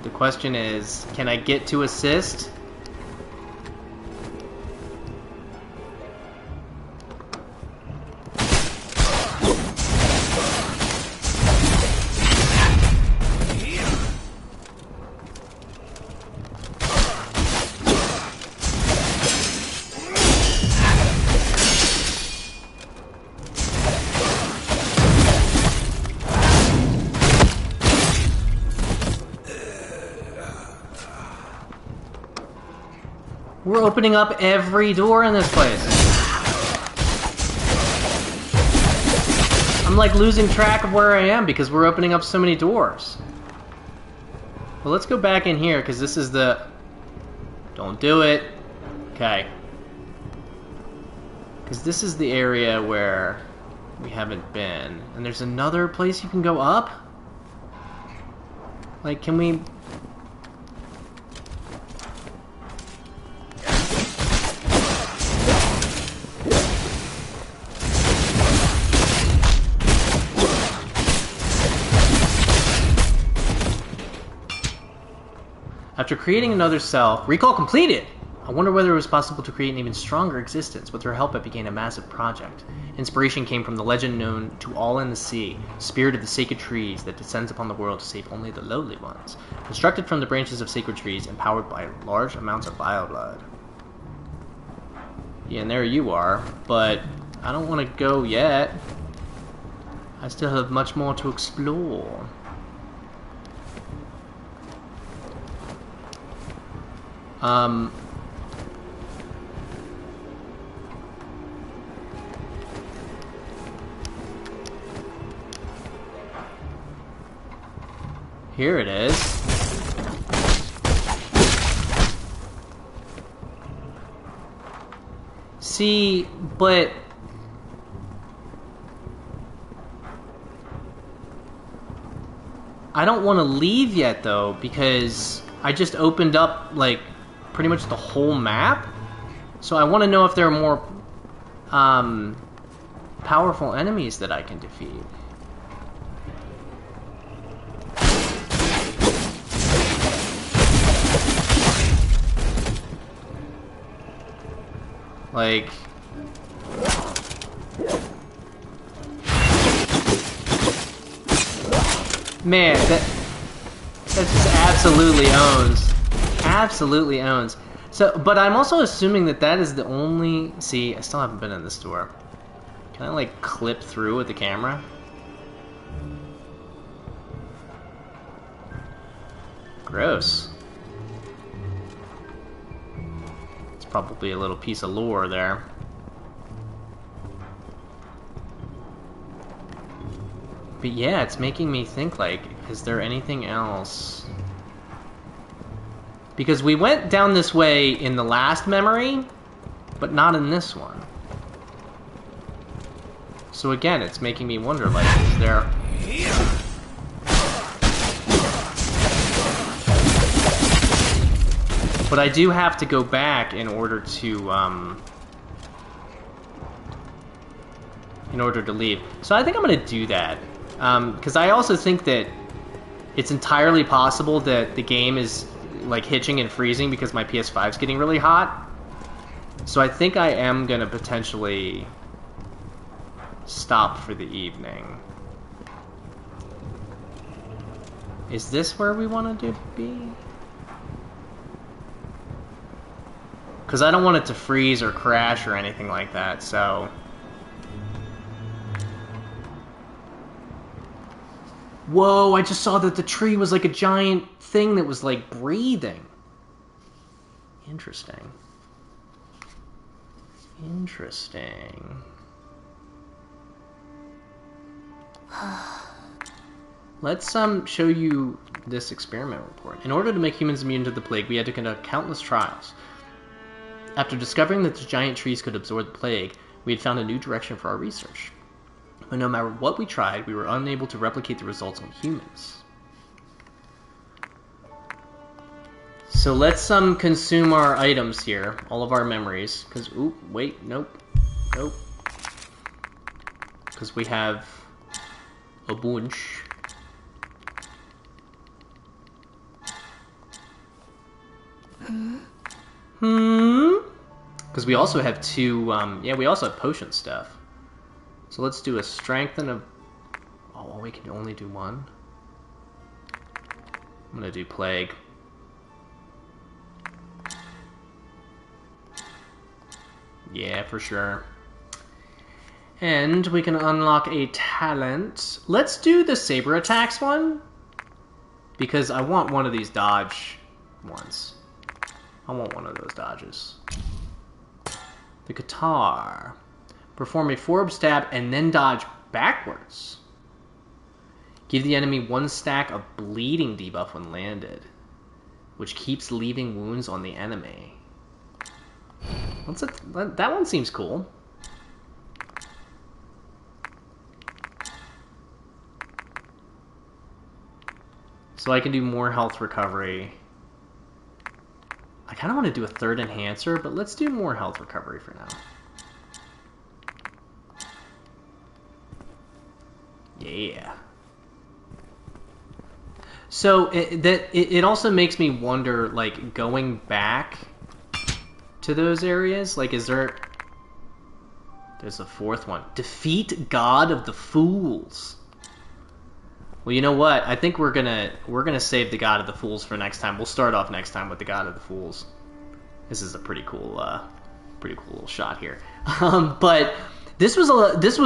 S1: The question is, can I get to assist? We're opening up every door in this place. I'm like losing track of where I am because we're opening up so many doors. Well, let's go back in here because this is the... Don't do it. Okay. Because this is the area where we haven't been. And there's another place you can go up? Like, can we... After creating another self, recall completed! I wonder whether it was possible to create an even stronger existence. With her help, it began a massive project. Inspiration came from the legend known to all in the sea, spirit of the sacred trees that descends upon the world to save only the lowly ones. Constructed from the branches of sacred trees and powered by large amounts of bioblood. Yeah, and there you are, but I don't want to go yet. I still have much more to explore. Here it is. See, but I don't want to leave yet though, because I just opened up like pretty much the whole map. So I want to know if there are more powerful enemies that I can defeat. Like... Man, that just absolutely owns. Absolutely owns. So, but I'm also assuming that that is the only... See, I still haven't been in this door. Can I, like, clip through with the camera? Gross. It's probably a little piece of lore there. But yeah, it's making me think, like, is there anything else? Because we went down this way in the last memory, but not in this one. So again, it's making me wonder, like, is there... But I do have to go back in order to leave. So I think I'm gonna do that. Because I also think that it's entirely possible that the game is like hitching and freezing because my PS5 is getting really hot. So I think I am gonna potentially stop for the evening. Is this where we wanted to be? Because I don't want it to freeze or crash or anything like that, so... Whoa, I just saw that the tree was like a giant thing that was like breathing. Interesting. Interesting. Let's show you this experiment report. In order to make humans immune to the plague, we had to conduct countless trials. After discovering that the giant trees could absorb the plague, we had found a new direction for our research. But no matter what we tried, we were unable to replicate the results on humans. So let's consume our items here, all of our memories. Because, ooh, wait, nope, nope. Because we have a bunch. Because we also have two, yeah, we also have potion stuff. So let's do a strength and a... Oh, well, we can only do one. I'm gonna do plague. Yeah, for sure. And we can unlock a talent. Let's do the saber attacks one. Because I want one of these dodge ones. I want one of those dodges. The guitar. Perform a forward stab and then dodge backwards. Give the enemy 1 stack of bleeding debuff when landed, which keeps leaving wounds on the enemy. That one seems cool. So I can do more health recovery. I kind of want to do a 3rd enhancer, but let's do more health recovery for now. Yeah. So it also makes me wonder, like, going back to those areas, like, is there... There's a 4th one. Defeat God of the Fools. Well, you know what? I think we're gonna save the God of the Fools for next time. We'll start off next time with the God of the Fools. This is a pretty cool little shot here. But this was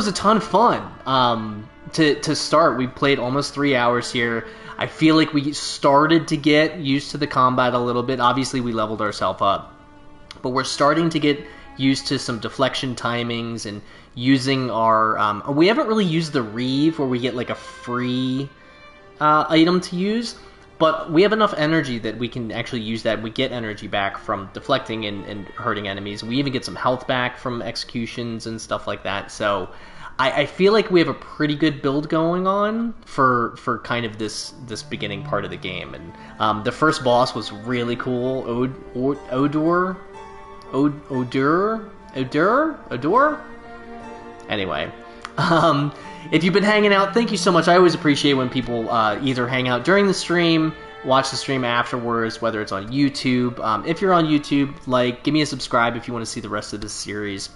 S1: a ton of fun. To start, we played almost 3 hours here. I feel like we started to get used to the combat a little bit. Obviously, we leveled ourselves up, but we're starting to get used to some deflection timings and using our... we haven't really used the Reeve, where we get like a free item to use, but we have enough energy that we can actually use that. We get energy back from deflecting and hurting enemies. We even get some health back from executions and stuff like that. So I feel like we have a pretty good build going on for kind of this beginning part of the game. And the first boss was really cool. Odor? Anyway, if you've been hanging out, thank you so much. I always appreciate when people either hang out during the stream watch the stream afterwards, whether it's on YouTube. If you're on YouTube, give me a subscribe if you want to see the rest of this series.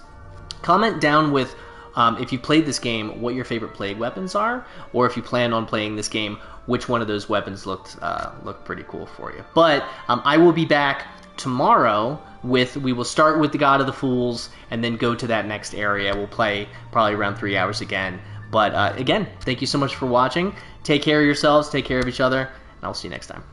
S1: Comment down with, if you played this game, what your favorite plague weapons are, or if you plan on playing this game, which one of those weapons looked pretty cool for you. But I will be back tomorrow we will start with the God of the Fools and then go to that next area. We'll play probably around 3 hours again. But again, thank you so much for watching. Take care of yourselves, take care of each other, and I'll see you next time.